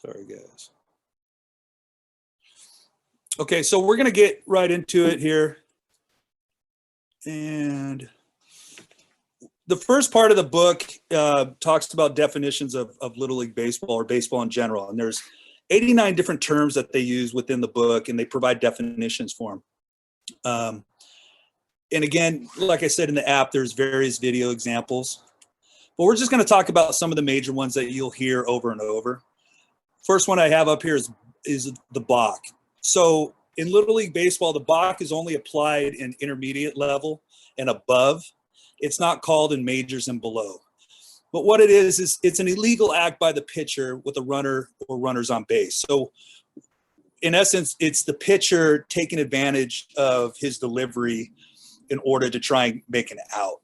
Sorry, guys. Okay, so we're going to get right into it here. And the first part of the book talks about definitions of Little League Baseball or baseball in general. And there's 89 different terms that they use within the book, and they provide definitions for them. And again, like I said in the app, there's various video examples. But we're just going to talk about some of the major ones that you'll hear over and over. First one I have up here is the balk. So in Little League Baseball, the balk is only applied in intermediate level and above. It's not called in majors and below. But what it is it's an illegal act by the pitcher with a runner or runners on base. So in essence, it's the pitcher taking advantage of his delivery in order to try and make an out.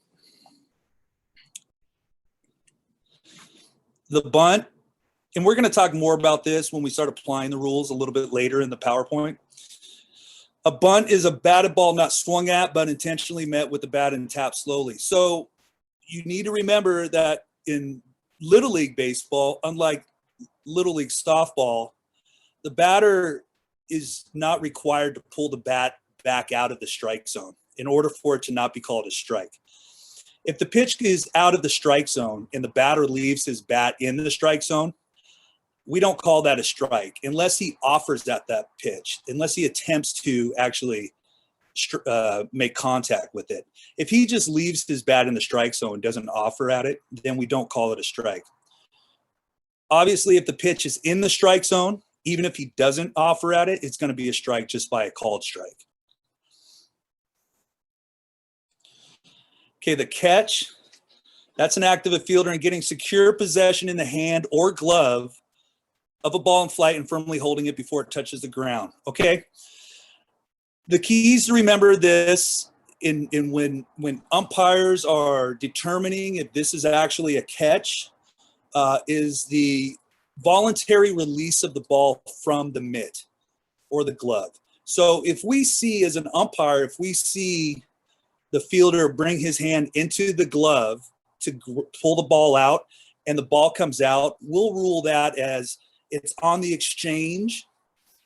The bunt, and we're going to talk more about this when we start applying the rules a little bit later in the PowerPoint. A bunt is a batted ball not swung at, but intentionally met with the bat and tapped slowly. So you need to remember that in Little League Baseball, unlike Little League Softball, the batter is not required to pull the bat back out of the strike zone in order for it to not be called a strike. If the pitch is out of the strike zone and the batter leaves his bat in the strike zone, we don't call that a strike unless he offers that pitch, unless he attempts to actually make contact with it. If he just leaves his bat in the strike zone and doesn't offer at it, then we don't call it a strike. Obviously, if the pitch is in the strike zone, even if he doesn't offer at it, it's going to be a strike just by a called strike. Okay, the catch, that's an act of a fielder in getting secure possession in the hand or glove of a ball in flight and firmly holding it before it touches the ground. Okay, the keys to remember this in when umpires are determining if this is actually a catch is the voluntary release of the ball from the mitt or the glove. So if we see as an umpire, if we see the fielder bring his hand into the glove to pull the ball out and the ball comes out, we'll rule that as it's on the exchange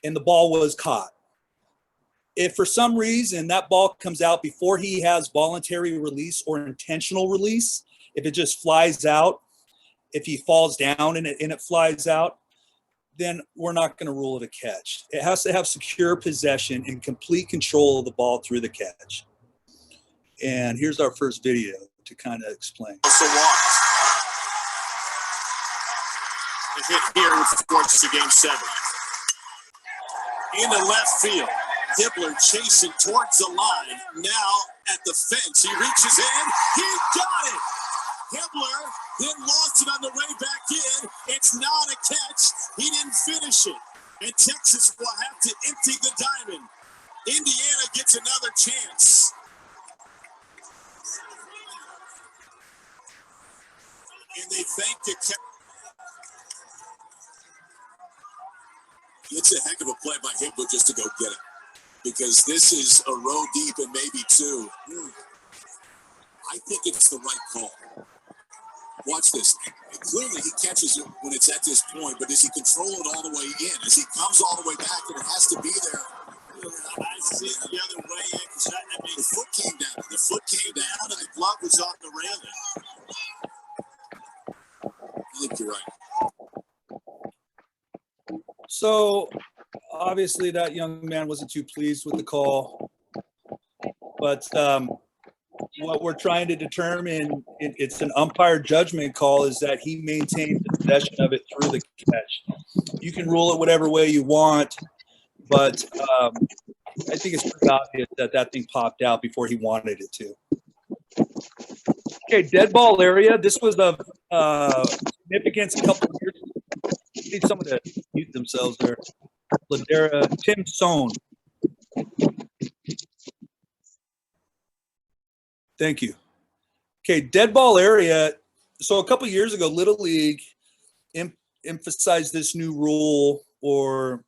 and the ball was caught. If for some reason that ball comes out before he has voluntary release or intentional release, if it just flies out, if he falls down and it flies out, then we're not going to rule it a catch. It has to have secure possession and complete control of the ball through the catch. And here's our first video to kind of explain. The hit here towards the game 7. Into left field. Hibbler chasing towards the line. Now at the fence. He reaches in. He got it. Hibbler then lost it on the way back in. It's not a catch. He didn't finish it. And Texas will have to empty the diamond. Indiana gets another chance. And they thank the It's a heck of a play by Hibbler just to go get it. Because this is a row deep and maybe two. I think it's the right call. Watch this. And clearly he catches it when it's at this point, but does he control it all the way in? As he comes all the way back and it has to be there. I see it the other way. Because the foot came down. The foot came down and the glove was on the railing. I think you're right. So obviously that young man wasn't too pleased with the call, but what we're trying to determine, it's an umpire judgment call, is that he maintained possession of it through the catch. You can rule it whatever way you want, but I think it's pretty obvious that that thing popped out before he wanted it to. Okay, dead ball area. This was of significance a couple of years ago. I need someone to mute themselves there. Ladera, Tim Sohn. Thank you. Okay, dead ball area. So a couple of years ago, Little League emphasized this new rule or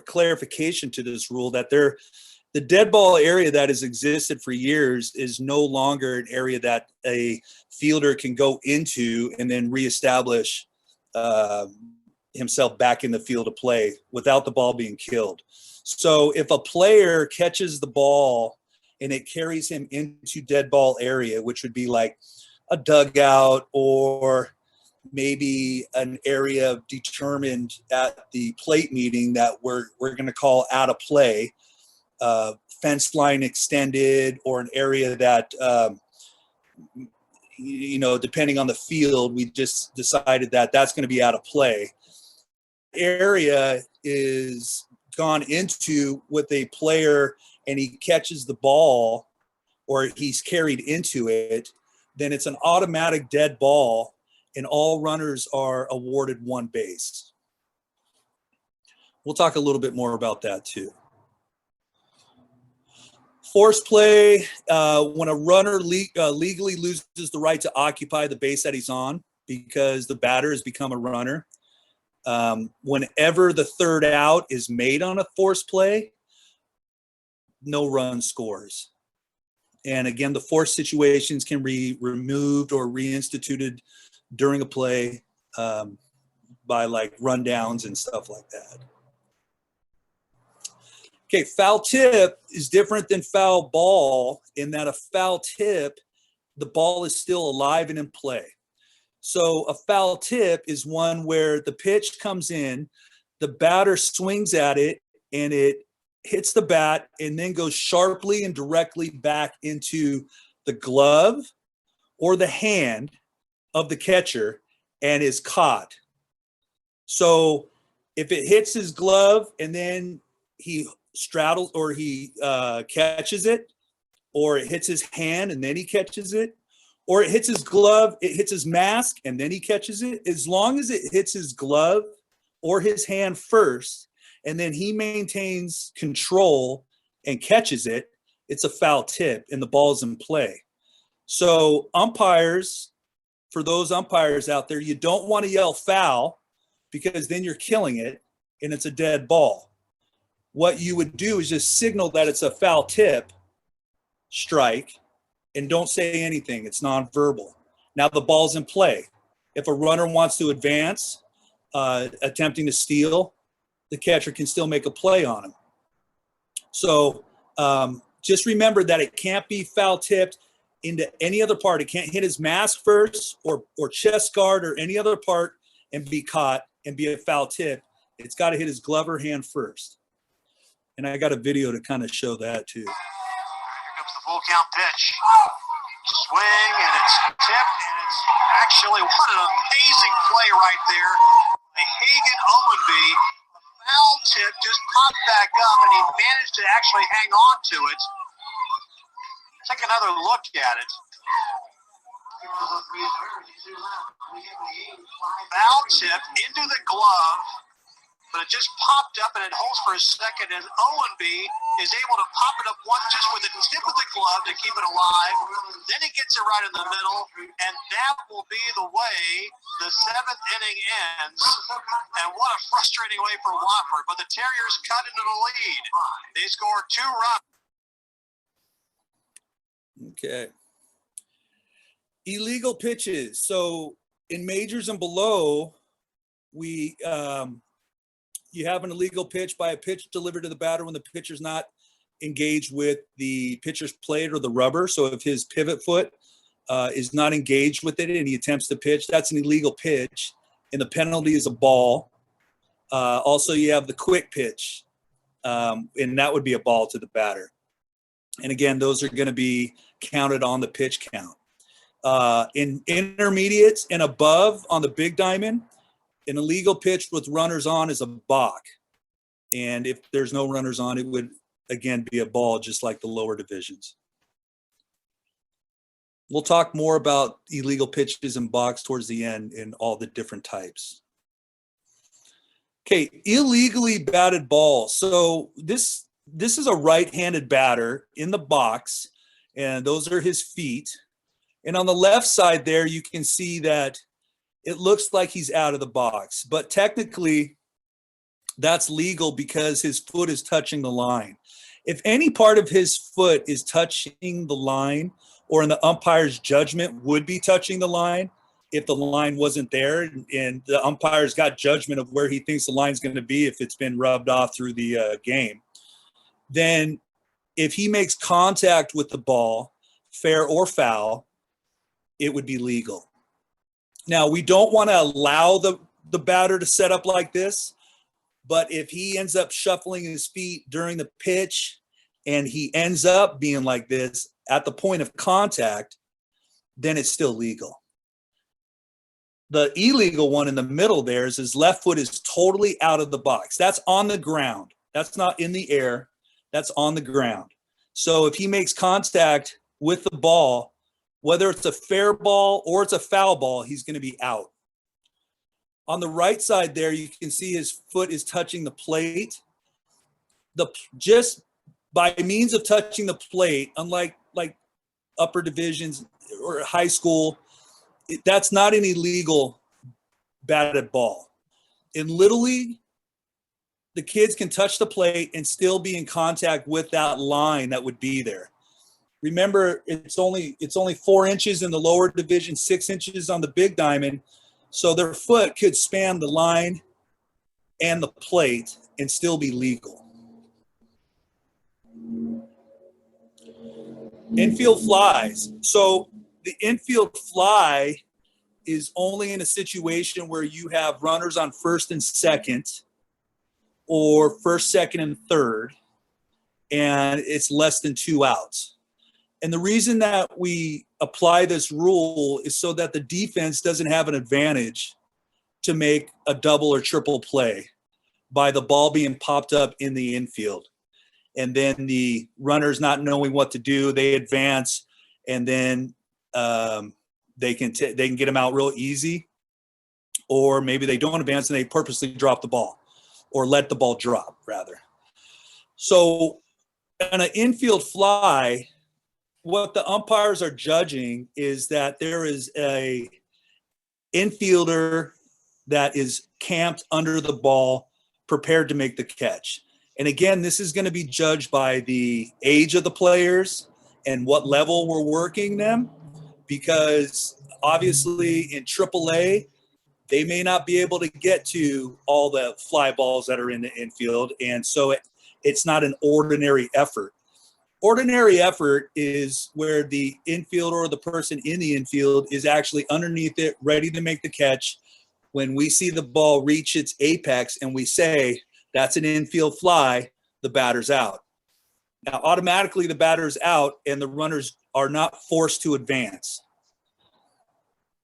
clarification to this rule that the dead ball area that has existed for years is no longer an area that a fielder can go into and then reestablish himself back in the field of play without the ball being killed. So if a player catches the ball and it carries him into dead ball area, which would be like a dugout or maybe an area determined at the plate meeting that we're going to call out of play, fence line extended, or an area that, depending on the field, we just decided that that's going to be out of play. Area is gone into with a player and he catches the ball or he's carried into it, then it's an automatic dead ball and all runners are awarded one base. We'll talk a little bit more about that too. Force play, when a runner legally loses the right to occupy the base that he's on because the batter has become a runner. Whenever the third out is made on a force play, no run scores. And again, the force situations can be removed or reinstituted during a play by like rundowns and stuff like that. Okay, foul tip is different than foul ball in that a foul tip, the ball is still alive and in play. So a foul tip is one where the pitch comes in, the batter swings at it, and it hits the bat and then goes sharply and directly back into the glove or the hand of the catcher and is caught. So if it hits his glove and then he straddles or he catches it, or it hits his hand and then he catches it, or it hits his glove, it hits his mask and then he catches it, as long as it hits his glove or his hand first and then he maintains control and catches it, it's a foul tip and the ball's in play. So umpires, for those umpires out there, you don't want to yell foul because then you're killing it and it's a dead ball. What you would do is just signal that it's a foul tip strike and don't say anything. It's nonverbal. Now the ball's in play. If a runner wants to advance, attempting to steal, the catcher can still make a play on him. So just remember that it can't be foul tipped into any other part. It can't hit his mask first or chest guard or any other part and be caught and be a foul tip. It's got to hit his glove or hand first. And I got a video to kind of show that too. Here comes the full count pitch. Swing, and it's tipped, and it's actually, what an amazing play right there. Hagen Owenby, foul tip, just popped back up, and he managed to actually hang on to it. Take another look at it. Foul tip into the glove, but it just popped up and it holds for a second, and Owenby is able to pop it up once just with the tip of the glove to keep it alive. Then he gets it right in the middle, and that will be the way the seventh inning ends. And what a frustrating way for Watford, but the Terriers cut into the lead. They score 2 runs. Okay. Illegal pitches. So in majors and below, we you have an illegal pitch by a pitch delivered to the batter when the pitcher's not engaged with the pitcher's plate or the rubber. So if his pivot foot is not engaged with it and he attempts to pitch, that's an illegal pitch, and the penalty is a ball. Also, you have the quick pitch, and that would be a ball to the batter. And again, those are going to be counted on the pitch count. In intermediates and above on the big diamond, an illegal pitch with runners on is a balk. And if there's no runners on, it would, again, be a ball, just like the lower divisions. We'll talk more about illegal pitches and balks towards the end in all the different types. Okay, illegally batted ball. So this is a right-handed batter in the box, and those are his feet. And on the left side there, you can see that it looks like he's out of the box, but technically that's legal because his foot is touching the line. If any part of his foot is touching the line or in the umpire's judgment would be touching the line, if the line wasn't there and the umpire's got judgment of where he thinks the line's going to be if it's been rubbed off through the game, then if he makes contact with the ball, fair or foul, it would be legal. Now, we don't want to allow the batter to set up like this, but if he ends up shuffling his feet during the pitch and he ends up being like this at the point of contact, then it's still legal. The illegal one in the middle there is his left foot is totally out of the box. That's on the ground. That's not in the air. That's on the ground. So if he makes contact with the ball, whether it's a fair ball or it's a foul ball, he's going to be out. On the right side there, you can see his foot is touching the plate. Just by means of touching the plate, unlike like upper divisions or high school, that's not an illegal batted ball. In Little League, the kids can touch the plate and still be in contact with that line that would be there. Remember, it's only 4 inches in the lower division, 6 inches on the big diamond. So their foot could span the line and the plate and still be legal. Infield flies. So the infield fly is only in a situation where you have runners on first and second or first, second, and third, and it's less than 2 outs. And the reason that we apply this rule is so that the defense doesn't have an advantage to make a double or triple play by the ball being popped up in the infield. And then the runners not knowing what to do, they advance, and then they can get them out real easy. Or maybe they don't advance and they purposely drop the ball or let the ball drop, rather. So on an infield fly, what the umpires are judging is that there is a infielder that is camped under the ball, prepared to make the catch. And again, this is going to be judged by the age of the players and what level we're working them, because obviously in AAA, they may not be able to get to all the fly balls that are in the infield. And so it's not an ordinary effort. Ordinary effort is where the infielder or the person in the infield is actually underneath it, ready to make the catch. When we see the ball reach its apex and we say, that's an infield fly, the batter's out. Now, automatically the batter's out and the runners are not forced to advance.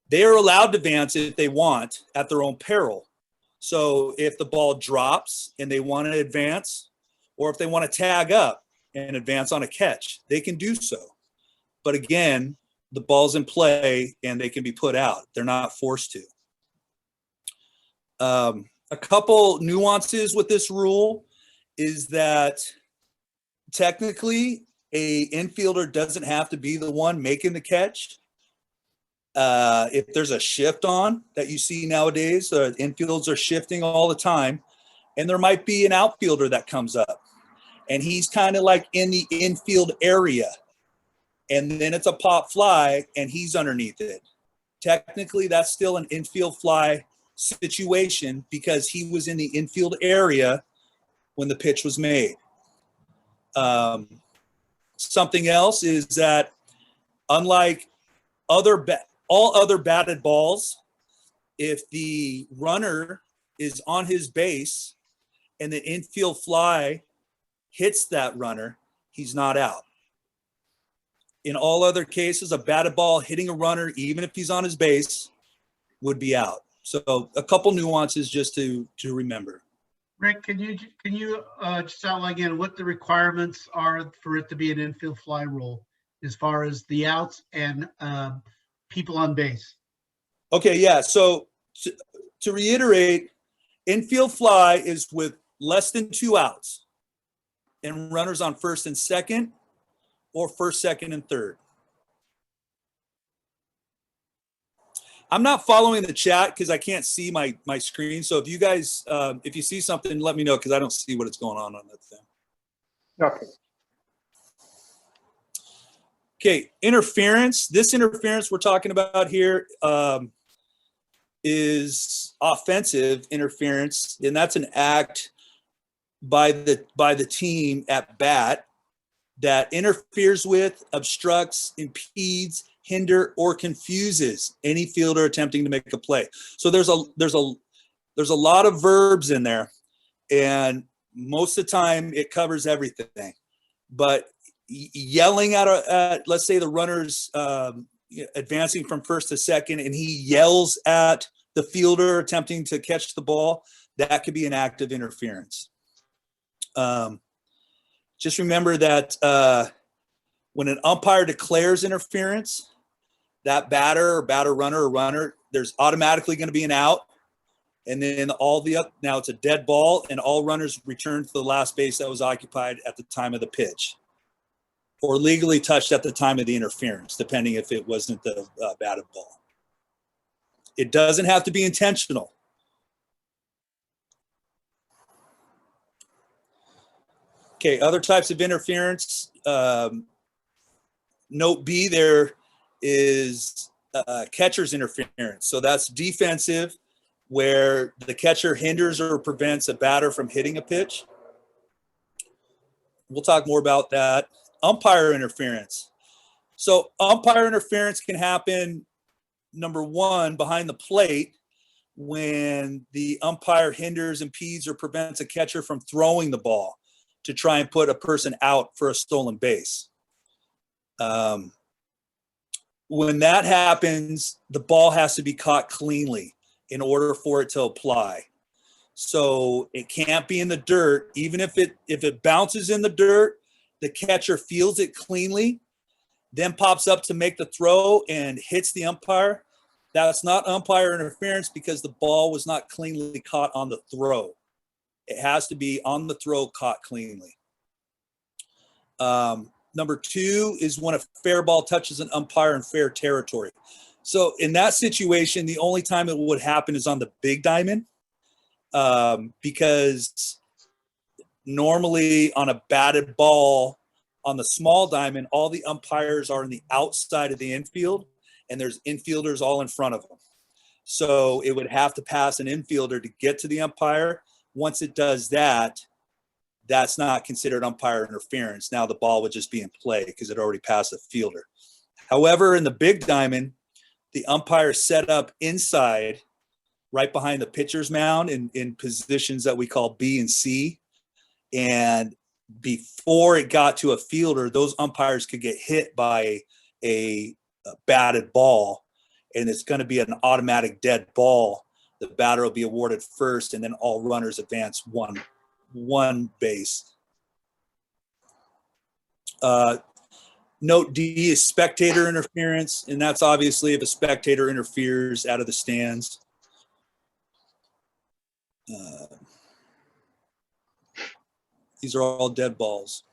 They are allowed to advance if they want at their own peril. So if the ball drops and they want to advance, or if they want to tag up and advance on a catch, they can do so. But again, the ball's in play and they can be put out. They're not forced to. A couple nuances with this rule is that technically a infielder doesn't have to be the one making the catch. If there's a shift on that you see nowadays, infields are shifting all the time, and there might be an outfielder that comes up and he's kind of like in the infield area, and then it's a pop fly and he's underneath it. Technically, that's still an infield fly situation because he was in the infield area when the pitch was made. Something else is that unlike all other batted balls, if the runner is on his base and the infield fly hits that runner, he's not out. In all other cases, a batted ball hitting a runner, even if he's on his base, would be out. So a couple nuances just to remember. Rick, can you just outline again what the requirements are for it to be an infield fly rule as far as the outs and people on base? Okay, yeah. So to reiterate, infield fly is with less than 2 outs and runners on first and second or first, second, and third. I'm not following the chat because I can't see my screen. So if you guys, if you see something, let me know because I don't see what is going on that thing. Okay. Okay, interference. This interference we're talking about here is offensive interference, and that's an act by the team at bat that interferes with, obstructs, impedes, hinder, or confuses any fielder attempting to make a play. So there's a lot of verbs in there, and most of the time it covers everything. But yelling at let's say the runner's advancing from first to second, and he yells at the fielder attempting to catch the ball, that could be an act of interference. Just remember that when an umpire declares interference, that batter runner or runner, there's automatically going to be an out. And then now it's a dead ball, and all runners return to the last base that was occupied at the time of the pitch, or legally touched at the time of the interference, depending if it wasn't the batted ball. It doesn't have to be intentional. Okay, other types of interference. Note B there is catcher's interference. So that's defensive, where the catcher hinders or prevents a batter from hitting a pitch. We'll talk more about that. Umpire interference. So umpire interference can happen, number one, behind the plate, when the umpire hinders, impedes, or prevents a catcher from throwing the ball to try and put a person out for a stolen base. When that happens, the ball has to be caught cleanly in order for it to apply. So it can't be in the dirt. Even if it bounces in the dirt, the catcher feels it cleanly, then pops up to make the throw and hits the umpire. That's not umpire interference, because the ball was not cleanly caught on the throw. It has to be on the throw, caught cleanly. Number two is when a fair ball touches an umpire in fair territory. So in that situation, the only time it would happen is on the big diamond, because normally on a batted ball on the small diamond, all the umpires are on the outside of the infield, and there's infielders all in front of them. So it would have to pass an infielder to get to the umpire. Once it does that, that's not considered umpire interference. Now the ball would just be in play because it already passed the fielder. However, in the big diamond, the umpire set up inside, right behind the pitcher's mound, in positions that we call B and C. And before it got to a fielder, those umpires could get hit by a batted ball, and it's going to be an automatic dead ball. The batter will be awarded first, and then all runners advance one base. Note D is spectator interference, and that's obviously if a spectator interferes out of the stands. These are all dead balls.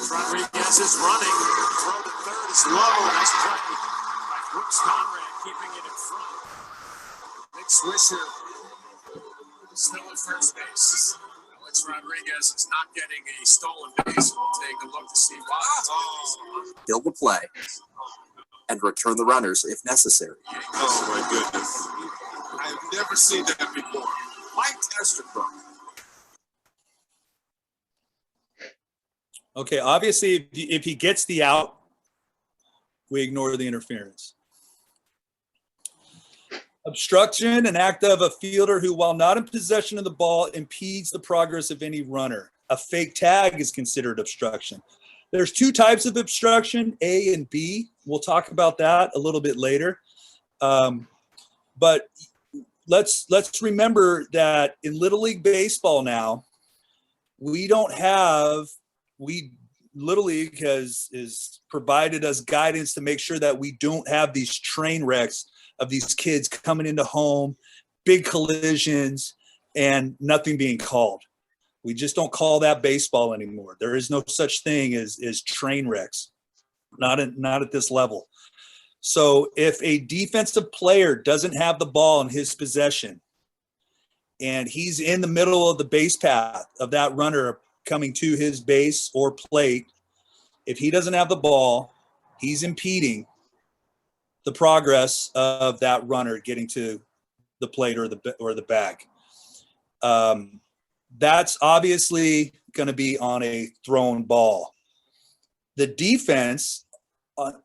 Rodriguez is running. Throw to third is low. Nice play by Brooks Conrad, keeping it in front. Nick Swisher still at first base. Alex Rodriguez is not getting a stolen base. We'll take a look to see why. Fill the play and return the runners if necessary. Oh my goodness. I have never seen that before. Mike Testerbrook. Okay, obviously, if he gets the out, we ignore the interference. Obstruction, an act of a fielder who, while not in possession of the ball, impedes the progress of any runner. A fake tag is considered obstruction. There's two types of obstruction, A and B. We'll talk about that a little bit later. But let's remember that in Little League Baseball now, Little League has provided us guidance to make sure that we don't have these train wrecks of these kids coming into home, big collisions, and nothing being called. We just don't call that baseball anymore. There is no such thing as train wrecks, not at this level. So if a defensive player doesn't have the ball in his possession, and he's in the middle of the base path of that runner coming to his base or plate, if he doesn't have the ball, he's impeding, the progress of that runner getting to the plate or the bag. That's obviously going to be on a thrown ball. The defense, on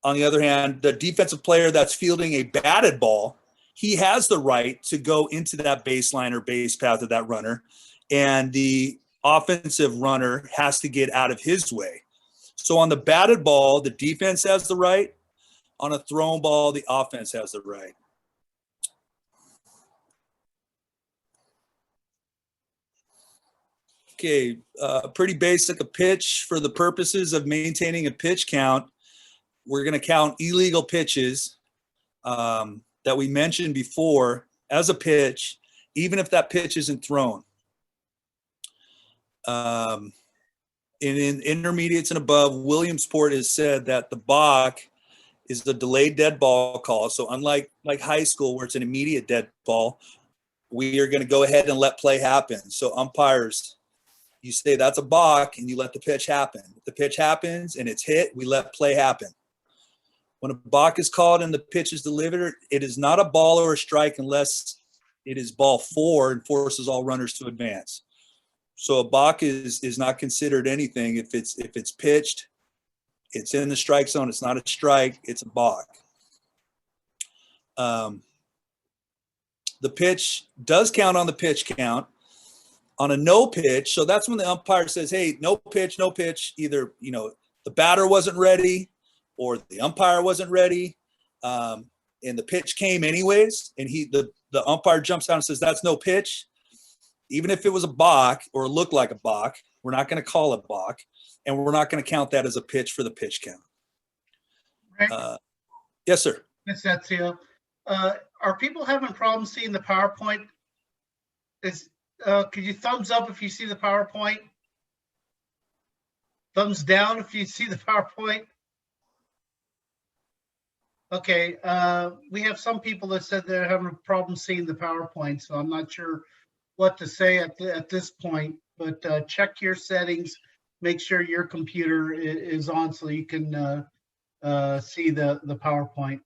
the other hand, the defensive player that's fielding a batted ball, he has the right to go into that baseline or base path of that runner, and the offensive runner has to get out of his way. So on the batted ball, the defense has the right. On a thrown ball, the offense has the right. Okay, pretty basic. A pitch, for the purposes of maintaining a pitch count, we're going to count illegal pitches that we mentioned before as a pitch, even if that pitch isn't thrown. In intermediates and above, Williamsport has said that the balk is the delayed dead ball call. So unlike high school where it's an immediate dead ball, we are going to go ahead and let play happen. So umpires, you say that's a balk and you let the pitch happen. If the pitch happens and it's hit, we let play happen. When a balk is called and the pitch is delivered, it is not a ball or a strike unless it is ball 4 and forces all runners to advance. So a balk is not considered anything if it's pitched, it's in the strike zone, it's not a strike, it's a balk. The pitch does count on the pitch count. On a no pitch, so that's when the umpire says, hey, no pitch, either, the batter wasn't ready or the umpire wasn't ready, and the pitch came anyways, and the umpire jumps out and says, that's no pitch. Even if it was a balk or looked like a balk, we're not going to call it balk, and we're not going to count that as a pitch for the pitch count. Right. Yes, sir. Ms. Ezio, are people having problems seeing the PowerPoint? Could you thumbs up if you see the PowerPoint? Thumbs down if you see the PowerPoint? Okay, we have some people that said they're having a problem seeing the PowerPoint, so I'm not sure what to say at this point, but check your settings, make sure your computer is on so you can see the PowerPoint.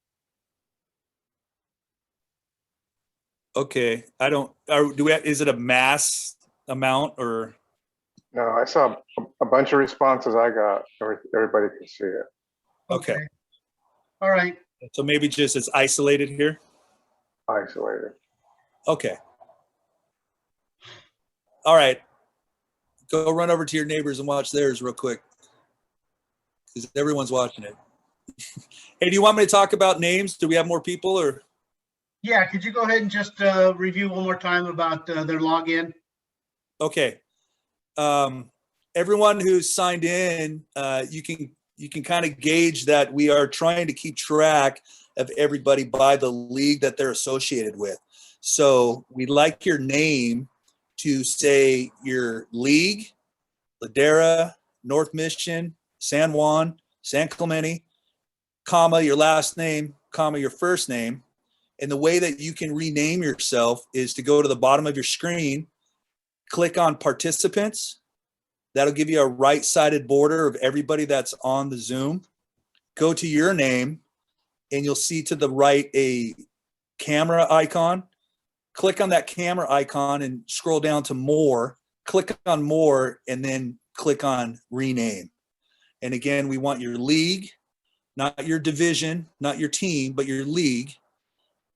Okay, is it a mass amount or? No, I saw a bunch of responses I got. Everybody can see it. Okay. All right. So maybe just it's isolated here? Isolated. Okay. All right. Go run over to your neighbors and watch theirs real quick, because everyone's watching it. Hey, do you want me to talk about names? Do we have more people or? Yeah, could you go ahead and just review one more time about their login? Okay. Everyone who's signed in, you can kind of gauge that we are trying to keep track of everybody by the league that they're associated with. So we'd like your name to say your league, Ladera, North Mission, San Juan, San Clemente, comma, your last name, comma, your first name. And the way that you can rename yourself is to go to the bottom of your screen, click on participants. That'll give you a right-sided border of everybody that's on the Zoom. Go to your name, and you'll see to the right a camera icon. Click on that camera icon and scroll down to more. Click on more, and then click on rename. And again, we want your league, not your division, not your team, but your league.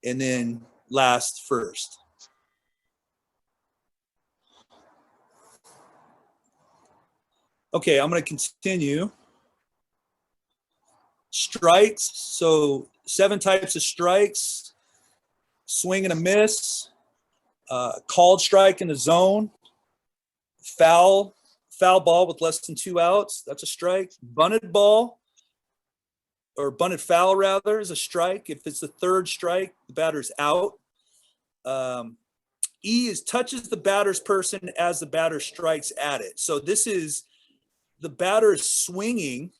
And then last first. Okay, I'm going to continue. Strikes. So 7 types of strikes. Swing and a miss. Called strike in the zone. Foul ball with less than 2 outs. That's a strike. Bunted ball, or bunted foul rather, is a strike. If it's the 3rd strike, the batter's out. E is touches the batter's person as the batter strikes at it. So this is the batter is swinging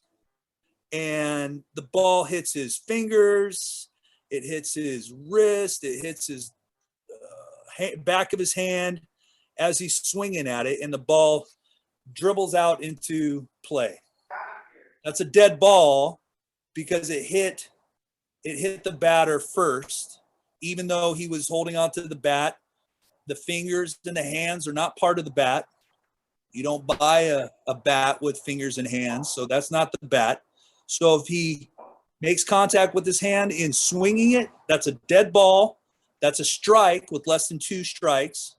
and the ball hits his fingers, it hits his wrist, it hits his back of his hand as he's swinging at it, and the ball dribbles out into play. That's a dead ball because it hit it hit the batter first, even though he was holding onto the bat. The fingers and the hands are not part of the bat. You don't buy a bat with fingers and hands, so that's not the bat. So if he makes contact with his hand in swinging it, that's a dead ball. That's a strike with less than 2 strikes.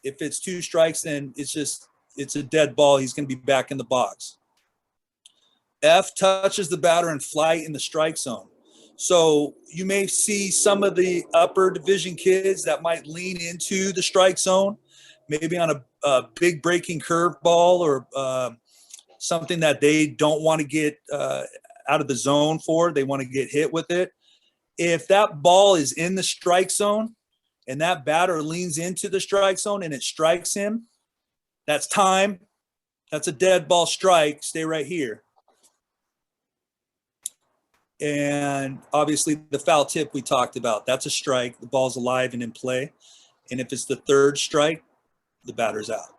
If it's 2 strikes, then it's a dead ball. He's going to be back in the box. F, touches the batter in flight in the strike zone. So you may see some of the upper division kids that might lean into the strike zone, maybe on a big breaking curveball or something that they don't want to get out of the zone for. They want to get hit with it. If that ball is in the strike zone and that batter leans into the strike zone and it strikes him, that's time. That's a dead ball strike. Stay right here. And obviously the foul tip we talked about, that's a strike. The ball's alive and in play. And if it's the 3rd strike, the batter's out.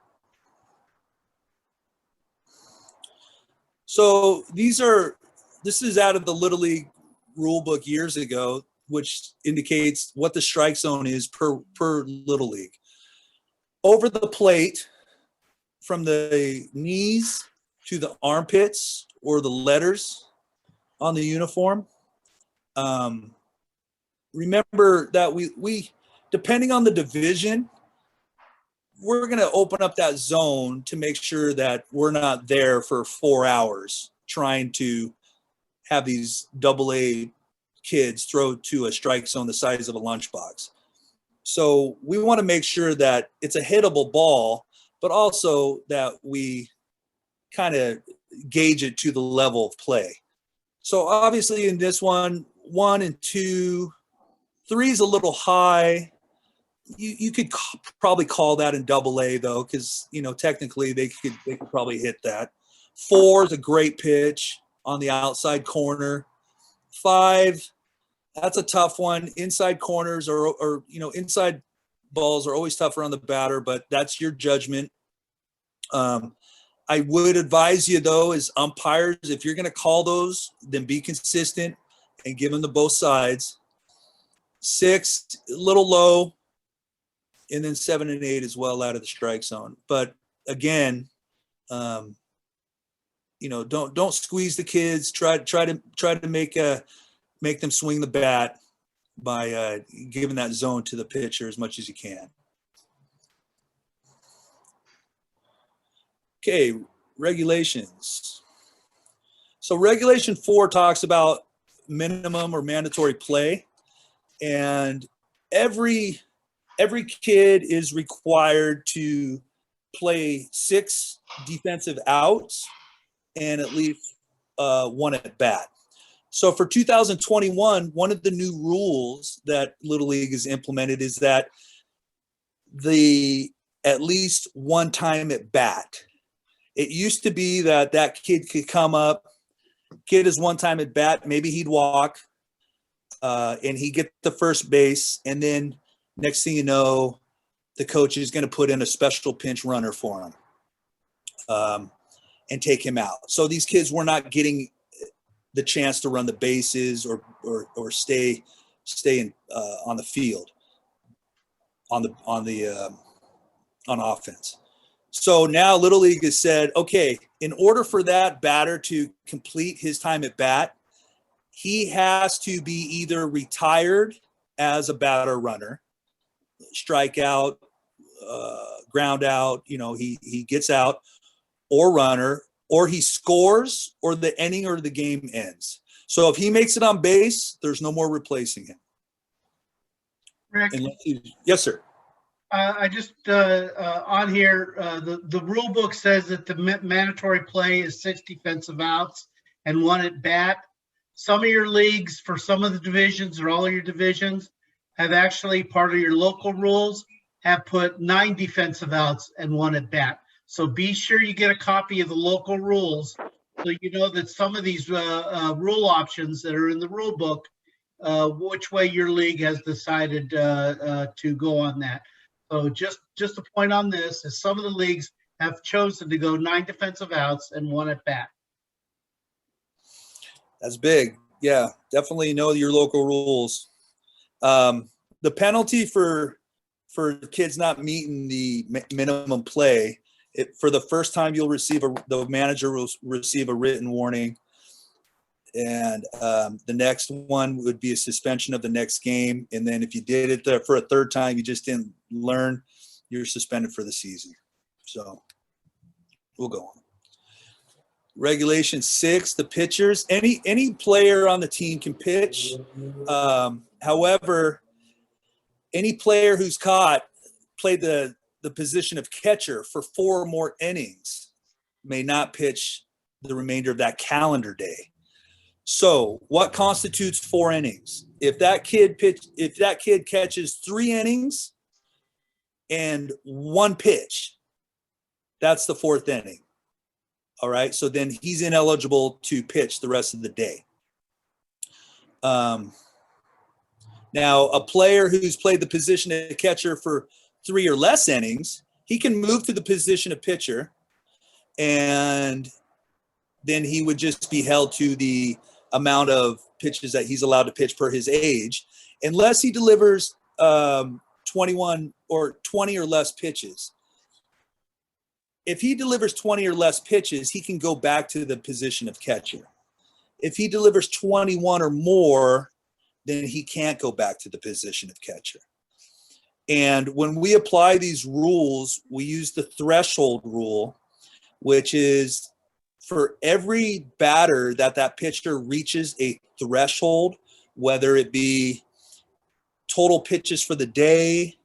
So this is out of the Little League rule book years ago, which indicates what the strike zone is per Little League. Over the plate, from the knees to the armpits or the letters on the uniform. Remember that we depending on the division, we're going to open up that zone to make sure that we're not there for 4 hours trying to have these AA kids throw to a strike zone the size of a lunchbox. So we want to make sure that it's a hittable ball, but also that we kind of gauge it to the level of play. So obviously in this one, 1 and 2, 3 is a little high. You could probably call that in AA though, because technically they could probably hit that. 4 is a great pitch on the outside corner. 5, that's a tough one. Inside corners or inside balls are always tougher on the batter, but that's your judgment. I would advise you, though, as umpires, if you're going to call those, then be consistent and give them to both sides. 6, a little low, and then 7 and 8 as well out of the strike zone. But again, don't squeeze the kids. Try to make them swing the bat by giving that zone to the pitcher as much as you can. Okay, regulations. So regulation 4 talks about minimum or mandatory play, and every kid is required to play 6 defensive outs and at least 1 at bat. So for 2021, one of the new rules that Little League has implemented is that at least 1 time at bat. It used to be that kid could come up, get his 1 time at bat, maybe he'd walk, and he'd get the first base, and then next thing you know, the coach is going to put in a special pinch runner for him and take him out. So these kids were not getting the chance to run the bases or stay in, on the field on offense. So now Little League has said, okay, in order for that batter to complete his time at bat, he has to be either retired as a batter runner, strike out, ground out, he gets out, or runner, or he scores, or the inning or the game ends. So if he makes it on base, there's no more replacing him. Rick, Yes, sir. I just on here, the rule book says that the mandatory play is 6 defensive outs and 1 at bat. Some of your leagues, for some of the divisions or all of your divisions, have actually, part of your local rules, have put 9 defensive outs and 1 at bat. So be sure you get a copy of the local rules so you know that some of these rule options that are in the rule book, which way your league has decided to go on that. So just a point on this is some of the leagues have chosen to go 9 defensive outs and 1 at bat. That's big. Yeah, definitely know your local rules. The penalty for kids not meeting the minimum play, for the first time you'll receive the manager will receive a written warning, and the next one would be a suspension of the next game. And then if you did it there for a third time, you just didn't learn, you're suspended for the season. So we'll go on. Regulation 6, the pitchers. Any player on the team can pitch. However, any player who's played the position of catcher for 4 or more innings may not pitch the remainder of that calendar day. So what constitutes 4 innings? If that kid catches 3 innings and 1 pitch, that's the 4th inning. All right, so then he's ineligible to pitch the rest of the day. Now, a player who's played the position of catcher for 3 or less innings, he can move to the position of pitcher, and then he would just be held to the amount of pitches that he's allowed to pitch per his age, unless he delivers 21 or 20 or less pitches. If he delivers 20 or less pitches, he can go back to the position of catcher. If he delivers 21 or more, then he can't go back to the position of catcher. And when we apply these rules, we use the threshold rule, which is for every batter that pitcher reaches a threshold, whether it be total pitches for the day,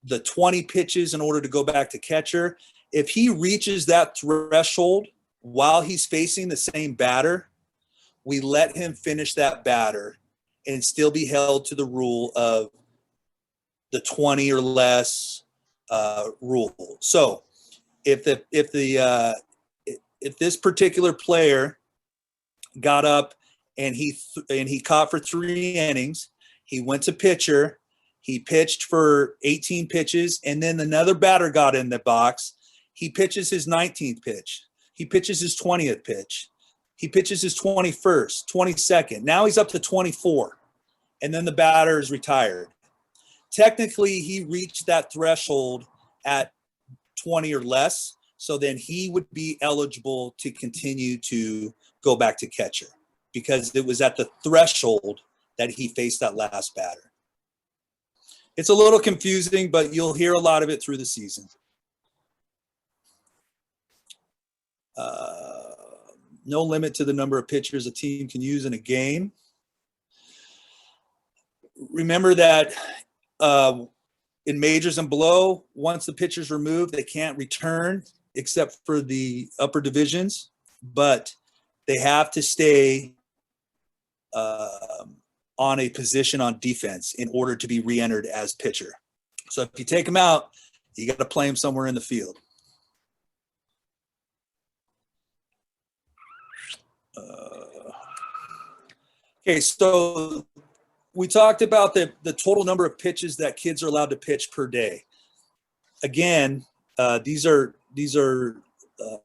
the 20 pitches in order to go back to catcher, if he reaches that threshold while he's facing the same batter, we let him finish that batter and still be held to the rule of the 20 or less rule. So if this particular player got up and he caught for 3 innings, he went to pitcher, he pitched for 18 pitches, and then another batter got in the box. He pitches his 19th pitch. He pitches his 20th pitch. He pitches his 21st, 22nd. Now he's up to 24, and then the batter is retired. Technically, he reached that threshold at 20 or less, so then he would be eligible to continue to go back to catcher because it was at the threshold that he faced that last batter. It's a little confusing, but you'll hear a lot of it through the season. No limit to the number of pitchers a team can use in a game. Remember that in majors and below, once the pitcher's removed, they can't return except for the upper divisions, but they have to stay on a position on defense in order to be re-entered as pitcher. So if you take them out, you got to play them somewhere in the field. Okay, so we talked about the total number of pitches that kids are allowed to pitch per day. Again, these are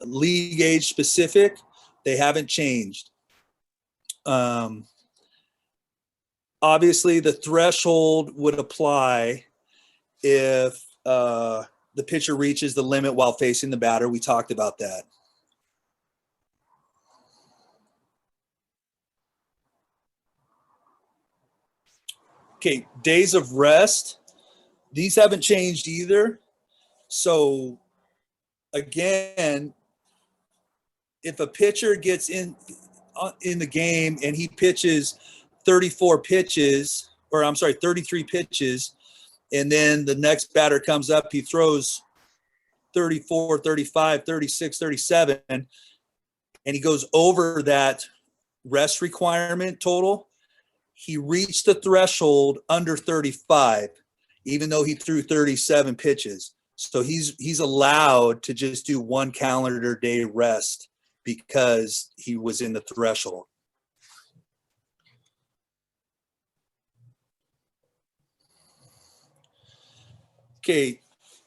league age specific. They haven't changed. Obviously, the threshold would apply if the pitcher reaches the limit while facing the batter. We talked about that. Okay, days of rest. These haven't changed either. So, again, if a pitcher gets in the game and he pitches 33 pitches, and then the next batter comes up, he throws 34, 35, 36, 37, and he goes over that rest requirement total, he reached the threshold under 35, even though he threw 37 pitches. So he's allowed to just do 1 calendar day rest because he was in the threshold. Okay,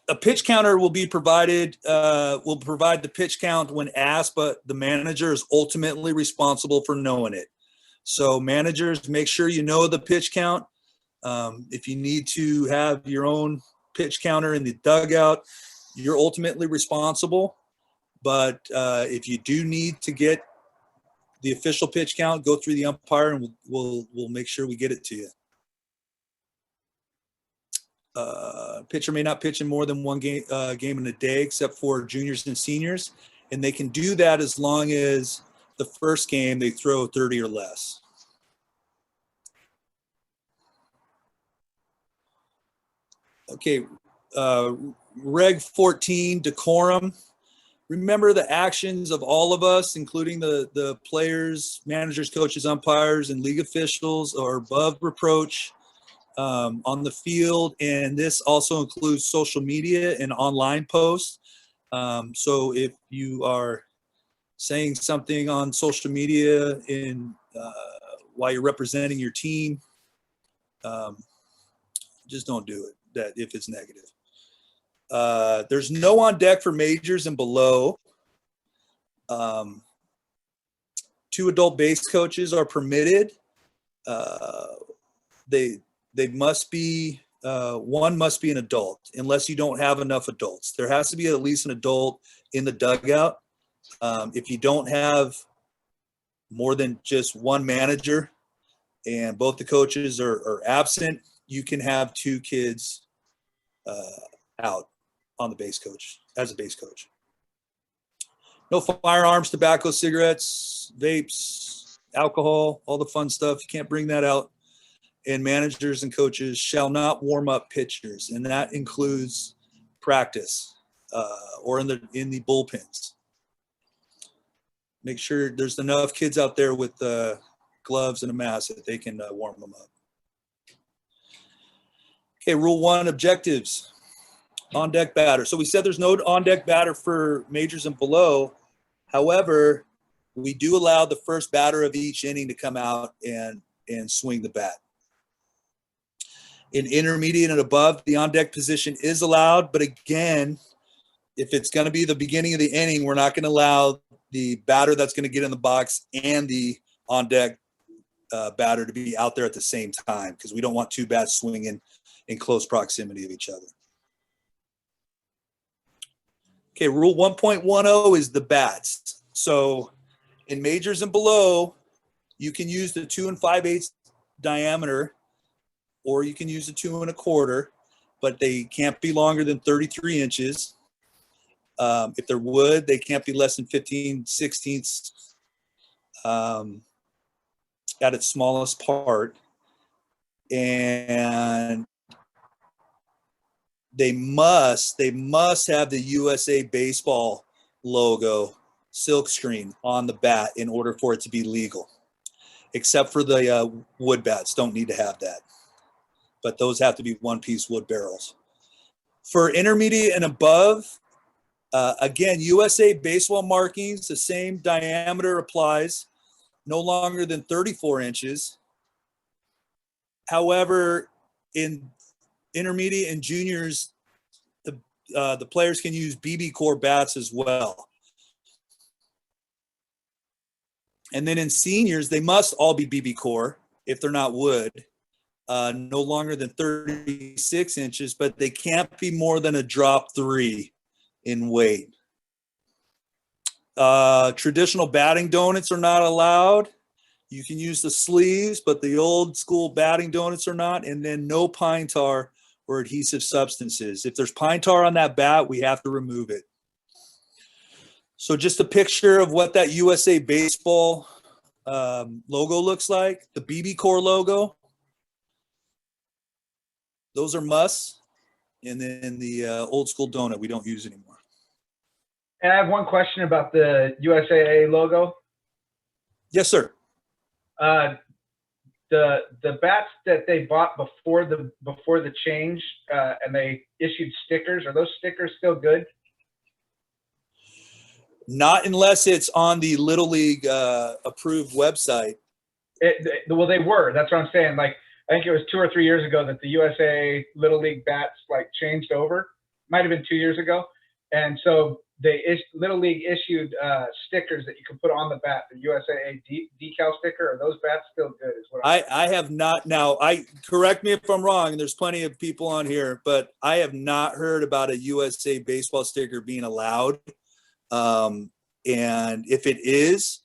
a pitch counter will be provided, will provide the pitch count when asked, but the manager is ultimately responsible for knowing it. So managers, make sure you know the pitch count. If you need to have your own pitch counter in the dugout, you're ultimately responsible. But if you do need to get the official pitch count, go through the umpire, and we'll make sure we get it to you. Pitcher may not pitch in more than one game in a day, except for juniors and seniors, and they can do that as long as the first game they throw 30 or less. Okay, Reg 14, decorum. Remember, the actions of all of us, including the players, managers, coaches, umpires, and league officials, are above reproach on the field, and this also includes social media and online posts. So if you are saying something on social media while you're representing your team, just don't do it. That if it's negative. There's no on deck for majors and below. 2 adult base coaches are permitted. They must be one must be an adult, unless you don't have enough adults. There has to be at least an adult in the dugout. If you don't have more than just one manager and both the coaches are absent, you can have 2 kids out on the base coach, as a base coach. No firearms, tobacco, cigarettes, vapes, alcohol, all the fun stuff. You can't bring that out. And managers and coaches shall not warm up pitchers, and that includes practice or in the bullpens. Make sure there's enough kids out there with gloves and a mask that they can warm them up. Okay, rule 1, objectives. On deck batter. So we said there's no on deck batter for majors and below. However, we do allow the first batter of each inning to come out and swing the bat. In intermediate and above, the on deck position is allowed, but again, if it's going to be the beginning of the inning, we're not going to allow the batter that's going to get in the box and the on deck batter to be out there at the same time, because we don't want 2 bats swinging in close proximity of each other. Okay, rule 1.10 is the bats. So in majors and below, you can use the 2 5/8 diameter, or you can use the 2 1/4, but they can't be longer than 33 inches. If they're wood, they can't be less than 15/16 at its smallest part. And they must have the USA Baseball logo silkscreen on the bat in order for it to be legal, except for the wood bats. Don't need to have that, but those have to be 1-piece wood barrels. For intermediate and above, again, USA Baseball markings, the same diameter applies, no longer than 34 inches. However, in intermediate and juniors, the players can use BB core bats as well. And then in seniors, they must all be BB core if they're not wood, no longer than 36 inches, but they can't be more than a drop 3 in weight. Traditional batting donuts are not allowed. You can use the sleeves, but the old school batting donuts are not. And then no pine tar or adhesive substances. If there's pine tar on that bat, we have to remove it. So just a picture of what that USA Baseball logo looks like. The BB core logo. Those are musts. And then the old school donut we don't use anymore. And I have one question about the USAA logo. Yes, sir. The bats that they bought before the change and they issued stickers, are those stickers still good? Not unless it's on the Little League approved website. Well, they were. That's what I'm saying. Like, I think it was 2 or 3 years ago that the USA Little League bats like changed over. Might have been 2 years ago. And so Little League issued stickers that you can put on the bat. The USAA decal sticker. Are those bats still good? Is what I have not. Now, correct me if I'm wrong, and there's plenty of people on here, but I have not heard about a USA baseball sticker being allowed. And if it is,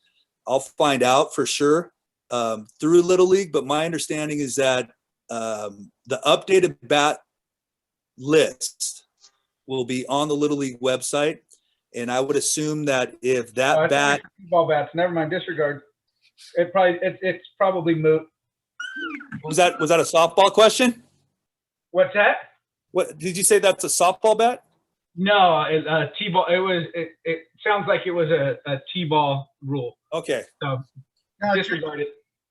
I'll find out for sure through Little League. But my understanding is that the updated bat list will be on the Little League website. And I would assume that if that bat ball bats, never mind, disregard. It's probably moot. was that a softball question? What's that? What did you say? That's a softball bat? No, T-ball. It sounds like it was a T-ball rule. Okay. So No, disregard it.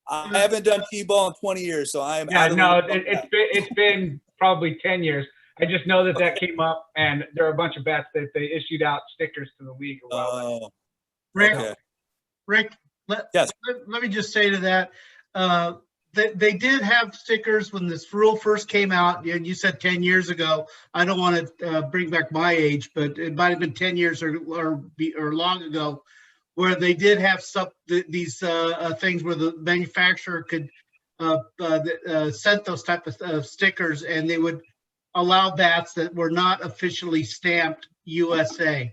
I haven't done T-ball in 20 years, so I am. Yeah, out of the no, loop on that. it's been probably 10 years. I just know that came up, and there are a bunch of bats that they issued out stickers to the league a while back. Oh, Rick, okay. Rick, Yes. let me just say to that, they did have stickers when this rule first came out, and you said 10 years ago. I don't want to bring back my age, but it might have been 10 years or long ago, where they did have these things where the manufacturer could send those type of stickers, and they would allow bats that were not officially stamped USA.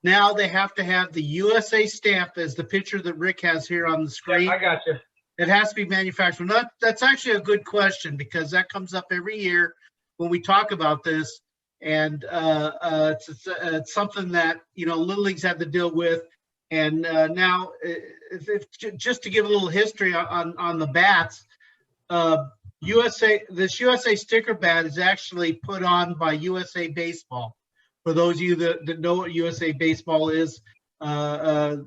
Now they have to have the USA stamp as the picture that Rick has here on the screen. Yeah, I got you. It has to be manufactured. That's actually a good question, because that comes up every year when we talk about this. And it's something that, Little League's had to deal with. And now, just to give a little history on the bats, this USA sticker bat is actually put on by USA Baseball. For those of you that know what USA Baseball is, you know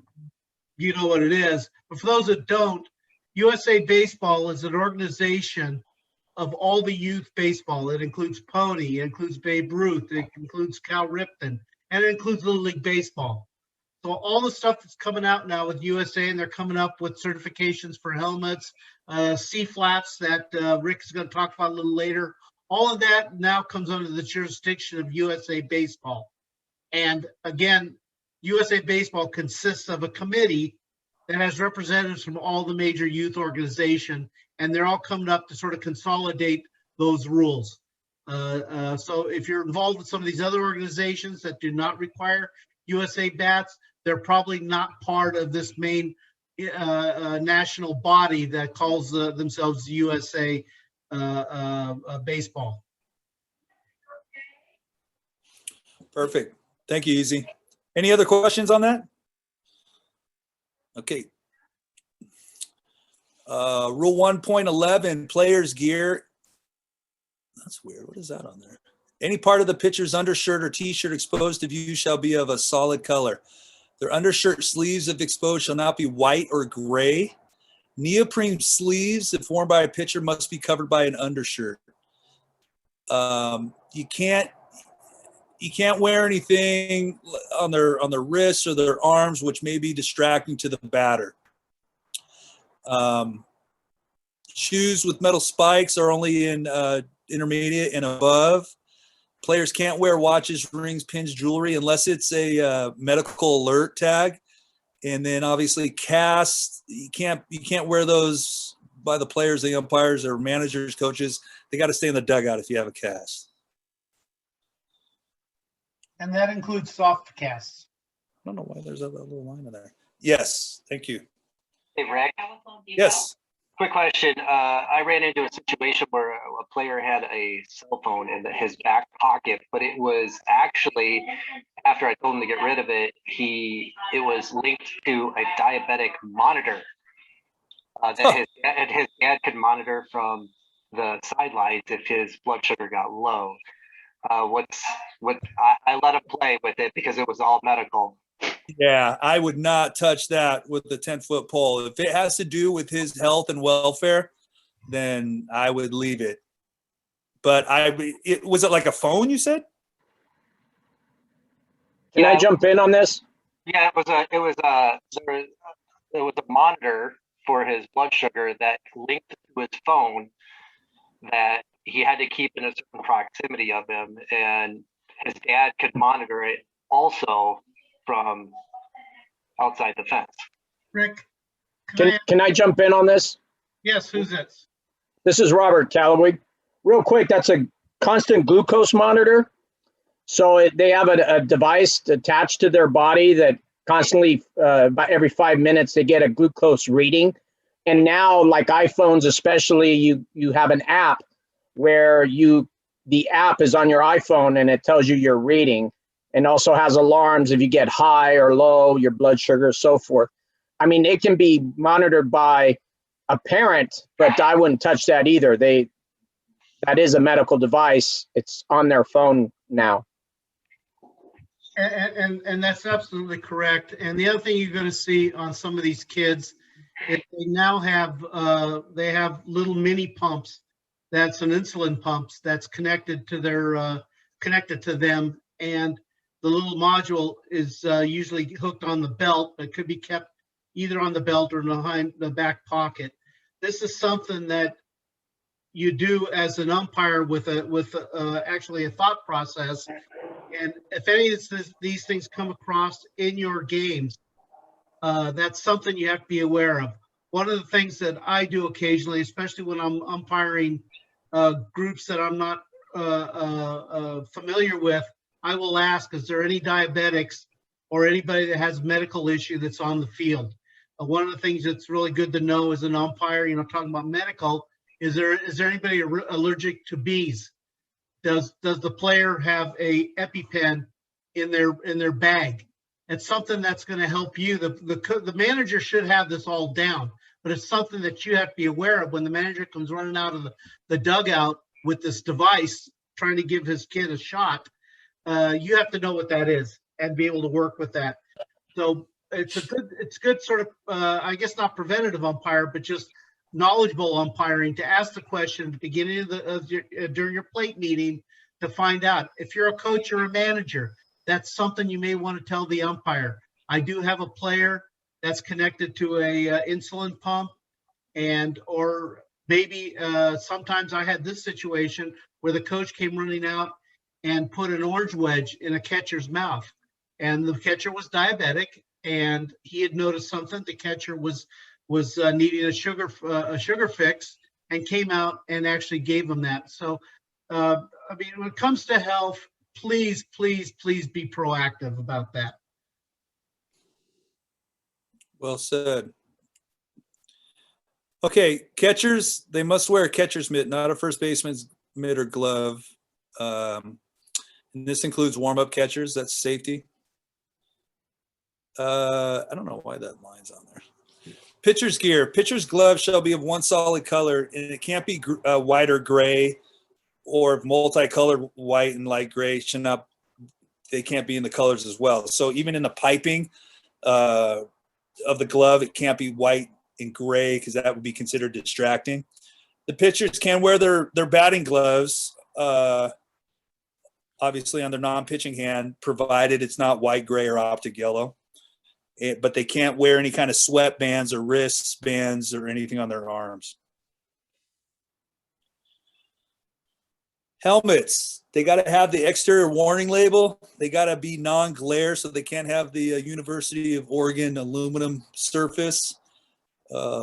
what it is. But for those that don't, USA Baseball is an organization of all the youth baseball. It includes Pony, it includes Babe Ruth, it includes Cal Ripken, and it includes Little League Baseball. So all the stuff that's coming out now with USA, and they're coming up with certifications for helmets, C-flaps that Rick is going to talk about a little later. All of that now comes under the jurisdiction of USA Baseball. And again, USA Baseball consists of a committee that has representatives from all the major youth organizations, and they're all coming up to sort of consolidate those rules. So if you're involved with some of these other organizations that do not require USA bats, they're probably not part of this main national body that calls themselves USA Baseball. Perfect. Thank you, Easy. Any other questions on that? Okay. Rule 1.11, players gear. That's weird. What is that on there? Any part of the pitcher's undershirt or t-shirt exposed to view shall be of a solid color. Their undershirt sleeves, if exposed, shall not be white or gray. Neoprene sleeves, if worn by a pitcher, must be covered by an undershirt. You can't wear anything on their wrists or their arms, which may be distracting to the batter. Shoes with metal spikes are only in intermediate and above. Players can't wear watches, rings, pins, jewelry unless it's a medical alert tag. And then obviously casts, you can't wear those by the players, the umpires, or managers, coaches. They got to stay in the dugout if you have a cast. And that includes soft casts. I don't know why there's a little line in there. Yes, thank you. Hey, Rick. Yes. Quick question. I ran into a situation where a player had a cell phone in his back pocket, but it was actually, after I told him to get rid of it, it was linked to a diabetic monitor that his dad could monitor from the sidelines if his blood sugar got low. I let him play with it because it was all medical. Yeah, I would not touch that with the 10-foot pole. If it has to do with his health and welfare, then I would leave it. But was it like a phone, you said? Can I jump in on this? Yeah, it was a monitor for his blood sugar that linked to his phone that he had to keep in a certain proximity of him, and his dad could monitor it also from outside the fence. Rick? Can I, Can I jump in on this? yes, who's this? This is Robert Calloway. Real quick, that's a constant glucose monitor. So they have a device attached to their body that constantly, about every 5 minutes, they get a glucose reading. And now, like iPhones especially, you have an app where the app is on your iPhone and it tells you your reading, and also has alarms if you get high or low, your blood sugar, so forth. I mean, it can be monitored by a parent, but I wouldn't touch that either. That is a medical device. It's on their phone now. And that's absolutely correct. And the other thing you're going to see on some of these kids is they now have they have little mini pumps. That's an insulin pumps that's connected to their connected to them, and the little module is usually hooked on the belt, but could be kept either on the belt or behind the back pocket. This is something that you do as an umpire with actually a thought process. And if any of these things come across in your games, that's something you have to be aware of. One of the things that I do occasionally, especially when I'm umpiring groups that I'm not familiar with, I will ask, is there any diabetics or anybody that has a medical issue that's on the field? One of the things that's really good to know as an umpire, talking about medical, is there anybody allergic to bees? Does the player have a EpiPen in their bag? It's something that's going to help you. The manager should have this all down, but it's something that you have to be aware of when the manager comes running out of the dugout with this device trying to give his kid a shot. You have to know what that is and be able to work with that. So it's good sort of I guess not preventative umpire, but just knowledgeable umpiring to ask the question at the beginning during your plate meeting to find out. If you're a coach or a manager, that's something you may want to tell the umpire. I do have a player that's connected to a insulin pump, or maybe sometimes I had this situation where the coach came running out and put an orange wedge in a catcher's mouth, and the catcher was diabetic, and he had noticed something. The catcher was needing a sugar fix, and came out and actually gave him that. So, I mean, when it comes to health, please, please, please be proactive about that. Well said. Okay, catchers, they must wear a catcher's mitt, not a first baseman's mitt or glove. And this includes warm-up catchers. That's safety. I don't know why that line's on there. Pitcher's gear. Pitcher's glove shall be of one solid color, and it can't be white or gray or multicolored white and light gray. They can't be in the colors as well. So even in the piping of the glove, it can't be white and gray because that would be considered distracting. The pitchers can wear their batting gloves, obviously on their non-pitching hand, provided it's not white, gray, or optic yellow. But they can't wear any kind of sweatbands or wristbands or anything on their arms. Helmets. They got to have the exterior warning label. They got to be non-glare, so they can't have the University of Oregon aluminum surface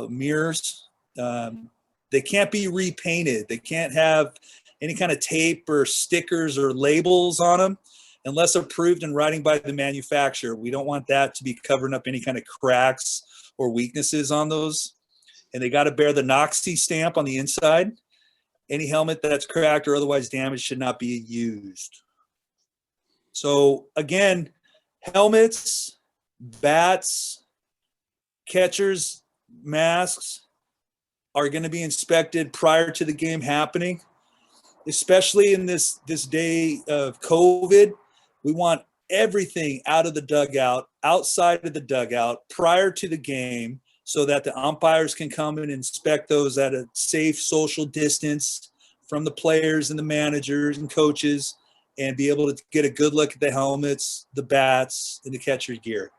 mirrors. They can't be repainted. They can't have any kind of tape or stickers or labels on them unless approved in writing by the manufacturer. We don't want that to be covering up any kind of cracks or weaknesses on those. And they got to bear the NOXI stamp on the inside. Any helmet that's cracked or otherwise damaged should not be used. So again, helmets, bats, catchers, masks are going to be inspected prior to the game happening, especially in this day of COVID. We want everything out of the dugout, outside of the dugout, prior to the game, so that the umpires can come and inspect those at a safe social distance from the players and the managers and coaches, and be able to get a good look at the helmets, the bats, and the catcher's gear.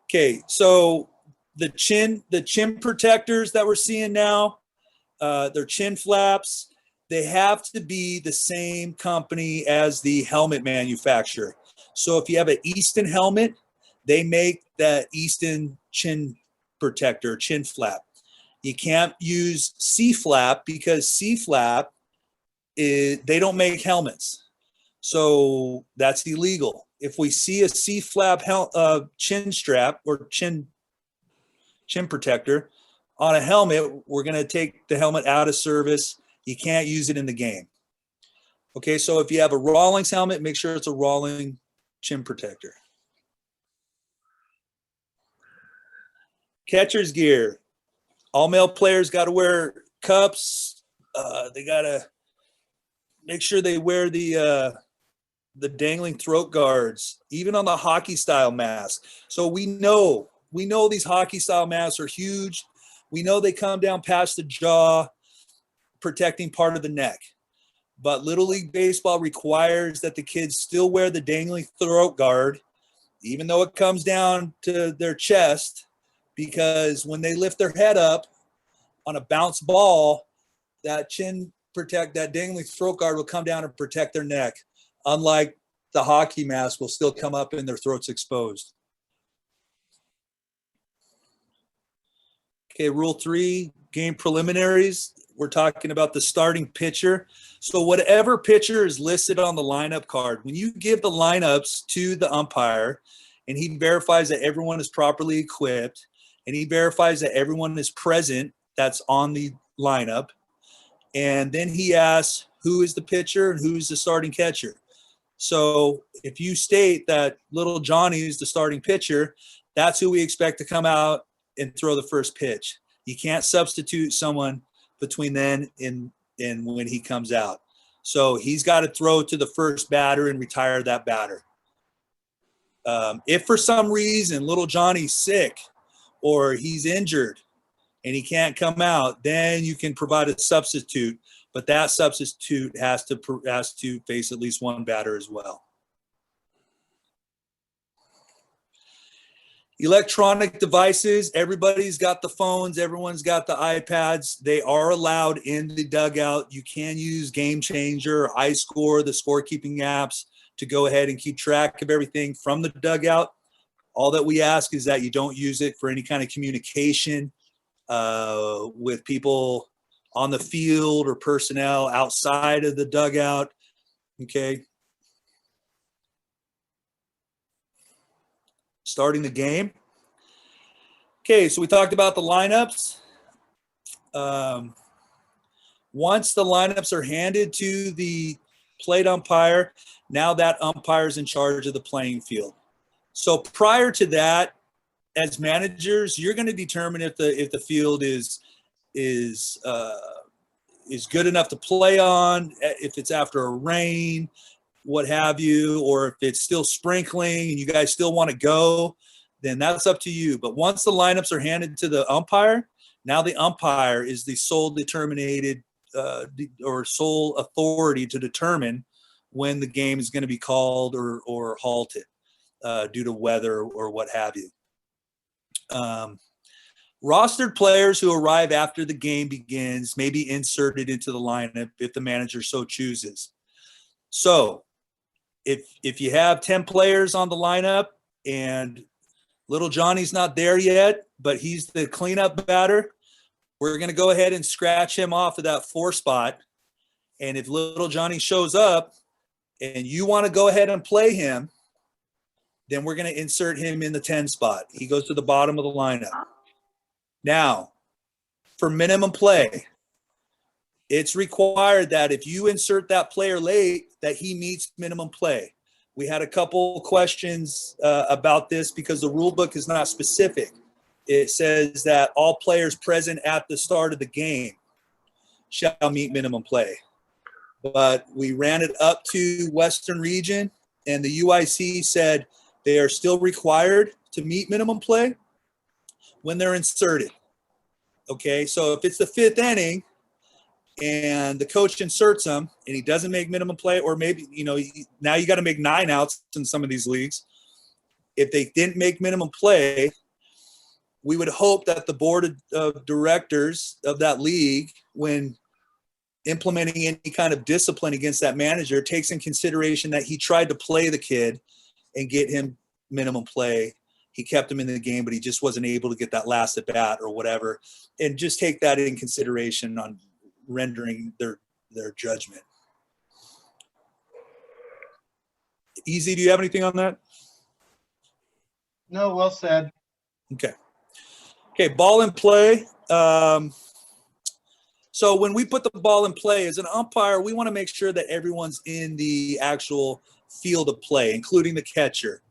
Okay, so the chin protectors that we're seeing now, they're chin flaps. they have to be the same company as the helmet manufacturer. So if you have an Easton helmet, they make that Easton chin protector, chin flap. You can't use C-flap because C-flap they don't make helmets. So that's illegal. If we see a C-flap chin strap or chin protector on a helmet, we're going to take the helmet out of service. You can't use it in the game. Okay, so if you have a Rawlings helmet, make sure it's a Rawlings chin protector. Catcher's gear. All male players got to wear cups. They got to make sure they wear the dangling throat guards, even on the hockey style mask. So we know these hockey style masks are huge. We know they come down past the jaw, protecting part of the neck. But Little League Baseball requires that the kids still wear the dangling throat guard, even though it comes down to their chest, because when they lift their head up on a bounce ball, that dangling throat guard will come down and protect their neck. Unlike the hockey mask will still come up and their throat's exposed. Okay, rule 3, game preliminaries. We're talking about the starting pitcher. So whatever pitcher is listed on the lineup card, when you give the lineups to the umpire and he verifies that everyone is properly equipped and he verifies that everyone is present that's on the lineup, and then he asks who is the pitcher and who's the starting catcher. So if you state that little Johnny is the starting pitcher, that's who we expect to come out and throw the first pitch. You can't substitute someone between then and when he comes out. So he's got to throw to the first batter and retire that batter. If for some reason little Johnny's sick or he's injured and he can't come out, then you can provide a substitute, but that substitute has to face at least one batter as well. Electronic devices, everybody's got the phones, everyone's got the iPads. They are allowed in the dugout. You can use Game Changer, iScore, the scorekeeping apps to go ahead and keep track of everything from the dugout. All that we ask is that you don't use it for any kind of communication with people on the field or personnel outside of the dugout. Okay. Starting the game. Okay, so we talked about the lineups. Once the lineups are handed to the plate umpire, now that umpire is in charge of the playing field. So prior to that, as managers, you're going to determine if the field is good enough to play on, if it's after a rain, what have you, or if it's still sprinkling and you guys still want to go, then that's up to you. But once the lineups are handed to the umpire, now the umpire is the sole determinated or sole authority to determine when the game is going to be called or halted due to weather or what have you. Rostered players who arrive after the game begins may be inserted into the lineup if the manager so chooses. So if you have 10 players on the lineup and little Johnny's not there yet, but he's the cleanup batter, we're going to go ahead and scratch him off of that 4 spot. And if little Johnny shows up and you want to go ahead and play him, then we're going to insert him in the 10 spot. He goes to the bottom of the lineup. Now, for minimum play, it's required that if you insert that player late, that he meets minimum play. We had a couple questions about this because the rule book is not specific. It says that all players present at the start of the game shall meet minimum play. But we ran it up to Western Region, and the UIC said they are still required to meet minimum play when they're inserted. Okay, so if it's the 5th inning and the coach inserts him and he doesn't make minimum play, or maybe, now you got to make 9 outs in some of these leagues. If they didn't make minimum play, we would hope that the board of directors of that league, when implementing any kind of discipline against that manager takes in consideration that he tried to play the kid and get him minimum play. He kept him in the game, but he just wasn't able to get that last at bat or whatever. And just take that in consideration on rendering their judgment. Easy, do you have anything on that? No, well said. Okay. Okay, ball in play. So when we put the ball in play as an umpire, we want to make sure that everyone's in the actual field of play, including the catcher.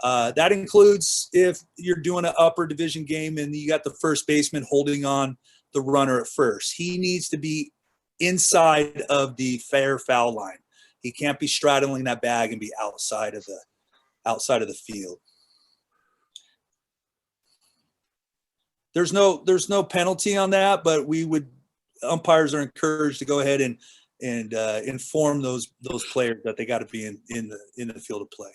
That includes if you're doing an upper division game and you got the first baseman holding on the runner at first. He needs to be inside of the fair foul line. He can't be straddling that bag and be outside of the field. There's no penalty on that, but umpires are encouraged to go ahead and inform those players that they got to be in the field of play.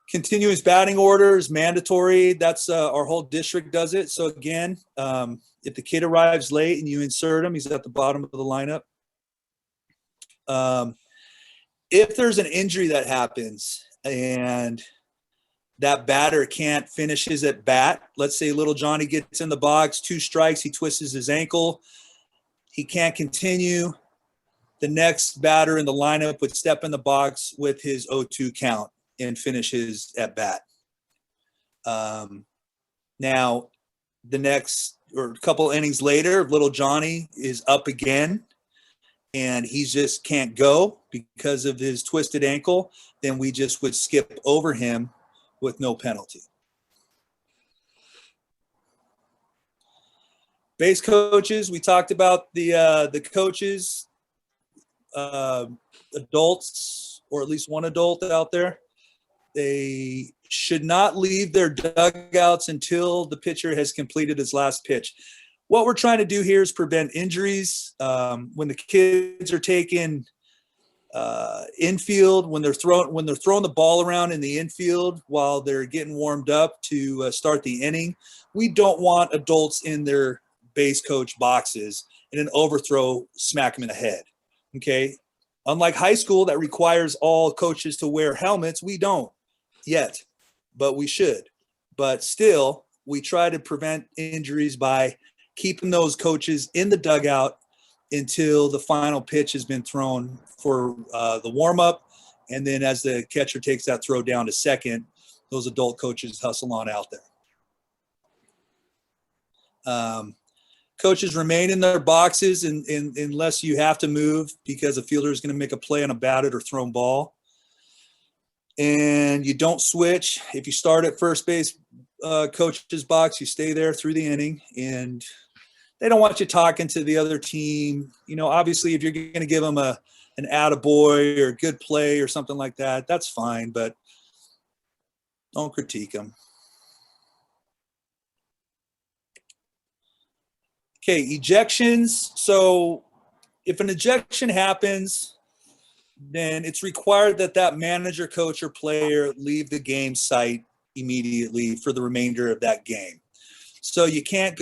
Continuous batting order is mandatory. That's our whole district does it. So again, if the kid arrives late and you insert him, he's at the bottom of the lineup. If there's an injury that happens and that batter can't finish his at bat, let's say little Johnny gets in the box, 2 strikes, he twists his ankle, he can't continue. The next batter in the lineup would step in the box with his 0-2 count and finish his at bat. Now, the next or a couple innings later, little Johnny is up again and he just can't go because of his twisted ankle, then we just would skip over him with no penalty. Base coaches, we talked about the coaches, adults, or at least one adult out there. They should not leave their dugouts until the pitcher has completed his last pitch. What we're trying to do here is prevent injuries. When the kids are taking infield, when they're throwing the ball around in the infield while they're getting warmed up to start the inning, we don't want adults in their base coach boxes and an overthrow smack them in the head. Okay, unlike high school that requires all coaches to wear helmets, we don't yet, but we should. But still, we try to prevent injuries by keeping those coaches in the dugout until the final pitch has been thrown for the warm-up. And then as the catcher takes that throw down to second, those adult coaches hustle on out there. Coaches remain in their boxes unless you have to move because a fielder is going to make a play on a batted or thrown ball. And you don't switch. If you start at first base coach's box, you stay there through the inning. And they don't want you talking to the other team. You know, obviously, if you're going to give them an attaboy or a good play or something like that, that's fine, but don't critique them. Okay, ejections. So if an ejection happens, then it's required that that manager, coach, or player leave the game site immediately for the remainder of that game. So you can't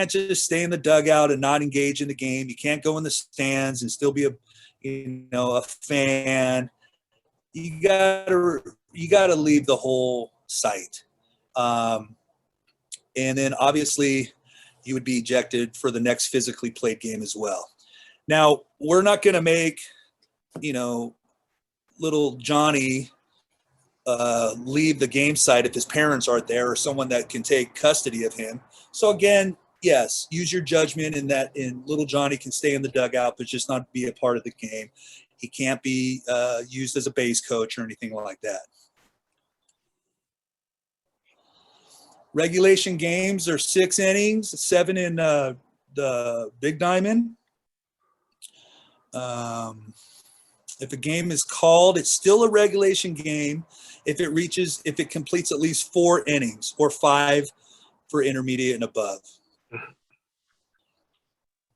just stay in the dugout and not engage in the game. You can't go in the stands and still be a fan. You gotta leave the whole site. And then obviously you would be ejected for the next physically played game as well. Now, we're not going to make, little Johnny leave the game site if his parents aren't there or someone that can take custody of him. So again, yes, use your judgment in that little Johnny can stay in the dugout, but just not be a part of the game. He can't be used as a base coach or anything like that. Regulation games are 6 innings, 7 in the Big Diamond. If a game is called, it's still a regulation game if it completes at least 4 innings or 5 for intermediate and above.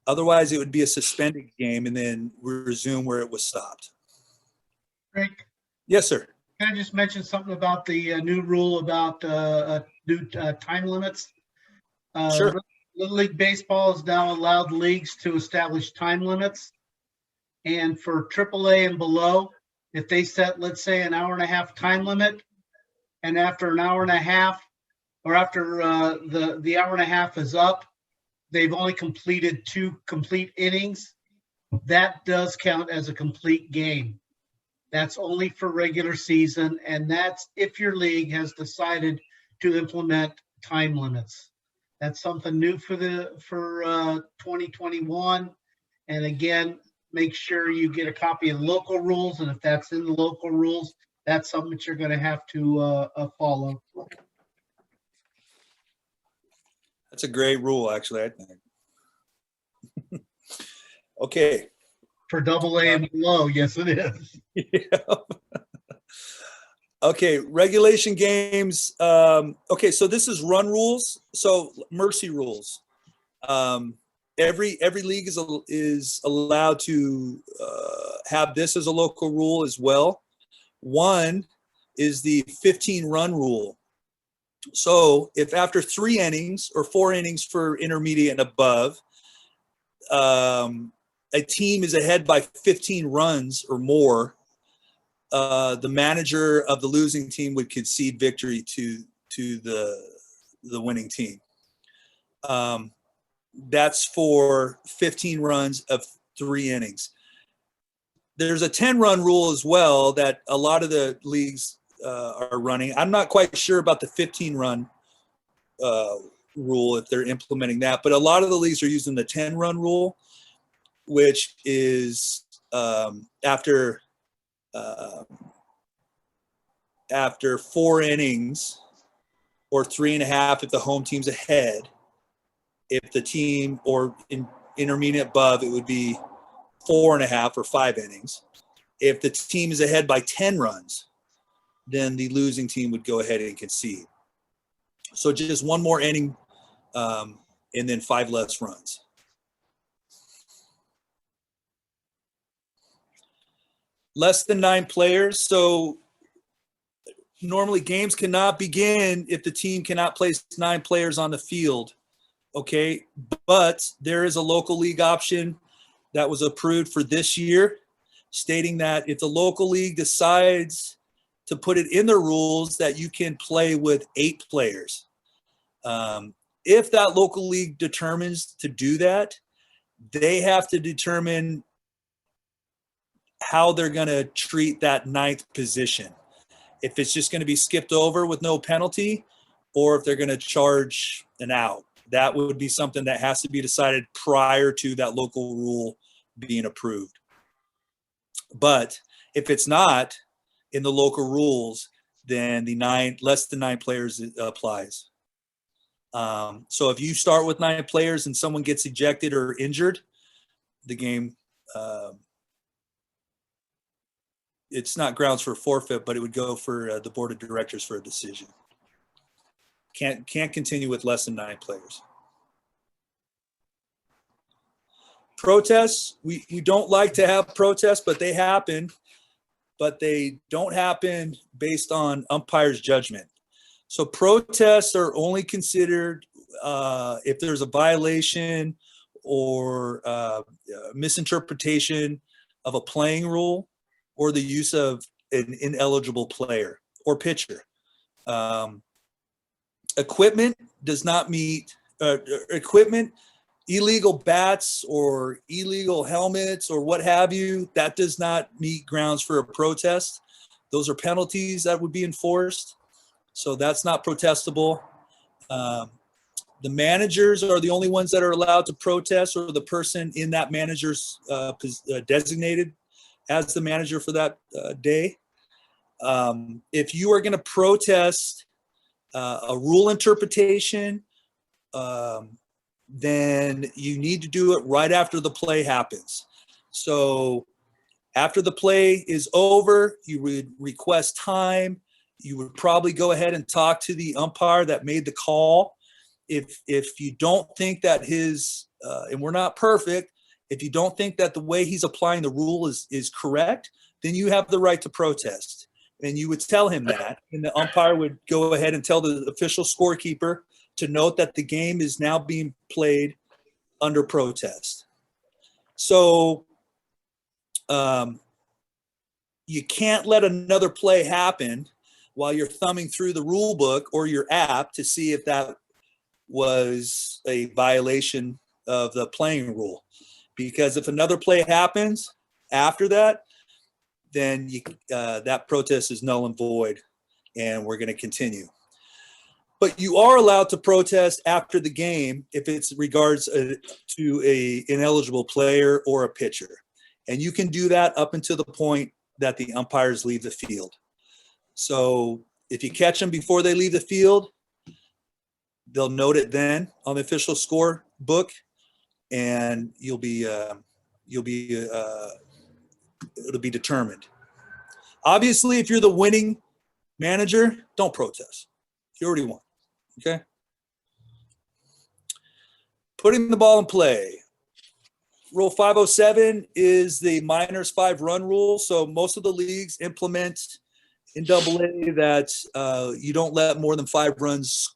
Otherwise, it would be a suspended game and then resume where it was stopped. Rick, Yes, sir. can I just mention something about the new rule about new time limits? Sure. Little League Baseball has now allowed leagues to establish time limits. And for AAA and below, if they set, let's say, an hour and a half time limit, and after an hour and a half, or after the hour and a half is up, they've only completed 2 complete innings, that does count as a complete game. That's only for regular season, and that's if your league has decided to implement time limits. That's something new for 2021. And again, make sure you get a copy of the local rules, and if that's in the local rules, that's something that you're going to have to follow. That's a great rule, actually, I think. Okay. For AA and below, yes, it is. Yeah. Okay, regulation games. Okay, so this is run rules. So mercy rules. Every league is allowed to have this as a local rule as well. One is the 15 run rule. So if after 3 innings or 4 innings for intermediate and above, a team is ahead by 15 runs or more, the manager of the losing team would concede victory to the winning team. That's for 15 runs of 3 innings. There's a 10-run rule as well that a lot of the leagues are running. I'm not quite sure about the 15-run rule if they're implementing that, but a lot of the leagues are using the 10-run rule, which is after 4 innings or 3.5 if the home team's ahead. If the team or in intermediate above, it would be 4.5 or 5 innings. If the team is ahead by 10 runs, then the losing team would go ahead and concede. So just 1 more inning and then 5 less runs. Less than 9 players. So normally games cannot begin if the team cannot place 9 players on the field. Okay, but there is a local league option that was approved for this year, stating that if the local league decides to put it in their rules that you can play with 8 players. If that local league determines to do that, they have to determine how they're going to treat that 9th position. If it's just going to be skipped over with no penalty, or if they're going to charge an out. That would be something that has to be decided prior to that local rule being approved. But if it's not in the local rules, then the less than 9 players applies. So if you start with 9 players and someone gets ejected or injured, the game, it's not grounds for forfeit, but it would go for the board of directors for a decision. Can't continue with less than 9 players. Protests, we don't like to have protests, but they happen. But they don't happen based on umpire's judgment. So protests are only considered if there's a violation or misinterpretation of a playing rule or the use of an ineligible player or pitcher. Equipment does not meet equipment, illegal bats or illegal helmets or what have you, that does not meet grounds for a protest. Those are penalties that would be enforced. So that's not protestable. The managers are the only ones that are allowed to protest, or the person in that manager's designated as the manager for that day. If you are going to protest a rule interpretation, then you need to do it right after the play happens. So after the play is over, you would request time. You would probably go ahead and talk to the umpire that made the call. If you don't think that his, and we're not perfect, if you don't think that the way he's applying the rule is correct, then you have the right to protest. And you would tell him that, and the umpire would go ahead and tell the official scorekeeper to note that the game is now being played under protest. So You can't let another play happen while you're thumbing through the rule book or your app to see if that was a violation of the playing rule. Because if another play happens after that, then that protest is null and void, and we're going to continue. But you are allowed to protest after the game if it's regards to a ineligible player or a pitcher. And you can do that up until the point that the umpires leave the field. So if you catch them before they leave the field, they'll note it then on the official score book, and it'll be determined. Obviously, if you're the winning manager, don't protest. You already won. Okay. Putting the ball in play. Rule 507 is the minors 5-run rule. So most of the leagues implement in AA that you don't let more than 5 runs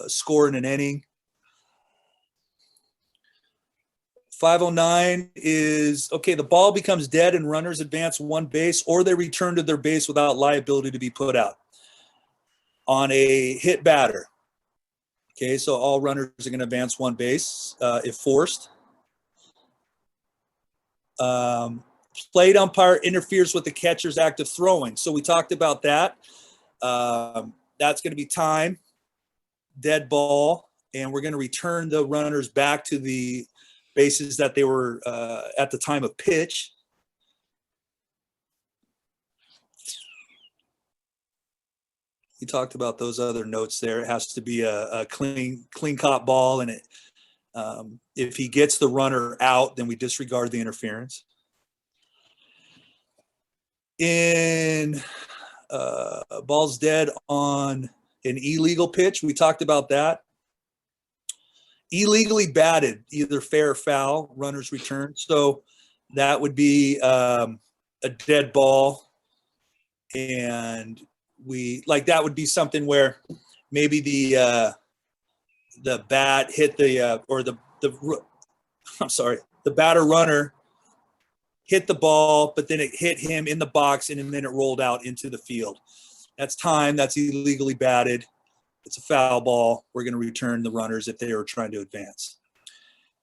score in an inning. 509 is, okay, the ball becomes dead and runners advance 1 base, or they return to their base without liability to be put out on a hit batter. Okay, so all runners are going to advance 1 base if forced. Plate umpire interferes with the catcher's act of throwing. So we talked about that. That's going to be time, dead ball, and we're going to return the runners back to the bases that they were at the time of pitch. We talked about those other notes there. It has to be a clean caught ball, and if he gets the runner out, then we disregard the interference. In balls dead on an illegal pitch, we talked about that. Illegally batted, either fair or foul, runners return. So that would be a dead ball, and that would be something where maybe the bat hit the batter runner hit the ball, but then it hit him in the box and then it rolled out into the field. That's time. That's illegally batted. It's a foul ball. We're going to return the runners if they are trying to advance.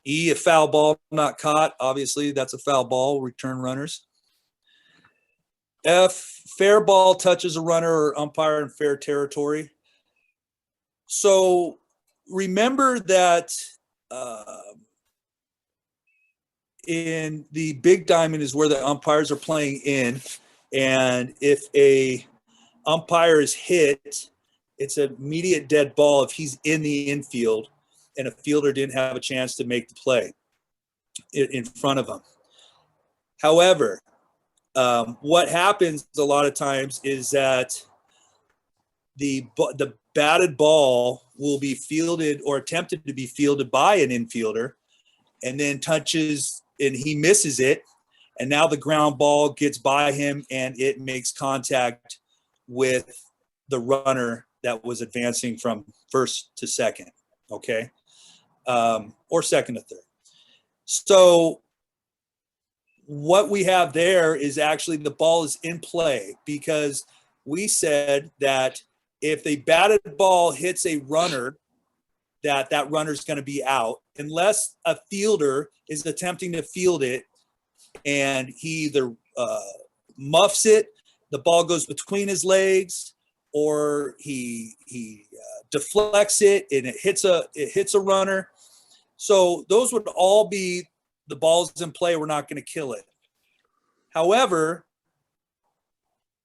E, a foul ball not caught. Obviously, that's a foul ball. Return runners. F, fair ball touches a runner or umpire in fair territory. So remember that in the big diamond is where the umpires are playing in, and if a umpire is hit, it's an immediate dead ball if he's in the infield and a fielder didn't have a chance to make the play in front of him. However, what happens a lot of times is that the batted ball will be fielded or attempted to be fielded by an infielder, and then touches and he misses it, and now the ground ball gets by him and it makes contact with the runner that was advancing from first to second, okay, or second to third. So what we have there is actually the ball is in play, because we said that if the batted ball hits a runner, that runner is going to be out unless a fielder is attempting to field it and he either muffs it, the ball goes between his legs, or he deflects it and it hits a runner. So those would all be the ball's in play. We're not going to kill it. However,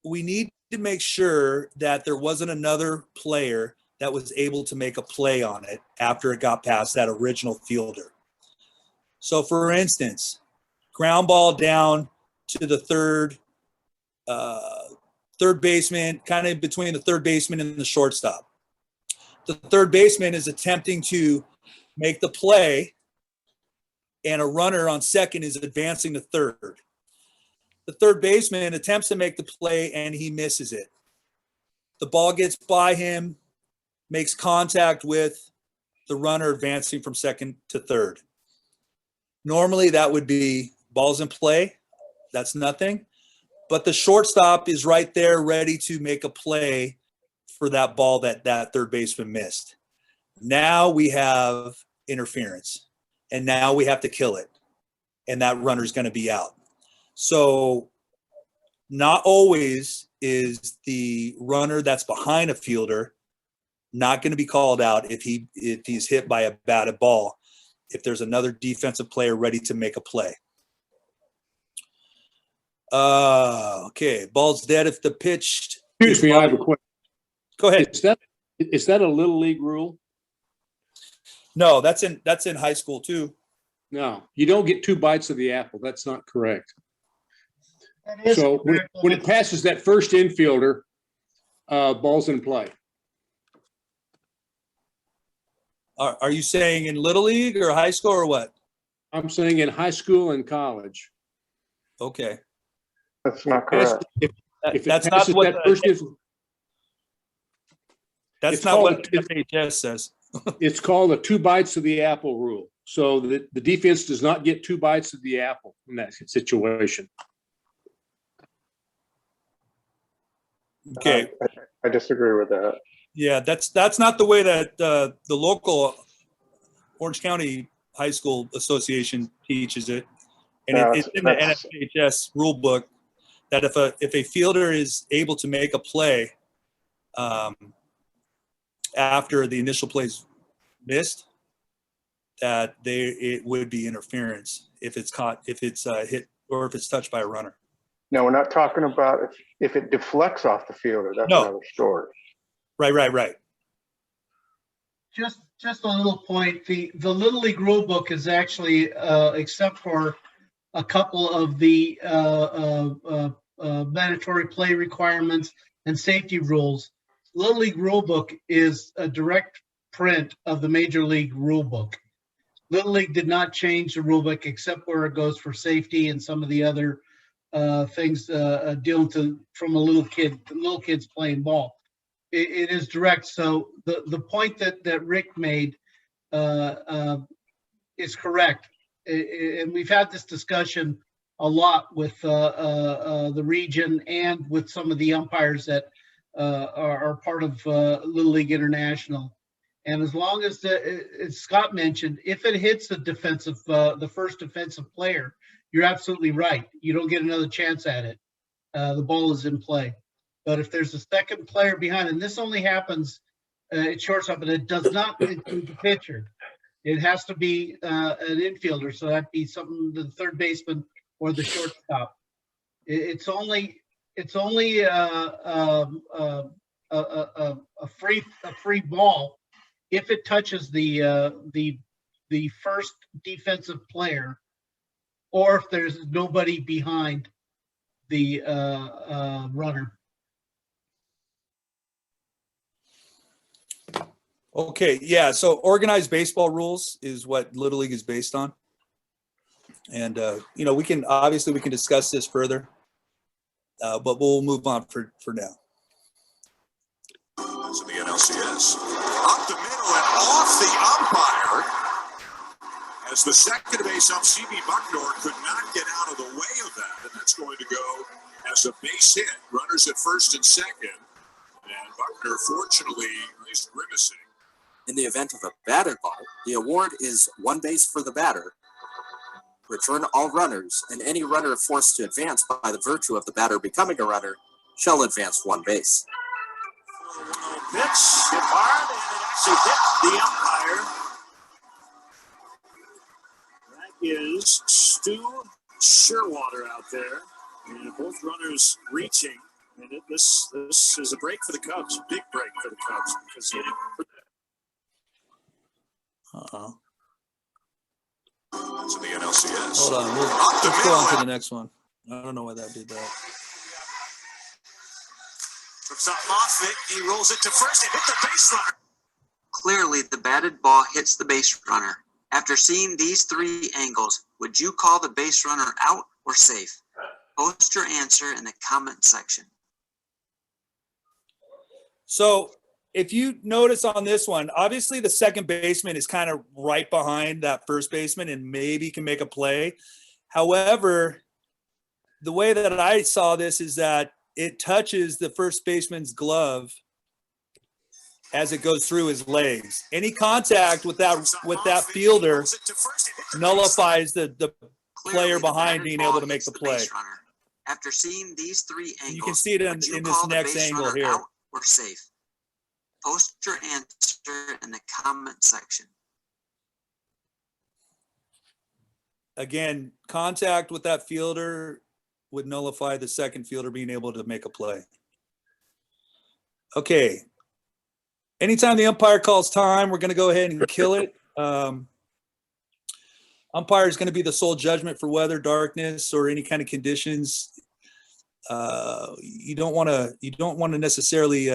we need to make sure that there wasn't another player that was able to make a play on it after it got past that original fielder. So for instance, ground ball down to the third baseman, kind of between the third baseman and the shortstop. The third baseman is attempting to make the play, and a runner on second is advancing to third. The third baseman attempts to make the play and he misses it. The ball gets by him, makes contact with the runner advancing from second to third. Normally that would be balls in play. That's nothing. But the shortstop is right there ready to make a play for that ball that third baseman missed. Now we have interference, and now we have to kill it, and that runner's going to be out. So not always is the runner that's behind a fielder not going to be called out if he's hit by a batted ball, if there's another defensive player ready to make a play. Okay, ball's dead if the pitch. Excuse me, I have a question. Go ahead. Is that a little league rule? No, that's in high school too. No, you don't get 2 bites of the apple. That's not correct. That is So correct. when it passes that first infielder, ball's in play. Are you saying in little league or high school or what? I'm saying in high school and college. Okay. That's not correct. If it That's not passes what that first that's it's not called what a- FHS says. it's called the 2 bites of the apple rule. So the defense does not get 2 bites of the apple in that situation. Okay. I disagree with that. Yeah, that's not the way that the local Orange County High School Association teaches it, and No, it's in the that's- NFHS rule book that if a fielder is able to make a play after the initial play's missed, that it would be interference if it's hit or if it's touched by a runner. No, we're not talking about if it deflects off the fielder. That's No. another story. Right. Just a little point. The Little League rule book is actually, except for a couple of the mandatory play requirements and safety rules, Little League rule book is a direct print of the Major League rule book. Little League did not change the rule book except where it goes for safety and some of the other things dealing from little kids playing ball. It is direct. So the point that Rick made is correct. And we've had this discussion a lot with the region and with some of the umpires that are part of Little League International. And as long as as Scott mentioned, if it hits the first defensive player, you're absolutely right. You don't get another chance at it. The ball is in play. But if there's a second player behind, and this only happens at shortstop, but it does not include the pitcher. It has to be an infielder, so that'd be something the third baseman or the shortstop. It's only a free ball if it touches the first defensive player, or if there's nobody behind the runner. Okay, yeah. So organized baseball rules is what Little League is based on, and we can discuss this further, but we'll move on for now. That's in the NLCS. Up the middle and off the umpire. As the second base ump, C.B. Bucknor could not get out of the way of that, and that's going to go as a base hit. Runners at first and second, and Bucknor, fortunately, is grimacing. In the event of a batted ball, the award is 1 base for the batter. Return all runners, and any runner forced to advance by the virtue of the batter becoming a runner shall advance 1 base. Pitch hit hard, and it actually hit the umpire. That is Stu Shearwater out there, and both runners reaching. And this is a break for the Cubs, big break for the Cubs, because he didn't. Uh-oh. That's in the NLCS. Hold on. Let's go on to the next one. I don't know why that did that. Looks up Moffitt. He rolls it to first and hit the base runner. Clearly, the batted ball hits the base runner. After seeing these 3 angles, would you call the base runner out or safe? Post your answer in the comment section. So if you notice on this one, obviously the second baseman is kind of right behind that first baseman and maybe can make a play. However, the way that I saw this is that it touches the first baseman's glove as it goes through his legs. Any contact with that fielder nullifies the Clearly, player the behind batted being ball able to make hits the the play. base runner. After seeing these three angles, You can see it would you in this call the next base angle runner here. out or safe? Post your answer in the comment section. Again, contact with that fielder would nullify the second fielder being able to make a play. Okay. Anytime the umpire calls time, we're going to go ahead and kill it. Umpire is going to be the sole judgment for weather, darkness, or any kind of conditions. You don't want to necessarily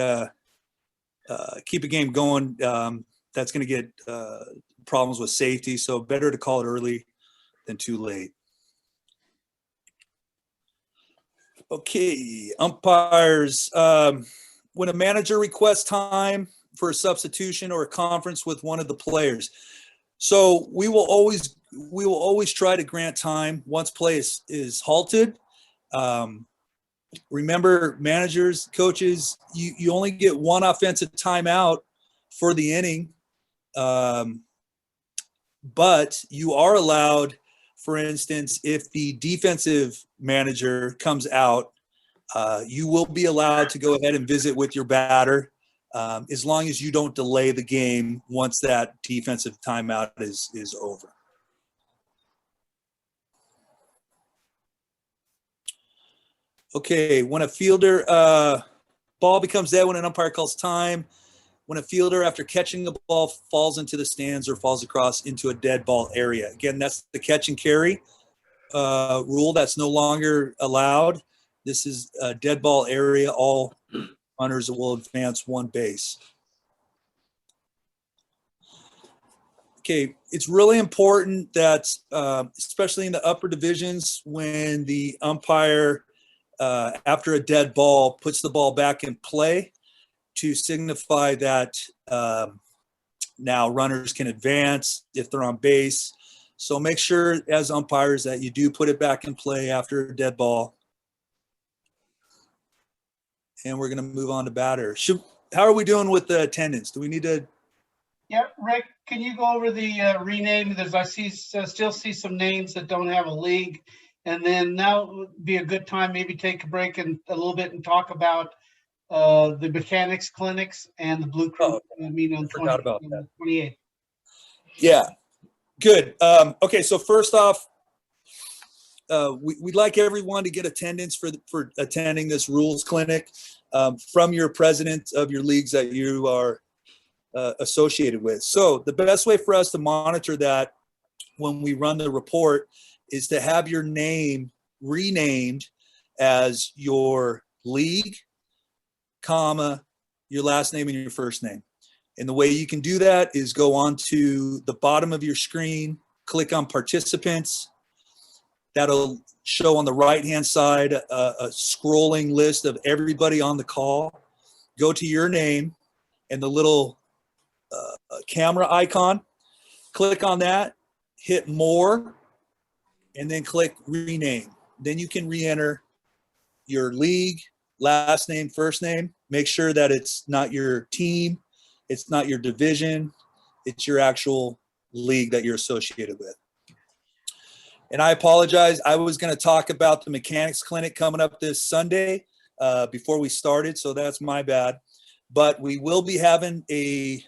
keep a game going. That's going to get problems with safety. So better to call it early than too late. Okay, umpires. When a manager requests time for a substitution or a conference with one of the players, so we will always try to grant time once play is halted. Remember, managers, coaches, you only get one offensive timeout for the inning, but you are allowed, for instance, if the defensive manager comes out, you will be allowed to go ahead and visit with your batter, as long as you don't delay the game once that defensive timeout is over. Okay, when a fielder, ball becomes dead when an umpire calls time. When a fielder, after catching the ball, falls into the stands or falls across into a dead ball area. Again, that's the catch and carry rule. That's no longer allowed. This is a dead ball area. All runners will advance one base. Okay, it's really important that, especially in the upper divisions, when the umpire, after a dead ball, puts the ball back in play to signify that now runners can advance if they're on base. So make sure as umpires that you do put it back in play after a dead ball. And we're going to move on to batter. How are we doing with the attendance? Do we need to? Yeah, Rick, can you go over the rename? Because I still see some names that don't have a league. And then now would be a good time, maybe take a break and a little bit and talk about the mechanics clinics and the Blue Crew. On 28th. Yeah, good. Okay, so first off, we'd like everyone to get attendance for attending this rules clinic from your president of your leagues that you are associated with. So the best way for us to monitor that when we run the report is to have your name renamed as your league, comma, your last name and your first name. And the way you can do that is go on to the bottom of your screen, click on participants. That'll show on the right-hand side a scrolling list of everybody on the call. Go to your name and the little camera icon. Click on that, hit more, and then click rename. Then you can re-enter your league, last name, first name. Make sure that it's not your team, it's not your division, it's your actual league that you're associated with. And I apologize, I was going to talk about the mechanics clinic coming up this Sunday before we started, so that's my bad. But we will be having a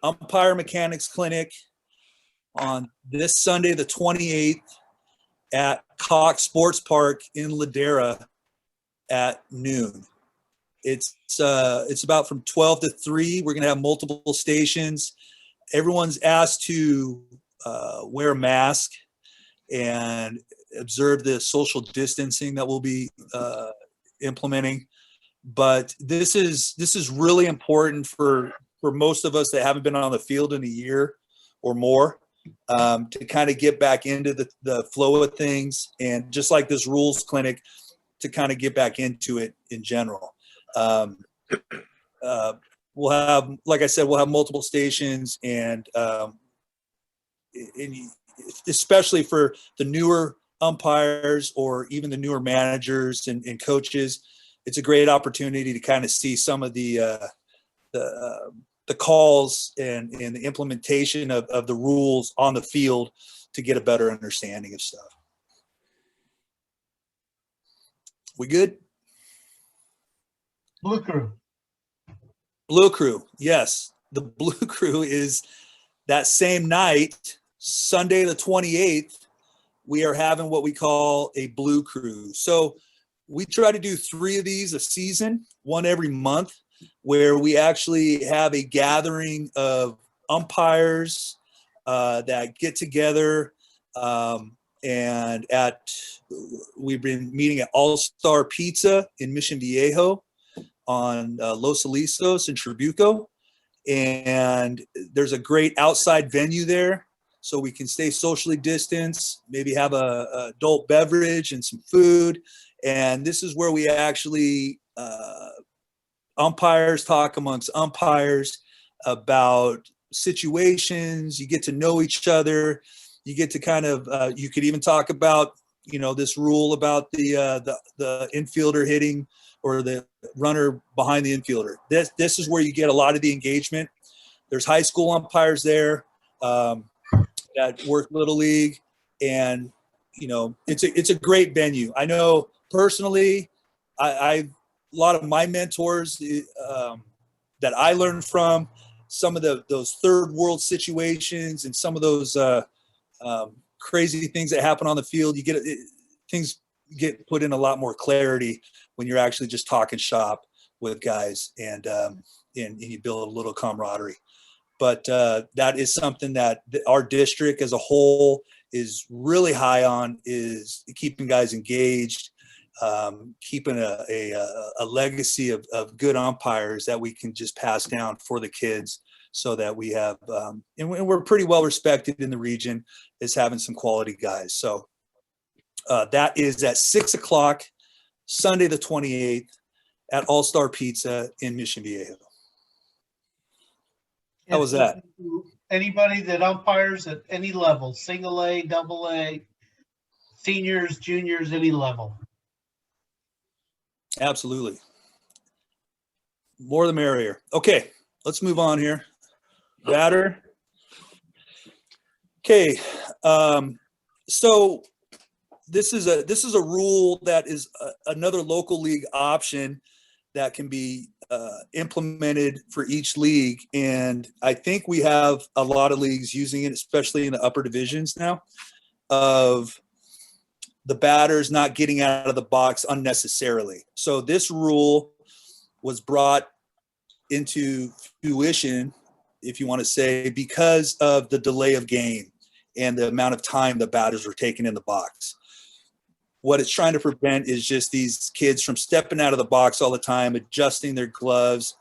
umpire mechanics clinic on this Sunday, the 28th, at Cox Sports Park in Ladera at noon. It's about from 12 to 3. We're going to have multiple stations. Everyone's asked to wear a mask and observe the social distancing that we'll be implementing. But this is really important for most of us that haven't been on the field in a year or more, to kind of get back into the flow of things, and just like this rules clinic, to kind of get back into it in general. We'll have, like I said, we'll have multiple stations, and especially for the newer umpires or even the newer managers and coaches, it's a great opportunity to kind of see some of the calls and the implementation of the rules on the field to get a better understanding of stuff. We good? Blue Crew. Blue Crew, yes. The Blue Crew is that same night, Sunday the 28th, we are having what we call a Blue Crew. So we try to do 3 of these a season, one every month, where we actually have a gathering of umpires that get together, and we've been meeting at All Star Pizza in Mission Viejo on Los Alisos in Trabuco. And there's a great outside venue there, so we can stay socially distanced, maybe have a adult beverage and some food. And this is where we actually umpires talk amongst umpires about situations. You get to know each other. You get to kind of you could even talk about, you know, this rule about the infielder hitting or the runner behind the infielder. This is where you get a lot of the engagement. There's high school umpires there that work Little League, and you know, it's a great venue. I know personally, a lot of my mentors that I learned from, some of those third world situations and some of those crazy things that happen on the field. Things get put in a lot more clarity when you're actually just talking shop with guys, and you build a little camaraderie. But that is something that our district as a whole is really high on, is keeping guys engaged, keeping a legacy of good umpires that we can just pass down for the kids, so that we have, and we're pretty well respected in the region as having some quality guys. So that is at 6 o'clock, Sunday the 28th at All Star Pizza in Mission Viejo. How was that? Anybody that umpires at any level, single A, double A, seniors, juniors, any level. Absolutely. More the merrier. Okay, let's move on here. Batter. Okay, so this is a rule that is another local league option that can be implemented for each league, and I think we have a lot of leagues using it, especially in the upper divisions now, of the batters not getting out of the box unnecessarily. So this rule was brought into fruition, if you want to say, because of the delay of game and the amount of time the batters were taking in the box. What it's trying to prevent is just these kids from stepping out of the box all the time, adjusting their gloves,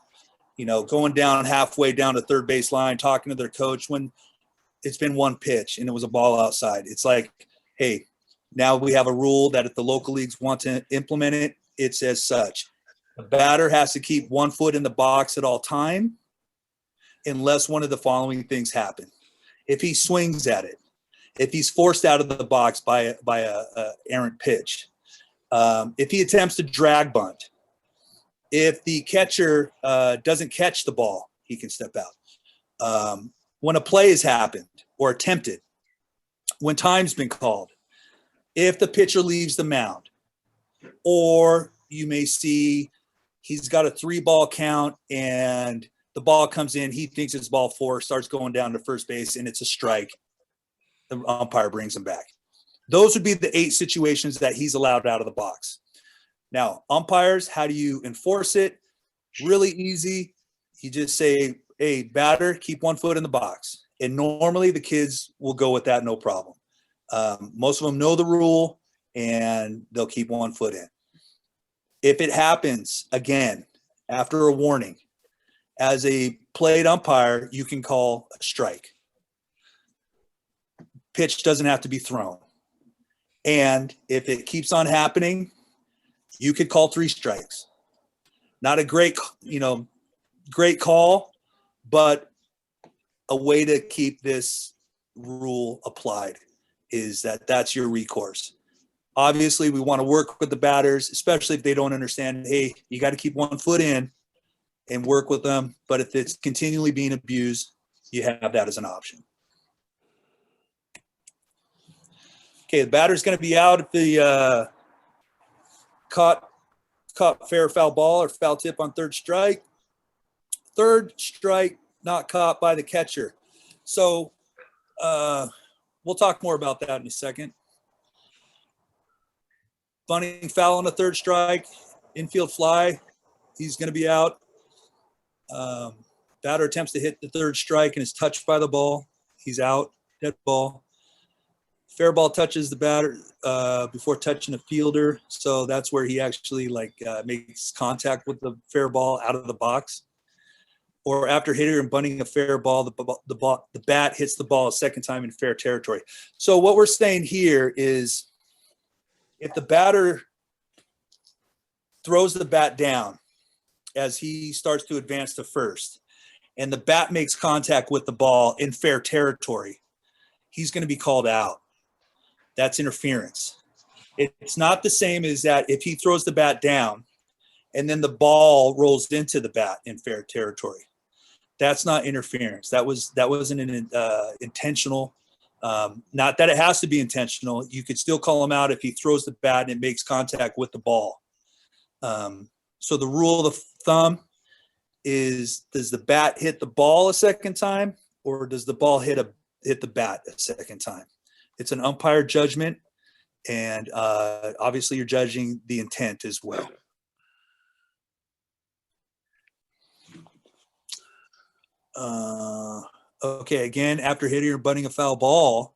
you know, going down halfway down to third base line, talking to their coach when it's been one pitch and it was a ball outside. It's like, hey, now we have a rule that if the local leagues want to implement it, it says such. The batter has to keep 1 foot in the box at all time unless one of the following things happen. If he swings at it, if he's forced out of the box by a errant pitch, if he attempts to drag bunt, if the catcher doesn't catch the ball, he can step out. When a play has happened or attempted, when time's been called, if the pitcher leaves the mound, or you may see he's got a 3-ball count and the ball comes in, he thinks it's ball 4, starts going down to first base, and it's a strike. The umpire brings him back. Those would be the 8 situations that he's allowed out of the box. Now, umpires, how do you enforce it? Really easy. You just say, hey, batter, keep 1 foot in the box. And normally the kids will go with that, no problem. Most of them know the rule, and they'll keep 1 foot in. If it happens again after a warning, as a plate umpire, you can call a strike. Pitch doesn't have to be thrown. And if it keeps on happening, you could call 3 strikes. Not a great call, but a way to keep this rule applied is that's your recourse. Obviously, we want to work with the batters, especially if they don't understand, hey, you got to keep 1 foot in and work with them. But if it's continually being abused, you have that as an option. Okay, the batter's going to be out at the caught fair or foul ball or foul tip on 3rd strike. 3rd strike, not caught by the catcher. So we'll talk more about that in a second. Bunting foul on a 3rd strike, infield fly, he's going to be out. Batter attempts to hit the 3rd strike and is touched by the ball. He's out, dead ball. Fair ball touches the batter before touching the fielder. So that's where he actually makes contact with the fair ball out of the box. Or after hitting and bunting a fair ball, the bat hits the ball a 2nd time in fair territory. So what we're saying here is if the batter throws the bat down as he starts to advance to first, and the bat makes contact with the ball in fair territory, he's going to be called out. That's interference. It's not the same as that if he throws the bat down and then the ball rolls into the bat in fair territory. That's not interference. That wasn't an intentional. Not that it has to be intentional. You could still call him out if he throws the bat and it makes contact with the ball. So the rule of thumb is, does the bat hit the ball a 2nd time, or does the ball hit the bat a 2nd time? It's an umpire judgment, and obviously you're judging the intent as well. Okay, again, after hitting or butting a foul ball,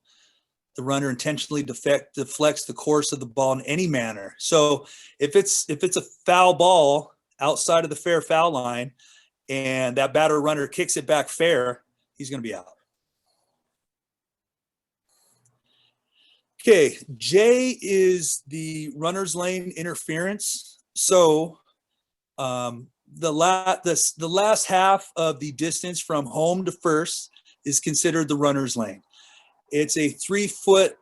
the runner intentionally deflects the course of the ball in any manner. So if it's a foul ball outside of the fair foul line and that batter runner kicks it back fair, he's going to be out. Okay, J is the runner's lane interference. So the last half of the distance from home to first is considered the runner's lane. It's a 3-foot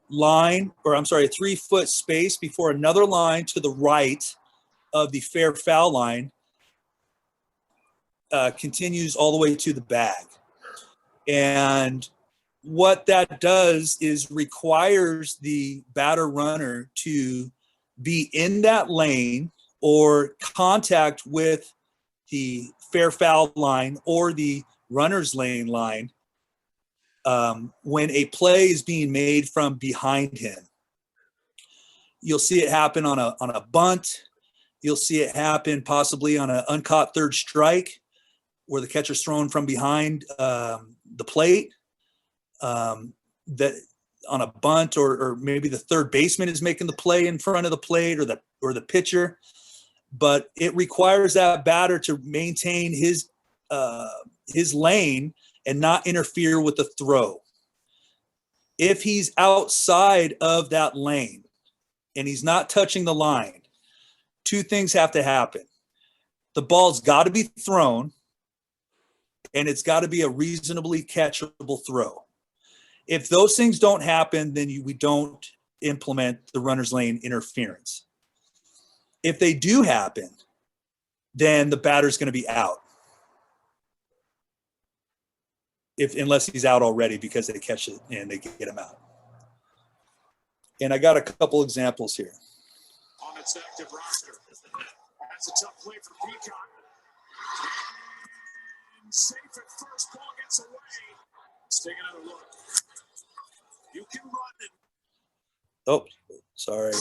line, or I'm sorry, a 3-foot space before another line to the right of the fair foul line continues all the way to the bag. And what that does is requires the batter runner to be in that lane or contact with the fair foul line or the runner's lane line when a play is being made from behind him. You'll see it happen on a bunt. You'll see it happen possibly on an uncaught 3rd strike where the catcher's thrown from behind the plate. That on a bunt, or maybe the 3rd baseman is making the play in front of the plate, or the pitcher. But it requires that batter to maintain his lane and not interfere with the throw. If he's outside of that lane and he's not touching the line, 2 things have to happen. The ball's got to be thrown, and it's got to be a reasonably catchable throw. If those things don't happen, then we don't implement the runner's lane interference. If they do happen, then the batter's going to be out. Unless he's out already because they catch it and they get him out. And I got a couple examples here. On its active roster. That's a tough play for Peacock. And safe at first, ball gets away. Let's take another look. You can run it. Oh, sorry.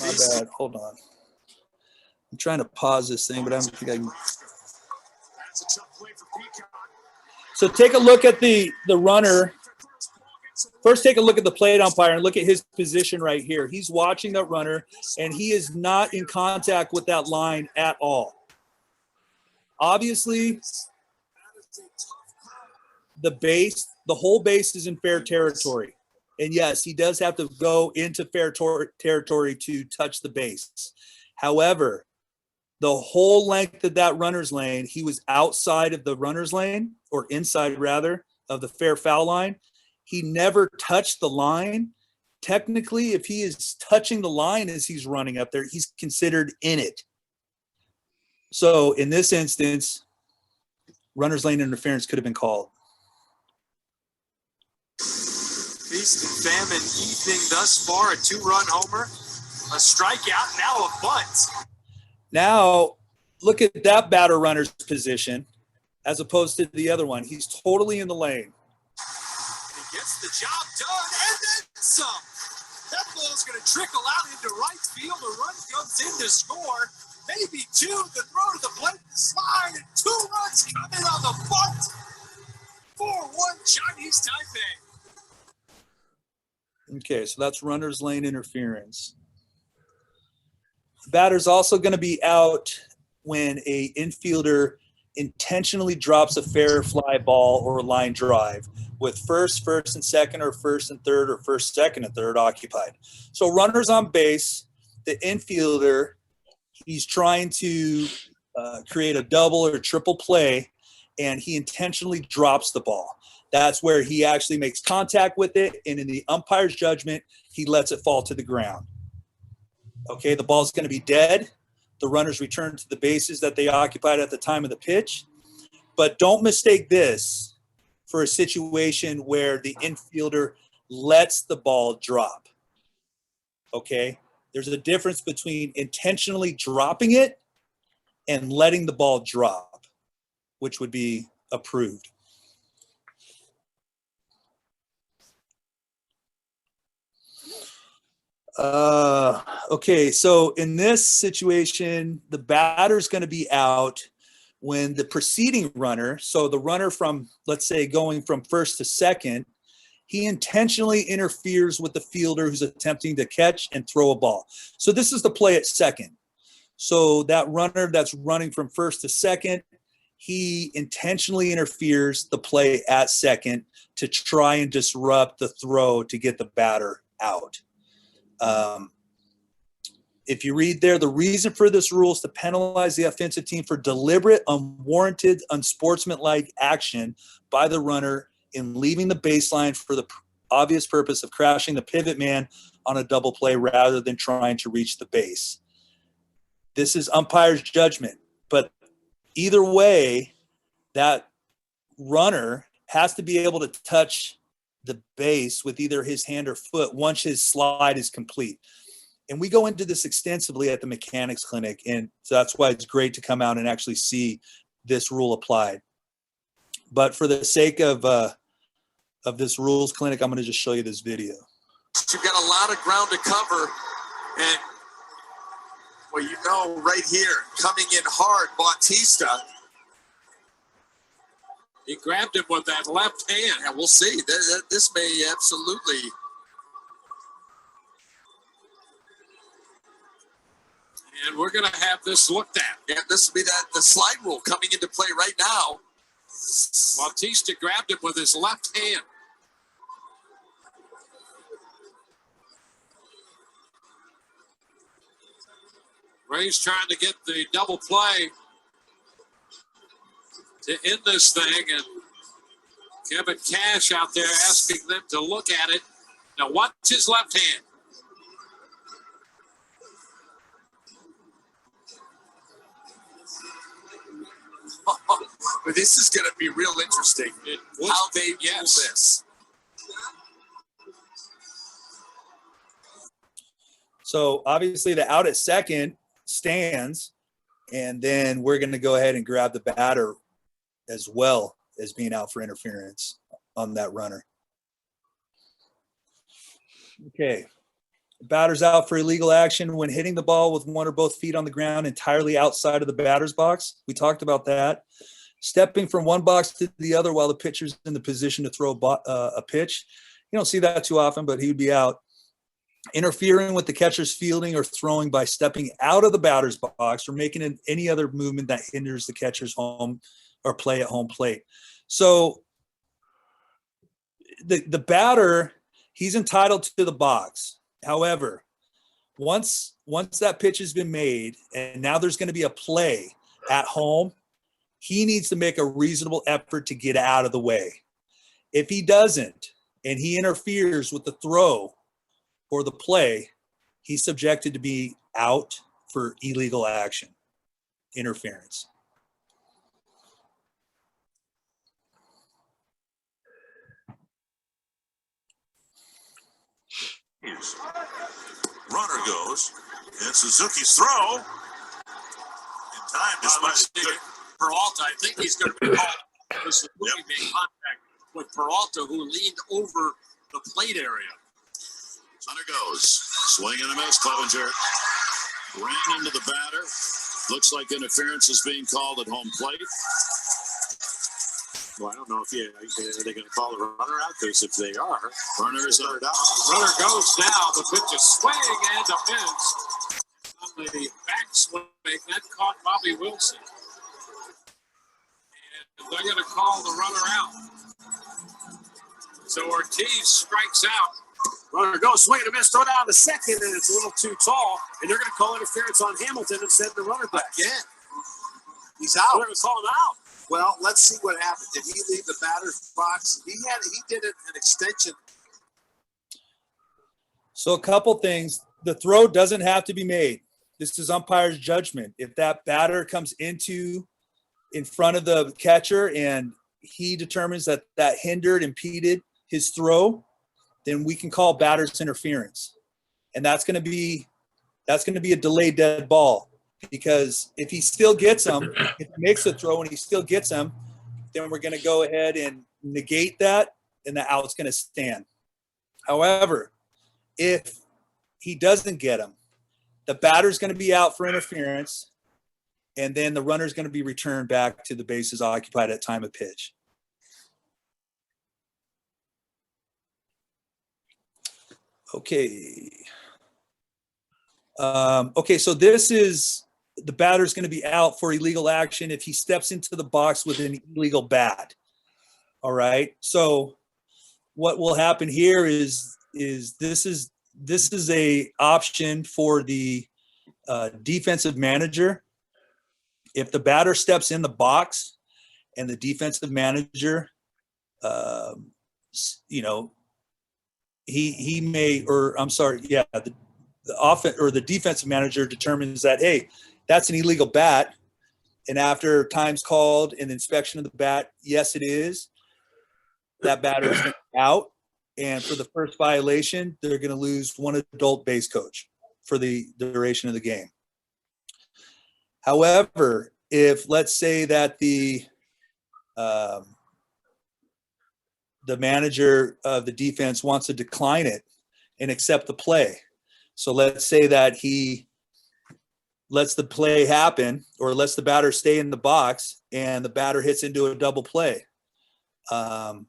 My bad. Hold on. I'm trying to pause this thing, but I don't think I can. That's a tough play for Peacock. So take a look at the runner. First, take a look at the plate umpire and look at his position right here. He's watching that runner, and he is not in contact with that line at all. Obviously, the whole base is in fair territory. And yes, he does have to go into fair territory to touch the base. However, the whole length of that runner's lane, he was outside of the runner's lane, or inside rather, of the fair foul line. He never touched the line, technically, if he is touching the line as he's running up there, he's considered in it. So in this instance, runner's lane interference could have been called. Feast and famine evening thus far. A 2-run homer, a strikeout, now a bunt. Now, look at that batter runner's position as opposed to the other one. He's totally in the lane. He gets the job done and then some. That ball's going to trickle out into right field. A run comes in to score. Maybe 2. The throw to the plate, the slide, and 2 runs coming on the bunt. 4-1 Chinese Taipei. Okay, so that's runner's lane interference. The batter's also going to be out when a infielder intentionally drops a fair fly ball or line drive with first and second, or first and third, or first, second, and third occupied. So runners on base, the infielder, he's trying to create a double or triple play, and he intentionally drops the ball. That's where he actually makes contact with it, and in the umpire's judgment, he lets it fall to the ground. Okay, the ball's going to be dead. The runners return to the bases that they occupied at the time of the pitch. But don't mistake this for a situation where the infielder lets the ball drop. Okay, there's a difference between intentionally dropping it and letting the ball drop, which would be approved. Okay, so in this situation, the batter's going to be out when the preceding runner, so the runner from, let's say, going from first to second, he intentionally interferes with the fielder who's attempting to catch and throw a ball. So this is the play at second. So that runner that's running from first to second, he intentionally interferes the play at second to try and disrupt the throw to get the batter out. If you read there, the reason for this rule is to penalize the offensive team for deliberate, unwarranted, unsportsmanlike action by the runner in leaving the baseline for the obvious purpose of crashing the pivot man on a double play rather than trying to reach the base. This is umpire's judgment, but either way, that runner has to be able to touch the base with either his hand or foot once his slide is complete. And we go into this extensively at the mechanics clinic, and so that's why it's great to come out and actually see this rule applied. But for the sake of this rules clinic, I'm going to just show you this video. You've got a lot of ground to cover, and well, you know, right here, coming in hard, Bautista. He grabbed him with that left hand, and we'll see. This may absolutely. And we're going to have this looked at. And this will be the slide rule coming into play right now. Bautista grabbed him with his left hand. Ray's trying to get the double play to end this thing, and Kevin Cash out there asking them to look at it. Now watch his left hand. But this is going to be real interesting. How they use this. So obviously the out at second stands, and then we're going to go ahead and grab the batter as well as being out for interference on that runner. Okay. Batter's out for illegal action when hitting the ball with one or both feet on the ground entirely outside of the batter's box. We talked about that. Stepping from one box to the other while the pitcher's in the position to throw a pitch. You don't see that too often, but he would be out. Interfering with the catcher's fielding or throwing by stepping out of the batter's box or making any other movement that hinders the catcher's home or play at home plate. So the batter, he's entitled to the box. However, once that pitch has been made and now there's going to be a play at home, he needs to make a reasonable effort to get out of the way. If he doesn't and he interferes with the throw or the play, he's subjected to be out for illegal action, interference. Runner goes, and Suzuki's throw. In time, despite Peralta, I think he's going to be called for Suzuki made contact with Peralta, who leaned over the plate area. Runner goes, swing and a miss. Clevenger ran into the batter. Looks like interference is being called at home plate. Well, I don't know if are they going to call the runner out? Because if they are, runner is out. Runner goes now. The pitch is swing and a miss. On the backswing, that caught Bobby Wilson. And they're going to call the runner out. So Ortiz strikes out. Runner goes, swing and a miss. Throw down to second, and it's a little too tall. And they're going to call interference on Hamilton and send the runner back. Again, he's out. They're going to call him out. Well, let's see what happens. Did he leave the batter's box? He did an extension. So a couple things. The throw doesn't have to be made. This is umpire's judgment. If that batter comes in front of the catcher and he determines that impeded his throw, then we can call batter's interference. And that's going to be a delayed dead ball. Because if he still gets them, if he makes the throw and he still gets them, then we're going to go ahead and negate that, and the out's going to stand. However, if he doesn't get them, the batter's going to be out for interference, and then the runner's going to be returned back to the bases occupied at time of pitch. Okay. So this is the batter's going to be out for illegal action if he steps into the box with an illegal bat. All right. So what will happen here is this is a option for the defensive manager. If the batter steps in the box and the defensive manager, he may, or I'm sorry, yeah, the offense or the defensive manager determines that, hey, that's an illegal bat. And after time's called and inspection of the bat, yes, it is. That batter is out. And for the first violation, they're going to lose one adult base coach for the duration of the game. However, if let's say that the manager of the defense wants to decline it and accept the play. So let's say that he lets the play happen or lets the batter stay in the box and the batter hits into a double play. And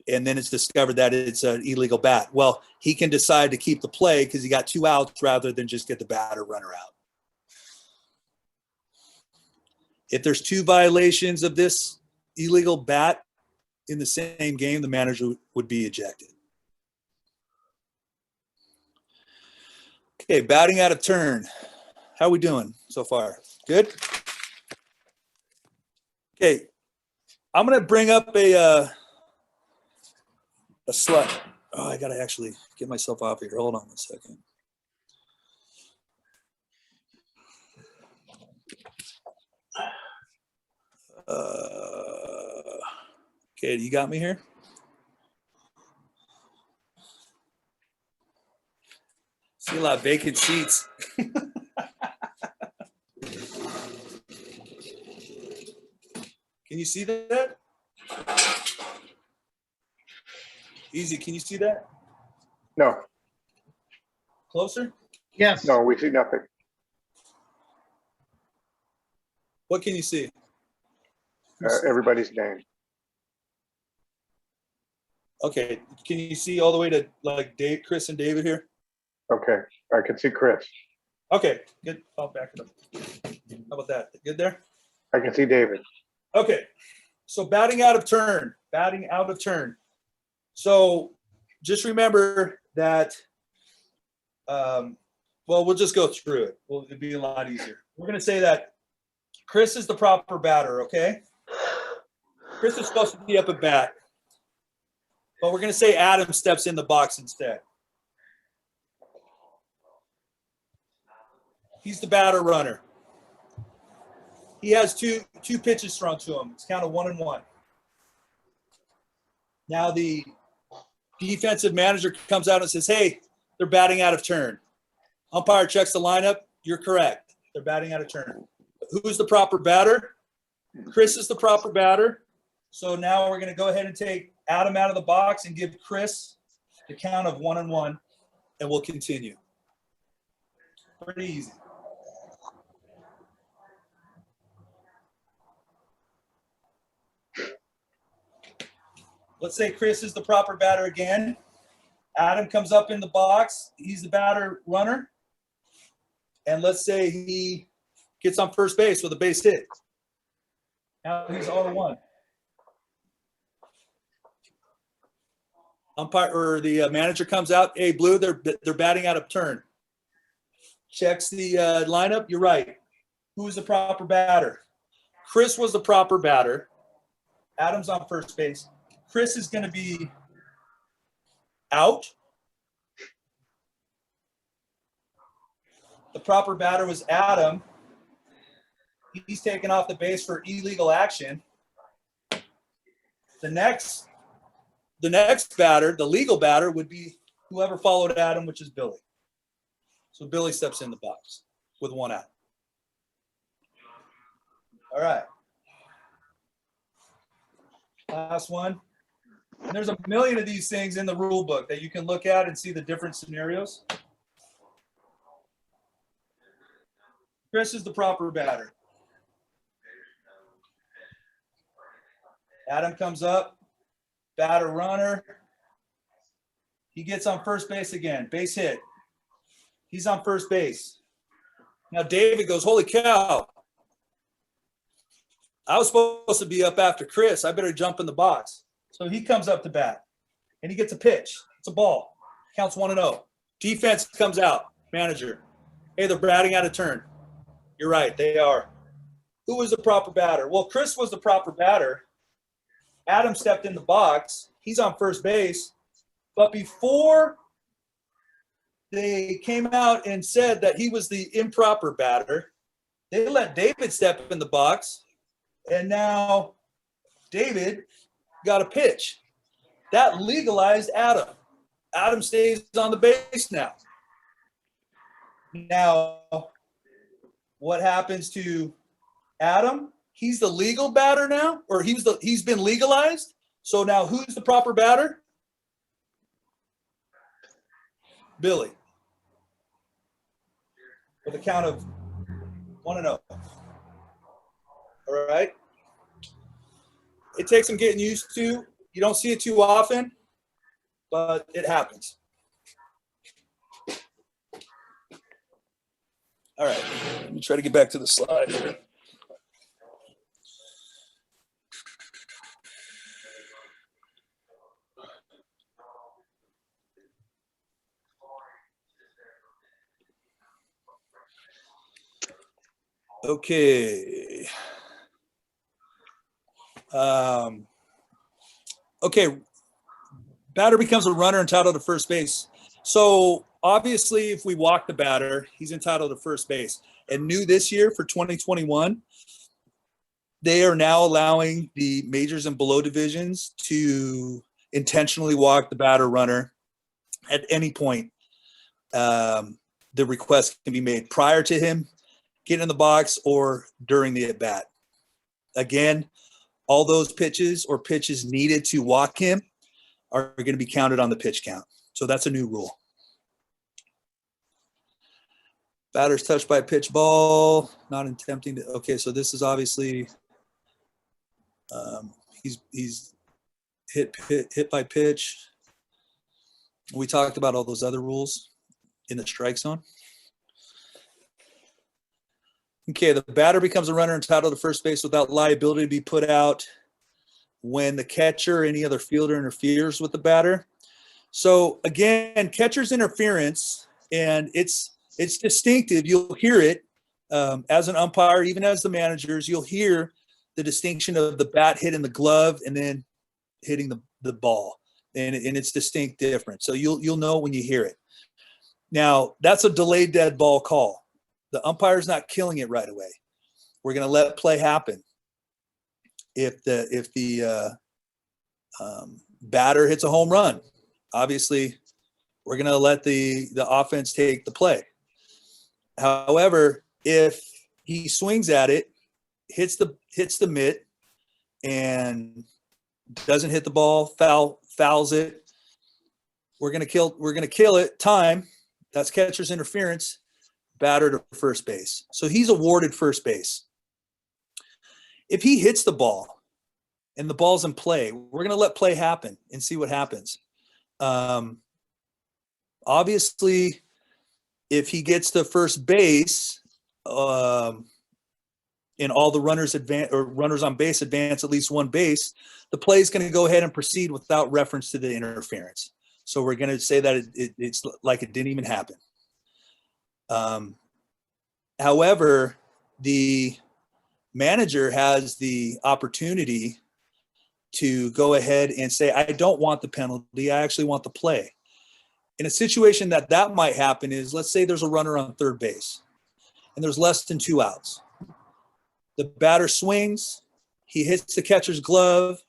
then it's discovered that it's an illegal bat. Well, he can decide to keep the play because he got 2 outs rather than just get the batter runner out. If there's 2 violations of this illegal bat in the same game, the manager would be ejected. Okay, batting out of turn. How are we doing so far? Good? Okay, I'm going to bring up a slide. Oh, I got to actually get myself off here. Hold on a second. Okay, you got me here? See a lot of vacant seats. Can you see that? Easy, can you see that? No, Closer? Yes. no, we see nothing. What can you see? Everybody's name. Okay, can you see all the way to like Dave, Chris and David here? Okay, I can see Chris. Okay, good. I'll back it up. How about that? Good there? I can see David. Okay, so batting out of turn. So just remember that, we'll just go through it. It'll be a lot easier. We're going to say that Chris is the proper batter, okay? Chris is supposed to be up at bat. But we're going to say Adam steps in the box instead. He's the batter runner. He has two pitches thrown to him. It's counted 1-1. Now the defensive manager comes out and says, hey, they're batting out of turn. Umpire checks the lineup. You're correct. They're batting out of turn. Who's the proper batter? Chris is the proper batter. So now we're going to go ahead and take Adam out of the box and give Chris the count of 1-1, and we'll continue. Pretty easy. Let's say Chris is the proper batter again. Adam comes up in the box. He's the batter runner. And let's say he gets on first base with a base hit. Now he's 0-1. Umpire or the manager comes out. Hey, Blue, they're batting out of turn. Checks the lineup. You're right. Who's the proper batter? Chris was the proper batter. Adam's on first base. Chris is going to be out. The proper batter was Adam. He's taken off the base for illegal action. The next batter, the legal batter, would be whoever followed Adam, which is Billy. So Billy steps in the box with 1 out. All right. Last one. And there's a million of these things in the rule book that you can look at and see the different scenarios. Chris is the proper batter. Adam comes up, batter runner. He gets on first base again, base hit. He's on first base. Now David goes, holy cow. I was supposed to be up after Chris. I better jump in the box. So he comes up to bat, and he gets a pitch. It's a ball. Counts 1-0. Defense comes out. Manager, hey, they're batting out of turn. You're right, they are. Who was the proper batter? Well, Chris was the proper batter. Adam stepped in the box. He's on first base. But before they came out and said that he was the improper batter, they let David step in the box. And now David got a pitch. That legalized Adam. Adam stays on the base now. Now, what happens to Adam? He's the legal batter now, or he's been legalized. So now who's the proper batter? Billy. With a count of 1-0. All right. It takes some getting used to. You don't see it too often, but it happens. All right. Let me try to get back to the slide here. Okay. Okay. Batter becomes a runner entitled to first base. So obviously, if we walk the batter, he's entitled to first base. And new this year for 2021, they are now allowing the majors and below divisions to intentionally walk the batter runner at any point. The request can be made prior to him getting in the box or during the at bat. Again, all those pitches or pitches needed to walk him are going to be counted on the pitch count. So that's a new rule. Batter's touched by a pitch ball, not attempting to. Okay, so this is obviously he's hit by pitch. We talked about all those other rules in the strike zone. Okay, the batter becomes a runner entitled to first base without liability to be put out when the catcher or any other fielder interferes with the batter. So again, catcher's interference, and it's distinctive. You'll hear it as an umpire, even as the managers, you'll hear the distinction of the bat hitting the glove and then hitting the ball. And it's distinct difference. So you'll know when you hear it. Now, that's a delayed dead ball call. The umpire's not killing it right away. We're going to let play happen. If the batter hits a home run, obviously we're going to let the offense take the play. However, if he swings at it, hits the mitt, and doesn't hit the ball, fouls it, we're going to kill it. Time. That's catcher's interference. Batter to first base. So he's awarded first base. If he hits the ball and the ball's in play, we're going to let play happen and see what happens. Obviously, if he gets to first base, and all the runners on base advance at least one base, the play is going to go ahead and proceed without reference to the interference. So we're going to say that it's like it didn't even happen. However, the manager has the opportunity to go ahead and say, I don't want the penalty. I actually want the play. In a situation that might happen is, let's say there's a runner on third base and there's less than 2 outs. The batter swings, he hits the catcher's glove,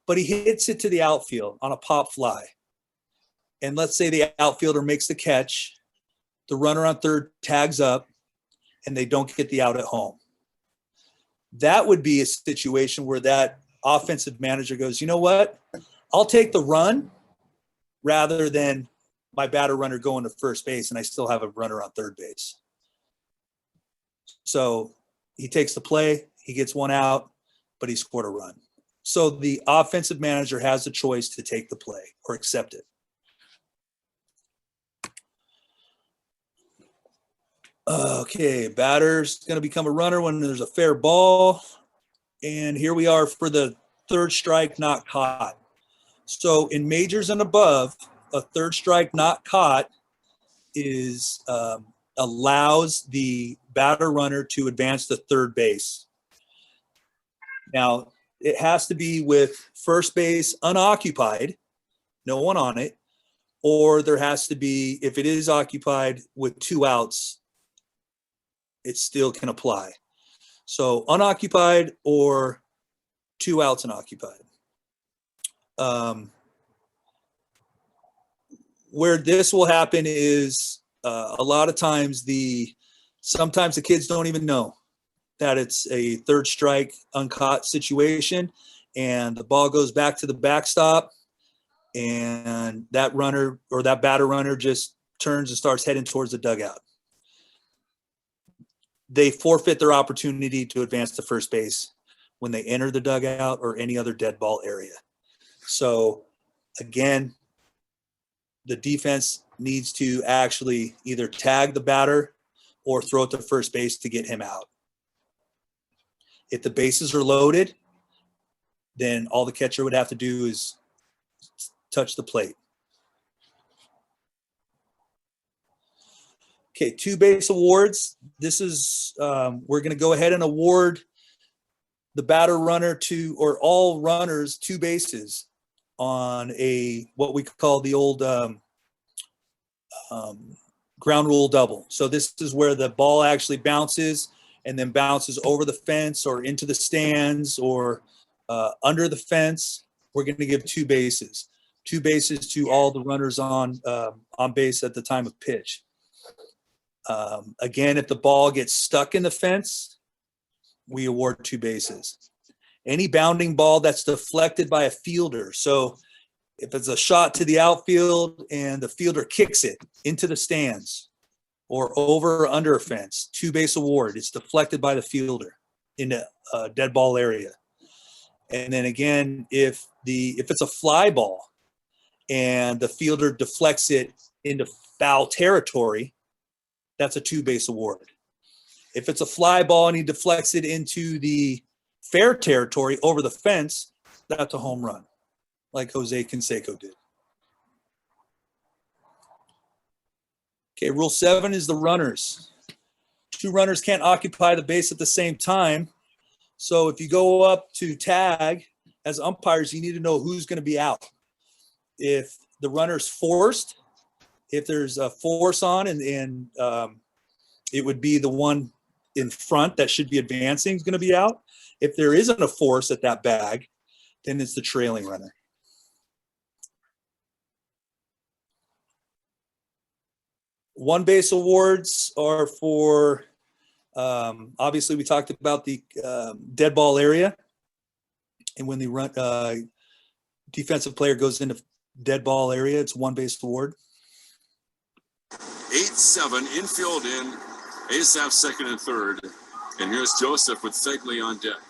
but he hits it to the outfield on a pop fly. And let's say the outfielder makes the catch, the runner on third tags up, and they don't get the out at home. That would be a situation where that offensive manager goes, you know what? I'll take the run rather than my batter runner going to first base and I still have a runner on third base. So he takes the play, he gets 1 out, but he scored a run. So the offensive manager has the choice to take the play or accept it. Okay, batter's going to become a runner when there's a fair ball. And here we are for the third strike not caught. So in majors and above, a third strike not caught is allows the batter runner to advance to third base. Now, it has to be with first base unoccupied, no one on it, or there has to be, if it is occupied with 2 outs, it still can apply. So unoccupied or 2 outs and occupied. Where this will happen is a lot of times sometimes the kids don't even know that it's a third strike uncaught situation, and the ball goes back to the backstop, and that runner or that batter runner just turns and starts heading towards the dugout. They forfeit their opportunity to advance to first base when they enter the dugout or any other dead ball area. So again, the defense needs to actually either tag the batter or throw it to first base to get him out. If the bases are loaded, then all the catcher would have to do is touch the plate. Okay, 2 base awards. This is, we're going to go ahead and award the batter runner or all runners 2 bases on what we call the old ground rule double. So this is where the ball actually bounces and then bounces over the fence or into the stands or under the fence. We're going to give 2 bases. 2 bases to all the runners on base at the time of pitch. Again, if the ball gets stuck in the fence, we award 2 bases. Any bounding ball that's deflected by a fielder. So if it's a shot to the outfield and the fielder kicks it into the stands or over or under a fence, 2 base award. It's deflected by the fielder in the dead ball area. And then again, if it's a fly ball and the fielder deflects it into foul territory, that's a 2 base award. If it's a fly ball and he deflects it into the fair territory over the fence, that's a home run, like Jose Canseco did. Okay, rule 7 is the runners. 2 runners can't occupy the base at the same time. So if you go up to tag, as umpires, you need to know who's going to be out. If the runner's forced, if there's a force on and it would be the one in front that should be advancing is going to be out. If there isn't a force at that bag, then it's the trailing runner. One base awards are for, obviously we talked about the dead ball area. And when the defensive player goes into dead ball area, it's one base award. 8-7 infield in, Asaph second and third. And here's Joseph with Fegley on deck.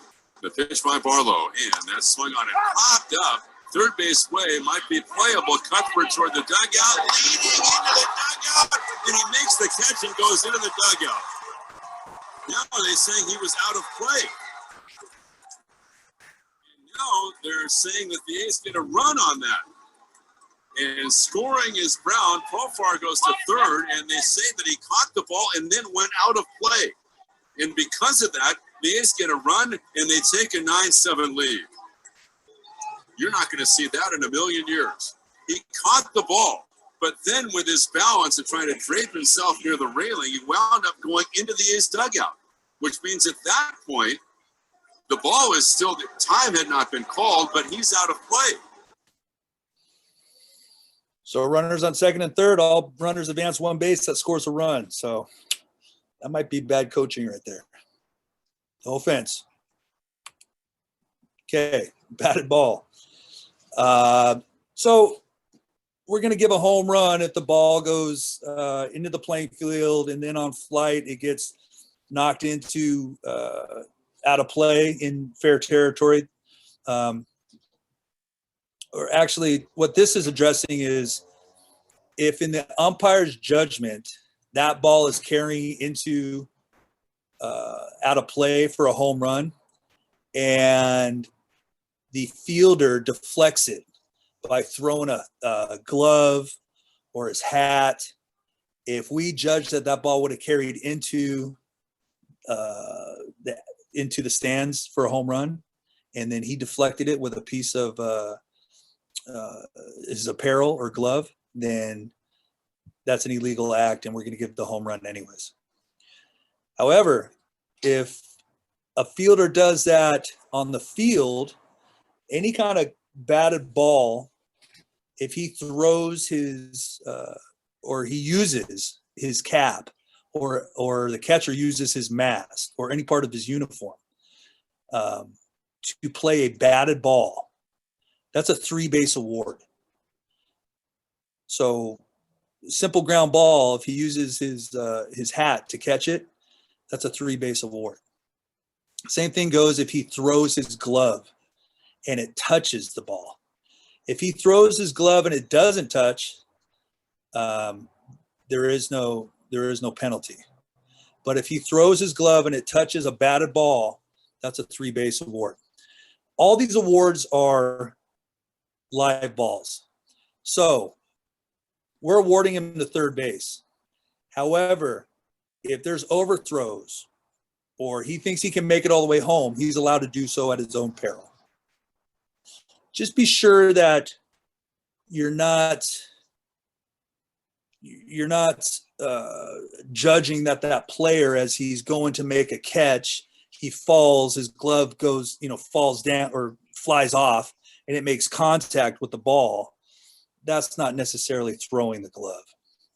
The pitch by Barlow, and that swung on it, popped up. Third base way might be playable. Cuthbert toward the dugout, leading into the dugout, and he makes the catch and goes into the dugout. Now they're saying he was out of play. And now they're saying that the A's get a run on that. And scoring is Brown. Profar goes to third, and they say that he caught the ball and then went out of play. And because of that, the A's get a run, and they take a 9-7 lead. You're not going to see that in a million years. He caught the ball, but then with his balance and trying to drape himself near the railing, he wound up going into the A's dugout, which means at that point, the ball is still, the time had not been called, but he's out of play. So runners on second and third, all runners advance one base, that scores a run. So that might be bad coaching right there. No offense. Okay, batted ball. So we're going to give a home run if the ball goes into the playing field, and then on flight it gets knocked into out of play in fair territory. Or actually, what this is addressing is if in the umpire's judgment that ball is carrying into out of play for a home run, and the fielder deflects it by throwing a glove or his hat. If we judge that that ball would have carried into the stands for a home run, and then he deflected it with a piece of his apparel or glove, then that's an illegal act, and we're going to give the home run anyways. However, if a fielder does that on the field, any kind of batted ball, if he throws his or he uses his cap, or the catcher uses his mask or any part of his uniform to play a batted ball, that's a 3-base award. So simple ground ball, if he uses his hat to catch it, that's a 3-base award. Same thing goes if he throws his glove and it touches the ball. If he throws his glove and it doesn't touch, there is no penalty. But if he throws his glove and it touches a batted ball, that's a 3-base award. All these awards are live balls. So we're awarding him the third base. However, if there's overthrows or he thinks he can make it all the way home, he's allowed to do so at his own peril. Just be sure that you're not judging that player as he's going to make a catch, he falls, his glove goes, falls down or flies off, and it makes contact with the ball. That's not necessarily throwing the glove.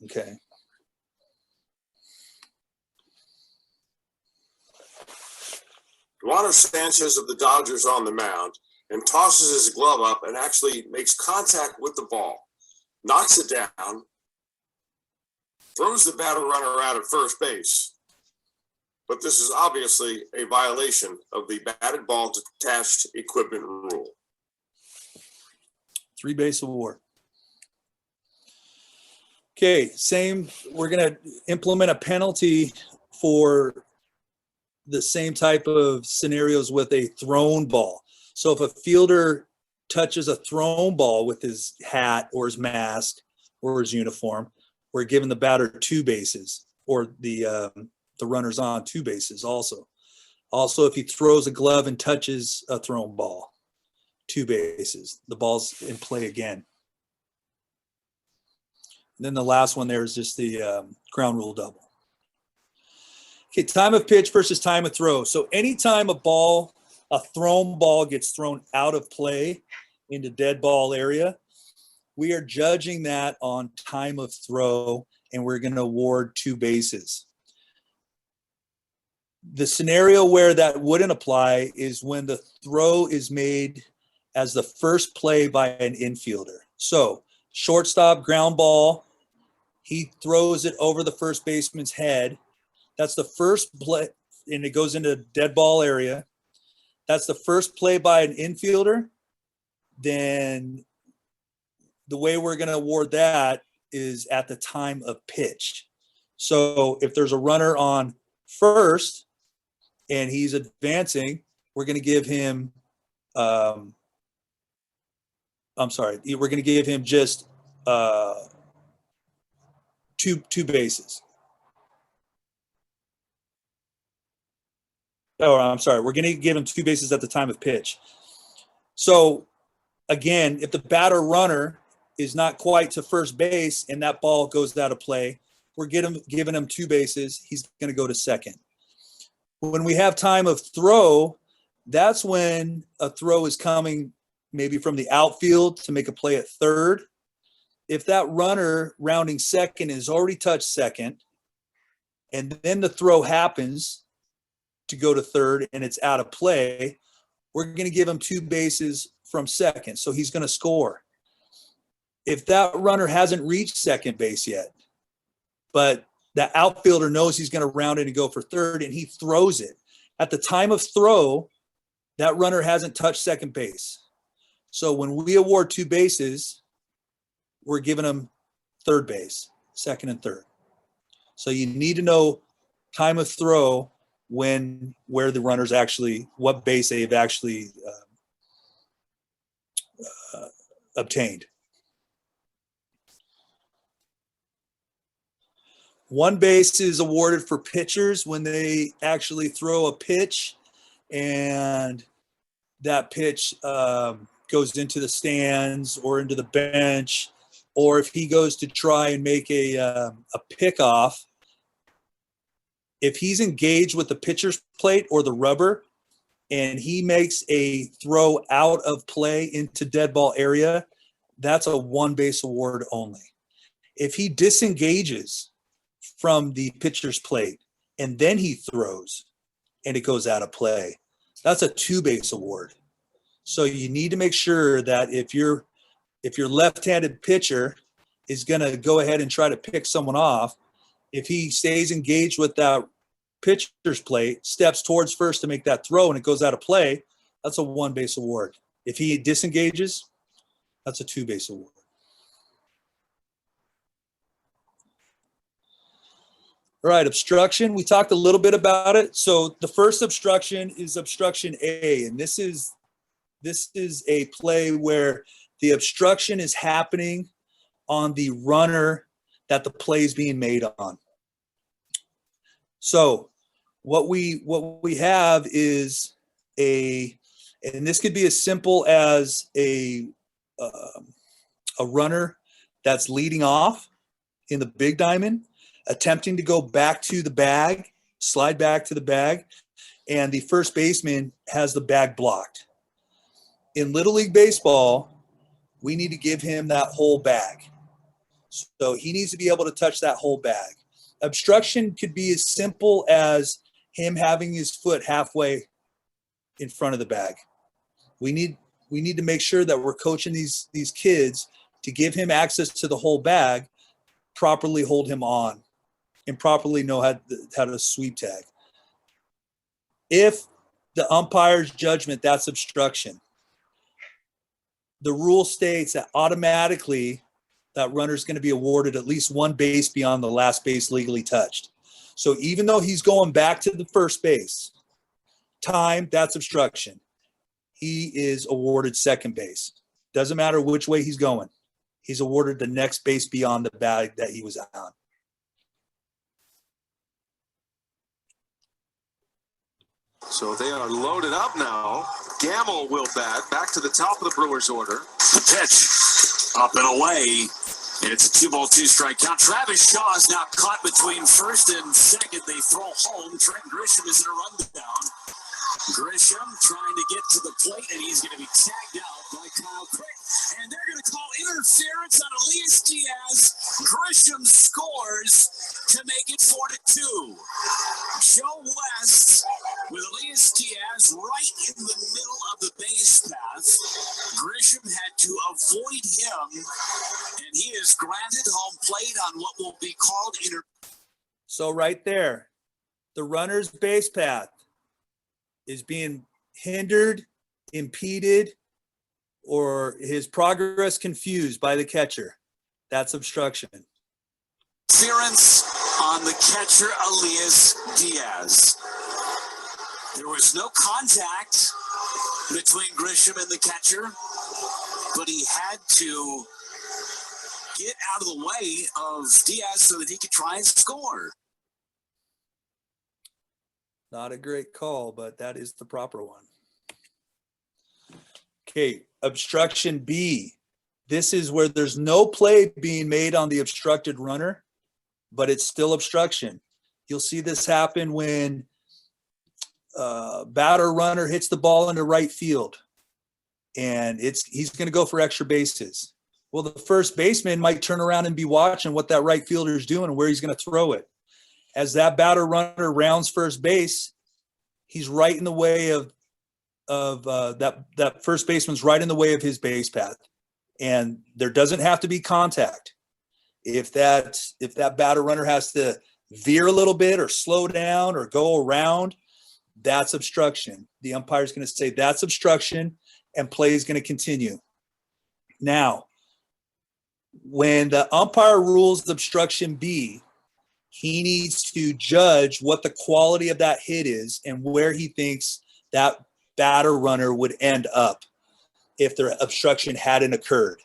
Okay. Eduardo Sanchez of the Dodgers on the mound and tosses his glove up and actually makes contact with the ball, knocks it down, throws the batter runner out at first base. But this is obviously a violation of the batted ball detached equipment rule. 3-base award. Okay, same. We're going to implement a penalty for the same type of scenarios with a thrown ball. So if a fielder touches a thrown ball with his hat or his mask or his uniform, we're giving the batter 2 bases, or the runner's on 2 bases also. Also, if he throws a glove and touches a thrown ball, 2 bases. The ball's in play again. And then the last one there is just the ground rule double. Okay, time of pitch versus time of throw. So anytime a thrown ball gets thrown out of play into dead ball area, we are judging that on time of throw, and we're going to award 2 bases. The scenario where that wouldn't apply is when the throw is made as the first play by an infielder. So shortstop, ground ball, he throws it over the first baseman's head. That's the first play, and it goes into dead ball area. That's the first play by an infielder. Then the way we're going to award that is at the time of pitch. So if there's a runner on first and he's advancing, we're going to give him, we're going to give him just two bases. Oh, I'm sorry. We're going to give him 2 bases at the time of pitch. So again, if the batter runner is not quite to first base and that ball goes out of play, we're giving him 2 bases. He's going to go to second. When we have time of throw, that's when a throw is coming maybe from the outfield to make a play at third. If that runner rounding second has already touched second, and then the throw happens to go to third and it's out of play, we're going to give him 2 bases from second. So he's going to score. If that runner hasn't reached second base yet, but the outfielder knows he's going to round it and go for third, and he throws it, at the time of throw, that runner hasn't touched second base. So when we award 2 bases, we're giving them third base, second and third. So you need to know time of throw where the runner's actually, what base they've actually obtained. 1 base is awarded for pitchers when they actually throw a pitch and that pitch goes into the stands or into the bench, or if he goes to try and make a pickoff, if he's engaged with the pitcher's plate or the rubber and he makes a throw out of play into dead ball area, that's a 1 base award only. If he disengages from the pitcher's plate and then he throws and it goes out of play, that's a 2 base award. So you need to make sure that if your left-handed pitcher is going to go ahead and try to pick someone off, if he stays engaged with that pitcher's plate, steps towards first to make that throw and it goes out of play, that's a 1 base award. If he disengages, that's a 2 base award. All right, obstruction. We talked a little bit about it. So the first obstruction is obstruction A, and this is a play where the obstruction is happening on the runner that the play is being made on. So what we have is and this could be as simple as a runner that's leading off in the big diamond, attempting to go back to the bag, slide back to the bag, and the first baseman has the bag blocked. In Little League Baseball, we need to give him that whole bag. So he needs to be able to touch that whole bag. Obstruction could be as simple as him having his foot halfway in front of the bag. We need to make sure that we're coaching these kids to give him access to the whole bag, properly hold him on, and properly know how to sweep tag. If the umpire's judgment, that's obstruction, the rule states that automatically that runner's going to be awarded at least 1 base beyond the last base legally touched. So even though he's going back to the first base, that's obstruction. He is awarded second base. Doesn't matter which way he's going. He's awarded the next base beyond the bag that he was on. So they are loaded up now. Gamble will back to the top of the Brewers order. Pitch up and away. And it's a 2-ball, 2-strike count. Travis Shaw is now caught between first and second. They throw home. Trent Grisham is in a rundown. Grisham trying to get to the plate, and he's going to be tagged out by Kyle Crick. And they're going to call interference on Elias Diaz. Grisham scores to make it 4-2. Joe West with Elias Diaz right in the middle of the base path. Grisham had to avoid him, and he is granted home plate on what will be called So right there, the runner's base path is being hindered, impeded, or his progress confused by the catcher. That's obstruction. interference on the catcher, Elias Diaz. There was no contact between Grisham and the catcher, but he had to get out of the way of Diaz so that he could try and score. Not a great call, but that is the proper one. Okay, obstruction B. This is where there's no play being made on the obstructed runner, but it's still obstruction. You'll see this happen when batter runner hits the ball into right field, and he's going to go for extra bases. Well, the first baseman might turn around and be watching what that right fielder is doing and where he's going to throw it. As that batter runner rounds first base, he's right in the way of that first baseman's right in the way of his base path, and there doesn't have to be contact. If that batter runner has to veer a little bit or slow down or go around, that's obstruction. The umpire is going to say that's obstruction, and play is going to continue. Now, when the umpire rules obstruction B, he needs to judge what the quality of that hit is and where he thinks that batter runner would end up if the obstruction hadn't occurred.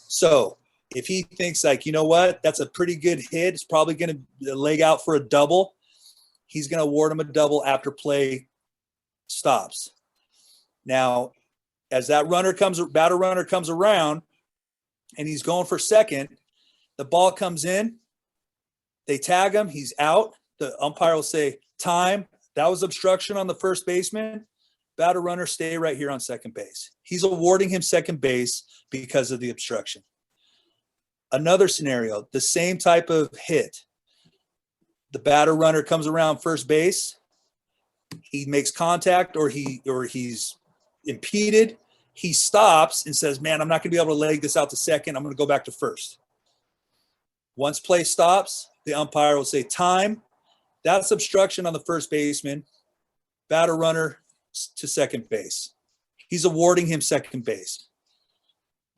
So if he thinks like, you know what, that's a pretty good hit, it's probably going to leg out for a double, he's going to award him a double after play stops. Now, as that batter runner comes around and he's going for second, the ball comes in, they tag him, he's out. The umpire will say, time, that was obstruction on the first baseman. Batter runner, stay right here on second base. He's awarding him second base because of the obstruction. Another scenario, the same type of hit. The batter runner comes around first base. He makes contact or he's impeded. He stops and says, man, I'm not going to be able to leg this out to second. I'm going to go back to first. Once play stops, the umpire will say time. That's obstruction on the first baseman. Batter runner to second base. He's awarding him second base.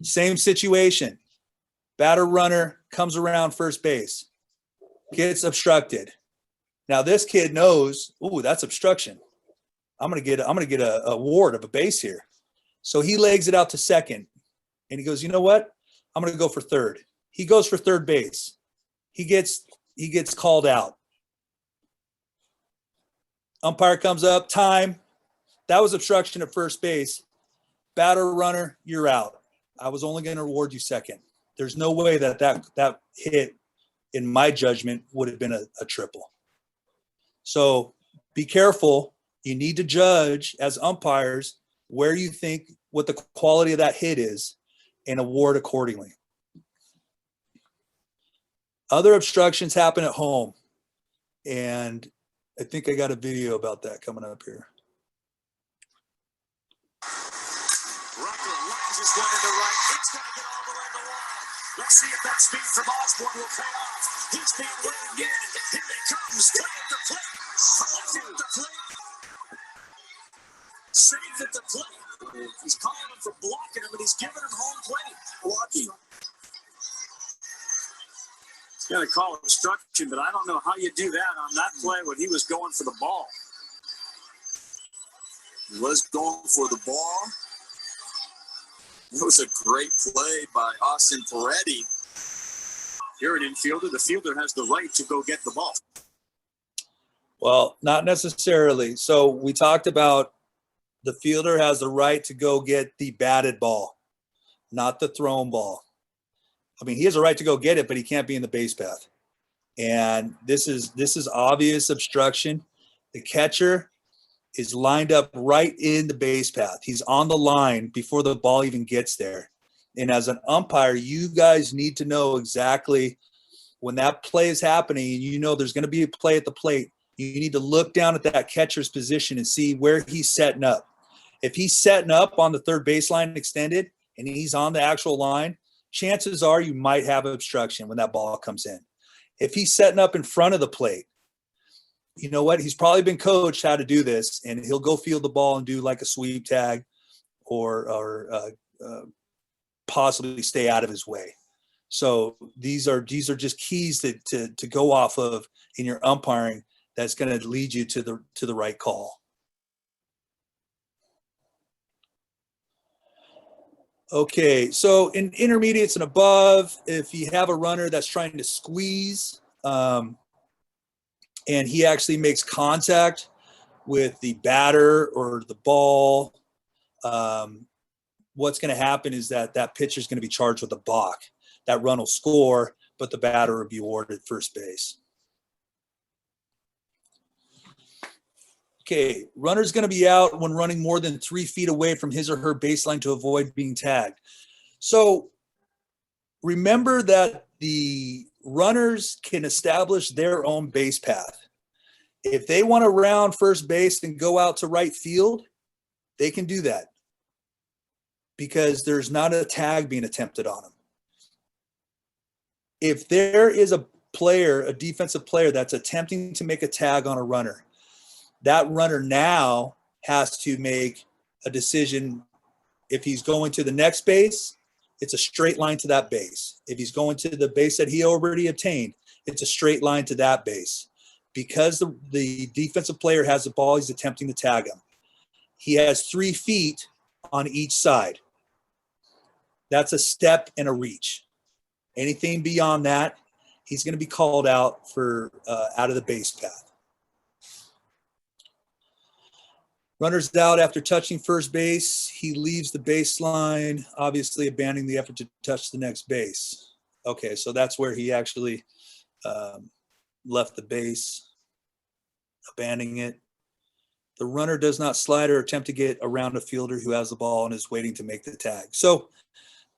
Same situation. Batter runner comes around first base. Gets obstructed. Now this kid knows, ooh, that's obstruction. I'm gonna get a award of a base here. So he legs it out to second. And he goes, you know what? I'm gonna go for third. He goes for third base. He gets called out. Umpire comes up, time. That was obstruction at first base. Batter runner, you're out. I was only going to award you second. There's no way that hit, in my judgment, would have been a triple. So be careful. You need to judge as umpires where you think what the quality of that hit is and award accordingly. Other obstructions happen at home, and I think I got a video about that coming up here. Rucker lines his one into right. It's going to get all the way to the wall. Let's see if that speed from Osborne will pay off. He's being waited in. Here he comes. Play at the plate. Play at the plate. Safe at the plate. He's calling him for blocking him, and he's giving him home plate. Blocking. Got to call obstruction, but I don't know how you do that on that play when he was going for the ball. He was going for the ball. It was a great play by Austin Peretti. You're an infielder. The fielder has the right to go get the ball. Well, not necessarily. So we talked about the fielder has the right to go get the batted ball, not the thrown ball. I mean, he has a right to go get it, but he can't be in the base path. And this is obvious obstruction. The catcher is lined up right in the base path. He's on the line before the ball even gets there. And as an umpire, you guys need to know exactly when that play is happening and you know there's going to be a play at the plate, you need to look down at that catcher's position and see where he's setting up. If he's setting up on the third baseline extended and he's on the actual line, chances are you might have obstruction when that ball comes in. If he's setting up in front of the plate, you know what? He's probably been coached how to do this, and he'll go field the ball and do like a sweep tag or possibly stay out of his way. So these are just keys to go off of in your umpiring that's going to lead you to the right call. Okay, so in intermediates and above, if you have a runner that's trying to squeeze and he actually makes contact with the batter or the ball, what's going to happen is that pitcher is going to be charged with a balk. That run will score, but the batter will be awarded first base. Okay, runner's going to be out when running more than 3 feet away from his or her baseline to avoid being tagged. So remember that the runners can establish their own base path. If they want to round first base and go out to right field, they can do that because there's not a tag being attempted on them. If there is a player, a defensive player that's attempting to make a tag on a runner, that runner now has to make a decision. If he's going to the next base, it's a straight line to that base. If he's going to the base that he already obtained, it's a straight line to that base. Because the defensive player has the ball, he's attempting to tag him. He has 3 feet on each side. That's a step and a reach. Anything beyond that, he's going to be called out for out of the base path. Runner's out after touching first base. He leaves the baseline, obviously abandoning the effort to touch the next base. Okay, so that's where he actually left the base, abandoning it. The runner does not slide or attempt to get around a fielder who has the ball and is waiting to make the tag. So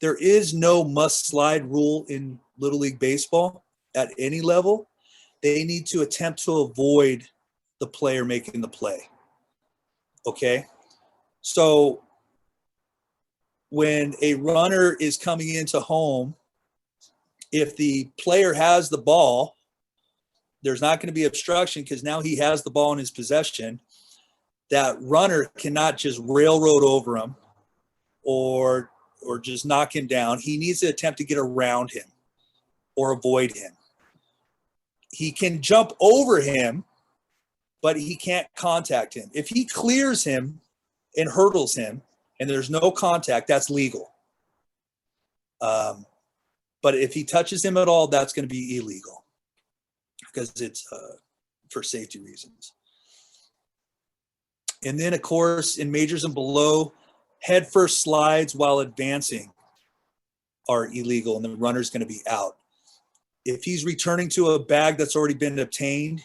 there is no must slide rule in Little League Baseball at any level. They need to attempt to avoid the player making the play. Okay, so when a runner is coming into home, if the player has the ball, there's not going to be obstruction because now he has the ball in his possession. That runner cannot just railroad over him or just knock him down. He needs to attempt to get around him or avoid him. He can jump over him, but he can't contact him. If he clears him and hurdles him and there's no contact, that's legal. But if he touches him at all, that's going to be illegal because it's for safety reasons. And then, of course, in majors and below, head first slides while advancing are illegal and the runner's going to be out. If he's returning to a bag that's already been obtained,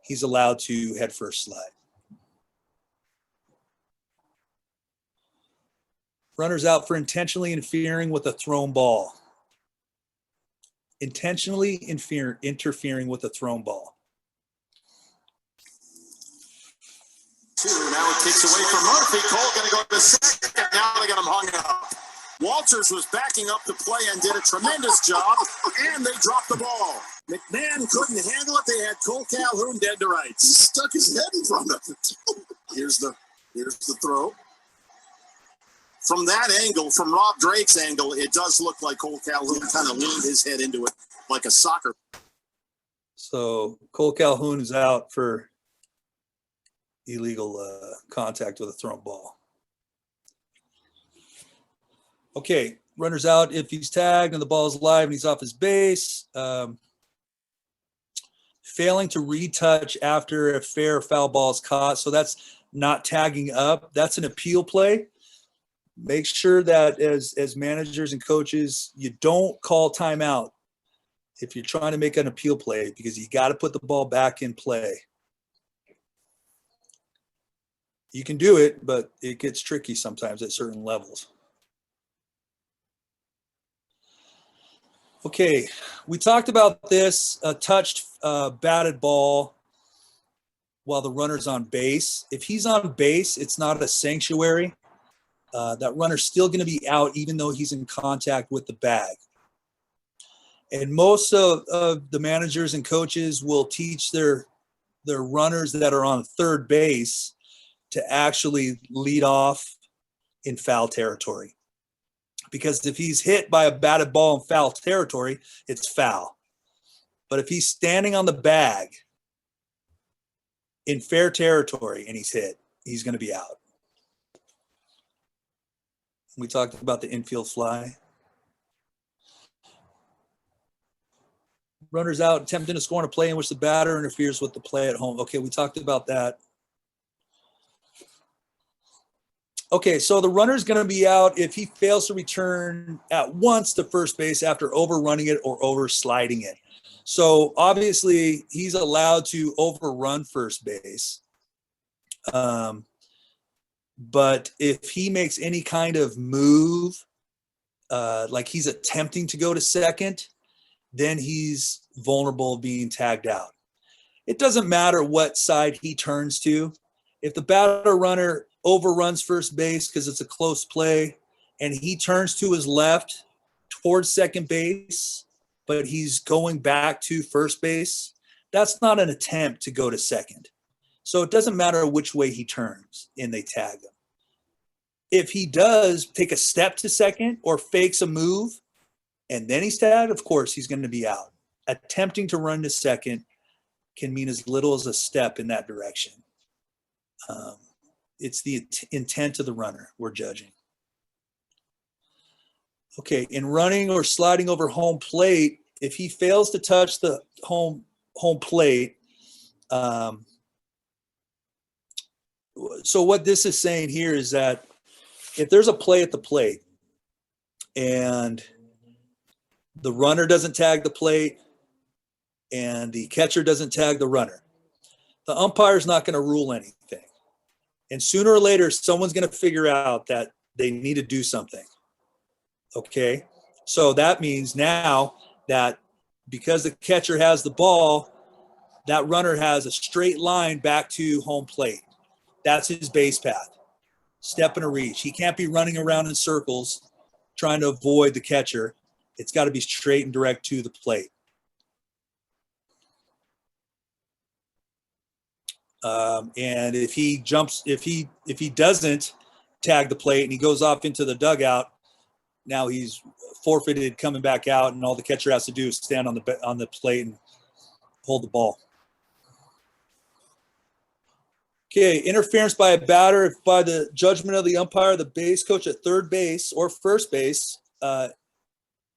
he's allowed to head first slide. Runners out for intentionally interfering with a thrown ball. Intentionally interfering with a thrown ball. 2, now it kicks away from Murphy. Cole going to go to second. Now they got him hung up. Walters was backing up the play and did a tremendous job, and they dropped the ball. McMahon couldn't handle it. They had Cole Calhoun dead to rights. He stuck his head in front of it. Here's the throw. From that angle, from Rob Drake's angle, it does look like Cole Calhoun kind of leaned his head into it like a soccer. So Cole Calhoun is out for illegal contact with a thrown ball. Okay, runner's out if he's tagged and the ball is live and he's off his base. Failing to retouch after a fair or foul ball is caught. So that's not tagging up. That's an appeal play. make sure that as managers and coaches, you don't call timeout if you're trying to make an appeal play, because you got to put the ball back in play. You can do it, but it gets tricky sometimes at certain levels. Okay, we talked about this, a touched batted ball while the runner's on base. If he's on base, it's not a sanctuary. That runner's still going to be out even though he's in contact with the bag. And most of the managers and coaches will teach their runners that are on third base to actually lead off in foul territory. Because if he's hit by a batted ball in foul territory, it's foul. But if he's standing on the bag in fair territory and he's hit, he's going to be out. We talked about the infield fly. Runners out attempting to score on a play in which the batter interferes with the play at home. Okay, we talked about that. Okay, so the runner's going to be out if he fails to return at once to first base after overrunning it or oversliding it. So obviously he's allowed to overrun first base. But if he makes any kind of move, like he's attempting to go to second, then he's vulnerable of being tagged out. It doesn't matter what side he turns to. If the batter runner overruns first base because it's a close play and he turns to his left towards second base, but he's going back to first base, that's not an attempt to go to second. So it doesn't matter which way he turns and they tag him. If he does take a step to second or fakes a move and then he's tagged, of course he's going to be out. Attempting to run to second can mean as little as a step in that direction. It's the intent of the runner we're judging. Okay, in running or sliding over home plate, if he fails to touch the home plate, so what this is saying here is that if there's a play at the plate and the runner doesn't tag the plate and the catcher doesn't tag the runner, the umpire's not going to rule anything. And sooner or later, someone's going to figure out that they need to do something. Okay? So that means now that because the catcher has the ball, that runner has a straight line back to home plate. That's his base path. Step and a reach. He can't be running around in circles trying to avoid the catcher. It's got to be straight and direct to the plate. And if he doesn't tag the plate and he goes off into the dugout, now he's forfeited coming back out, and all the catcher has to do is stand on the plate and hold the ball. Okay, interference by a batter, if by the judgment of the umpire, the base coach at third base or first base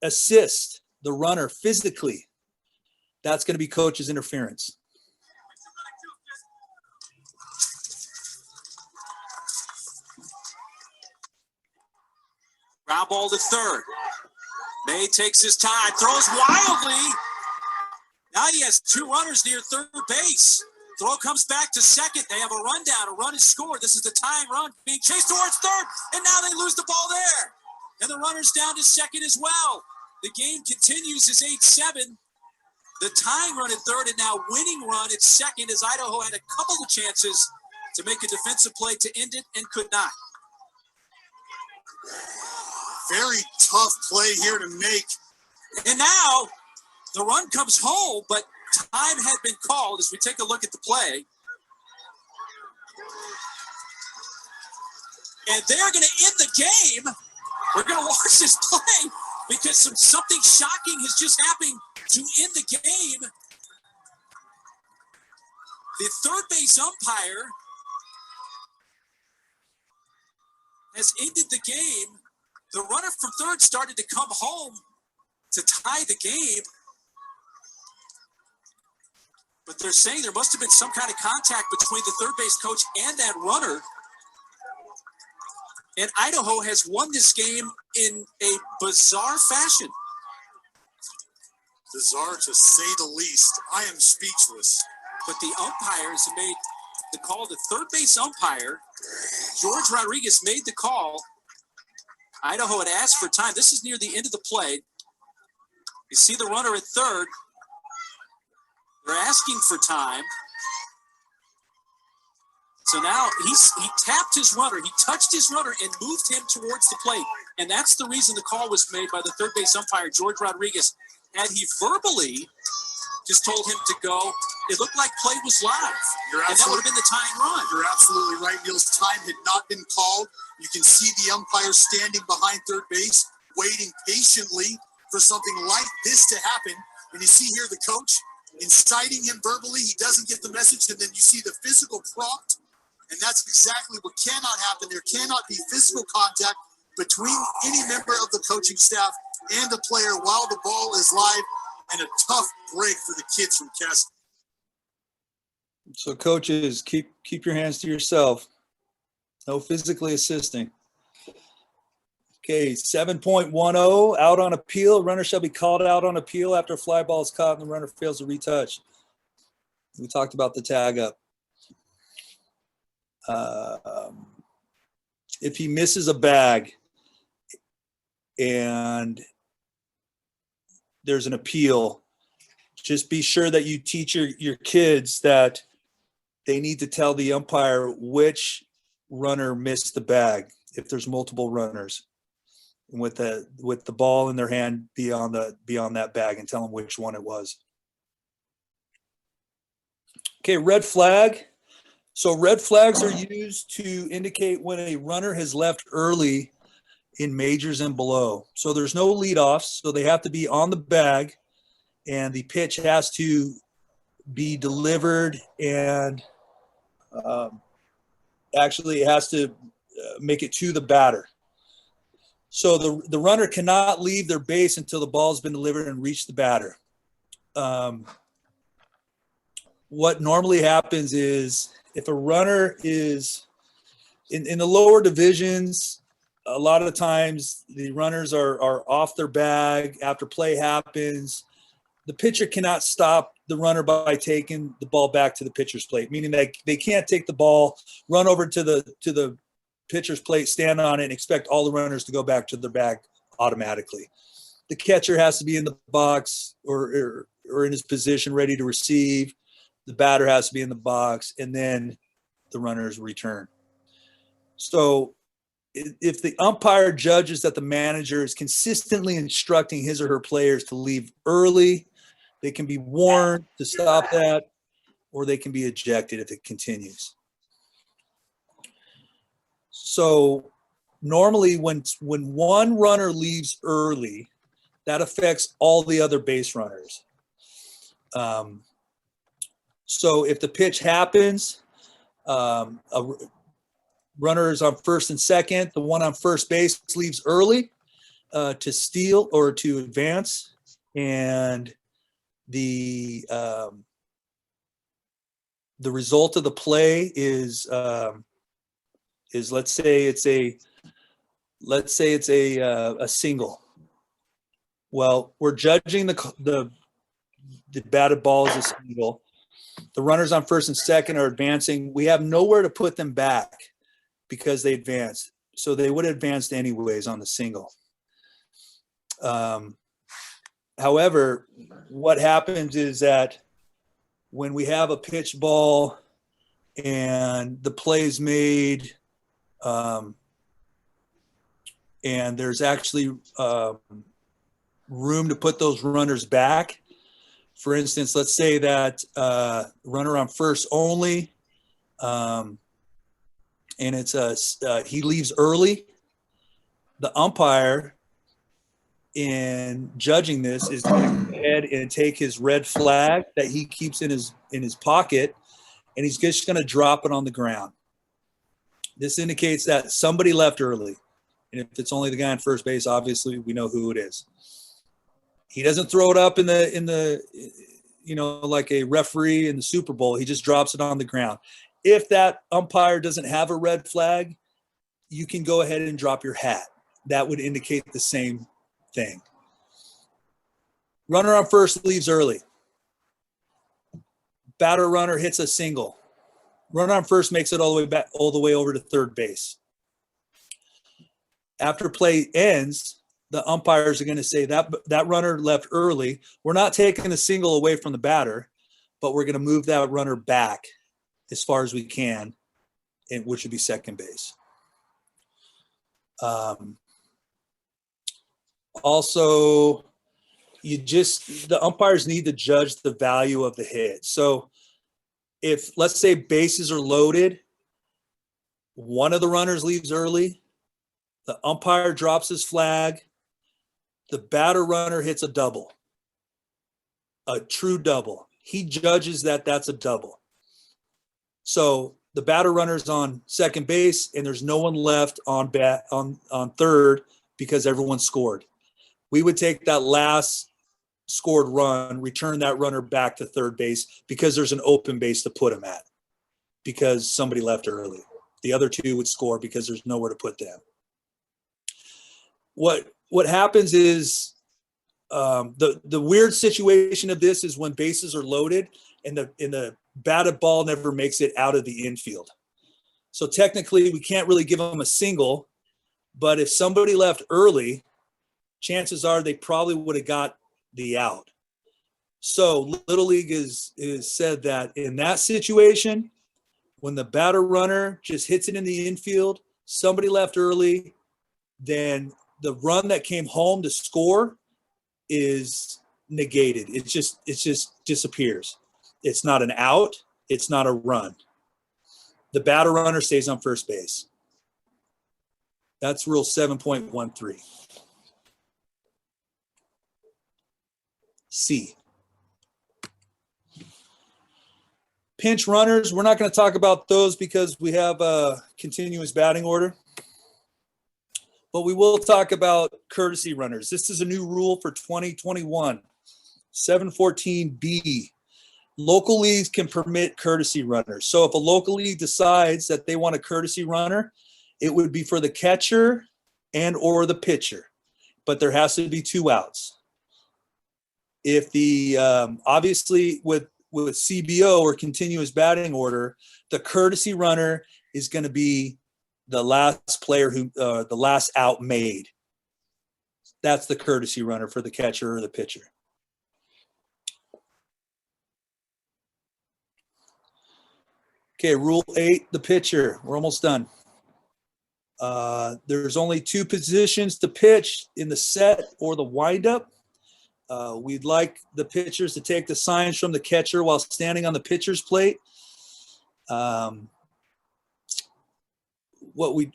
assist the runner physically, that's going to be coach's interference. Ground ball to third. May takes his time, throws wildly. Now he has two runners near third base. Throw comes back to second. They have a rundown. A run is scored. This is the tying run being chased towards third, and now they lose the ball there. And the runner's down to second as well. The game continues as 8-7. The tying run at third and now winning run at second as Idaho had a couple of chances to make a defensive play to end it and could not. Very tough play here to make. And now the run comes home, but time had been called as we take a look at the play. And they're going to end the game. We're going to watch this play because something shocking has just happened to end the game. The third base umpire has ended the game. The runner from third started to come home to tie the game. But they're saying there must have been some kind of contact between the third base coach and that runner. And Idaho has won this game in a bizarre fashion. Bizarre to say the least. I am speechless. But the umpires have made the call. The third base umpire, George Rodriguez, made the call. Idaho had asked for time. This is near the end of the play. You see the runner at third. They're asking for time. So now he tapped his runner. He touched his runner and moved him towards the plate. And that's the reason the call was made by the third base umpire, George Rodriguez. Had he verbally just told him to go, it looked like play was live. And that would have been the tying run. You're absolutely right, Niels. Time had not been called. You can see the umpire standing behind third base, waiting patiently for something like this to happen. And you see here the coach inciting him verbally. He doesn't get the message, and then you see the physical prompt. And that's exactly what cannot happen. There cannot be physical contact between any member of the coaching staff and the player while the ball is live, and a tough break for the kids from Cass. So coaches, keep your hands to yourself. No physically assisting. Okay, 7.10, out on appeal. Runner shall be called out on appeal after a fly ball is caught and the runner fails to retouch. We talked about the tag up. If he misses a bag and there's an appeal, just be sure that you teach your kids that they need to tell the umpire which runner missed the bag if there's multiple runners, and with the ball in their hand be on that bag and tell them which one it was. Okay, red flag. So red flags are used to indicate when a runner has left early in majors and below. So there's no leadoffs, so they have to be on the bag, and the pitch has to be delivered, and actually it has to make it to the batter. So the runner cannot leave their base until the ball has been delivered and reached the batter. What normally happens is if a runner is in the lower divisions, a lot of times the runners are off their bag after play happens. The pitcher cannot stop the runner by taking the ball back to the pitcher's plate, meaning that they can't take the ball, run over to the pitcher's plate, stand on it, and expect all the runners to go back to their bag automatically. The catcher has to be in the box or in his position ready to receive. The batter has to be in the box, and then the runners return. So if the umpire judges that the manager is consistently instructing his or her players to leave early, they can be warned to stop that, or they can be ejected if it continues. So normally when one runner leaves early, that affects all the other base runners. So if the pitch happens, a runner is on first and second, the one on first base leaves early to steal or to advance, and the result of the play is let's say it's a single. Well, we're judging the batted ball as a single. The runners on first and second are advancing. We have nowhere to put them back because they advanced. So they would have advanced anyways on the single. However, what happens is that when we have a pitch ball and the play is made, and there's actually room to put those runners back. For instance, let's say that runner on first only, and it's he leaves early. The umpire, in judging this, is going to go ahead and take his red flag that he keeps in his pocket, and he's just going to drop it on the ground. This indicates that somebody left early, and if it's only the guy on first base, obviously we know who it is. He doesn't throw it up in the like a referee in the Super Bowl. He just drops it on the ground. If that umpire doesn't have a red flag, you can go ahead and drop your hat. That would indicate the same thing. Runner on first leaves early. Batter runner hits a single. Runner on first makes it all the way back, all the way over to third base. After play ends, the umpires are going to say that runner left early. We're not taking a single away from the batter, but we're going to move that runner back as far as we can, which would be second base. Also, the umpires need to judge the value of the hit. So if, let's say, bases are loaded, one of the runners leaves early, the umpire drops his flag, the batter runner hits a double, a true double. He judges that that's a double. So the batter runner's on second base and there's no one left on third because everyone scored. We would take that last scored run, return that runner back to third base because there's an open base to put him at because somebody left early. The other two would score because there's nowhere to put them. What happens is the weird situation of this is when bases are loaded and the batted ball never makes it out of the infield. So technically we can't really give them a single, but if somebody left early, chances are they probably would have got the out. So Little League is said that in that situation, when the batter runner just hits it in the infield, somebody left early, then the run that came home to score is negated. It just disappears. It's not an out. It's not a run. The batter runner stays on first base. That's rule 7.13. C. Pinch runners, we're not going to talk about those because we have a continuous batting order. But we will talk about courtesy runners. This is a new rule for 2021, 714B. Local leagues can permit courtesy runners. So if a local league decides that they want a courtesy runner, it would be for the catcher and or the pitcher. But there has to be 2 outs. If the obviously with CBO or continuous batting order, the courtesy runner is going to be the last player the last out made. That's the courtesy runner for the catcher or the pitcher. Okay, rule 8, the pitcher. We're almost done. There's only 2 positions to pitch in the set or the windup. We'd like the pitchers to take the signs from the catcher while standing on the pitcher's plate. What we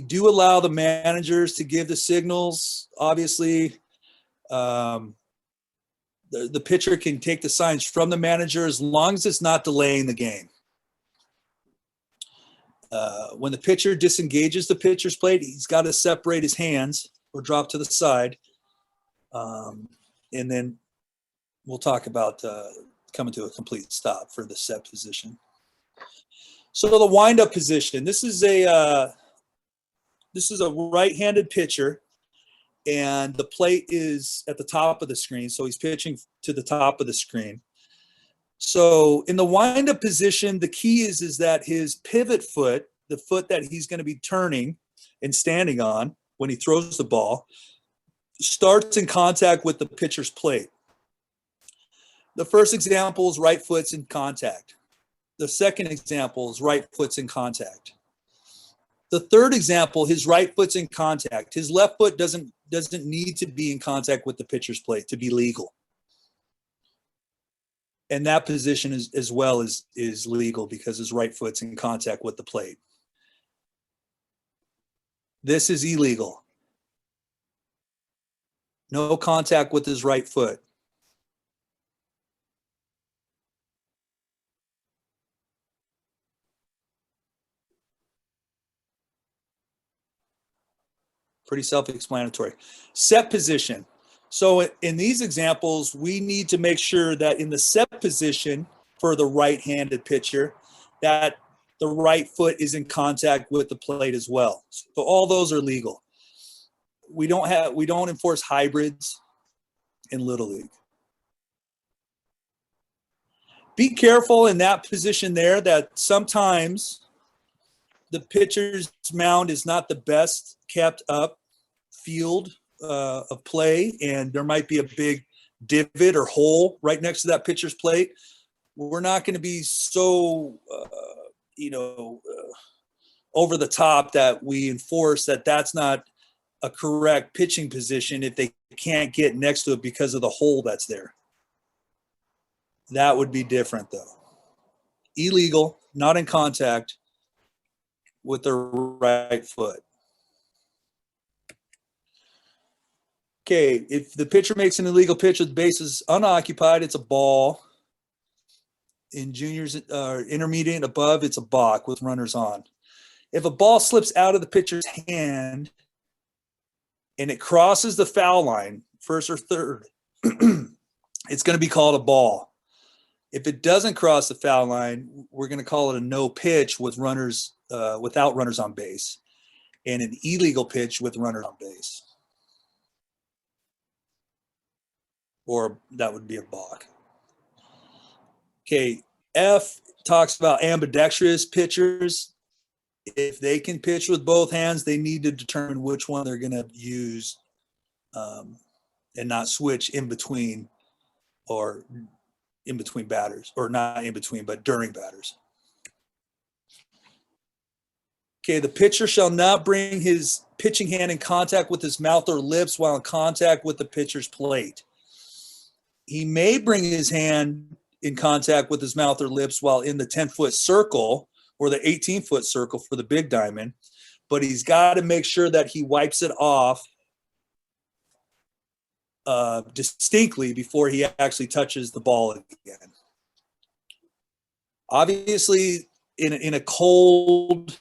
do allow the managers to give the signals. Obviously, the pitcher can take the signs from the manager as long as it's not delaying the game. When the pitcher disengages the pitcher's plate, he's got to separate his hands or drop to the side. And then we'll talk about coming to a complete stop for the set position. So the windup position, this is a right-handed pitcher, and the plate is at the top of the screen. So he's pitching to the top of the screen. So in the windup position, the key is that his pivot foot, the foot that he's going to be turning and standing on when he throws the ball, starts in contact with the pitcher's plate. The first example is right foot's in contact. The second example is right foot's in contact. The third example, his right foot's in contact. His left foot doesn't need to be in contact with the pitcher's plate to be legal. And that position is as well is legal because his right foot's in contact with the plate. This is illegal. No contact with his right foot. Pretty self-explanatory. Set position. So in these examples, we need to make sure that in the set position for the right-handed pitcher, that the right foot is in contact with the plate as well. So all those are legal. We don't enforce hybrids in Little League. Be careful in that position there that sometimes the pitcher's mound is not the best kept up field of play, and there might be a big divot or hole right next to that pitcher's plate. We're not going to be so, over the top that we enforce that that's not a correct pitching position if they can't get next to it because of the hole that's there. That would be different, though. Illegal, not in contact with the right foot. Okay, if the pitcher makes an illegal pitch with bases unoccupied, it's a ball. In juniors, intermediate and above, it's a balk with runners on. If a ball slips out of the pitcher's hand and it crosses the foul line, first or third, it's going to be called a ball. If it doesn't cross the foul line, we're going to call it a no pitch with runners without runners on base, and an illegal pitch with runners on base. Or that would be a balk. Okay, F talks about ambidextrous pitchers. If they can pitch with both hands, they need to determine which one they're going to use and not switch in between batters, or not in between, but during batters. Okay, the pitcher shall not bring his pitching hand in contact with his mouth or lips while in contact with the pitcher's plate. He may bring his hand in contact with his mouth or lips while in the 10-foot circle or the 18-foot circle for the big diamond, but he's got to make sure that he wipes it off distinctly before he actually touches the ball again. Obviously, in a cold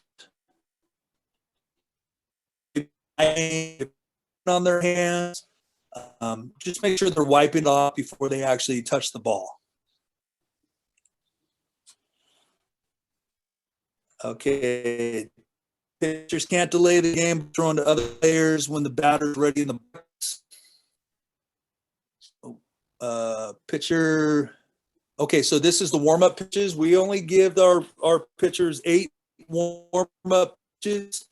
on their hands, just make sure they're wiping it off before they actually touch the ball. Okay, pitchers can't delay the game throwing to other players when the batter's ready in the box. Pitcher. Okay, so this is the warm-up pitches. We only give our pitchers 8 warm-up pitches.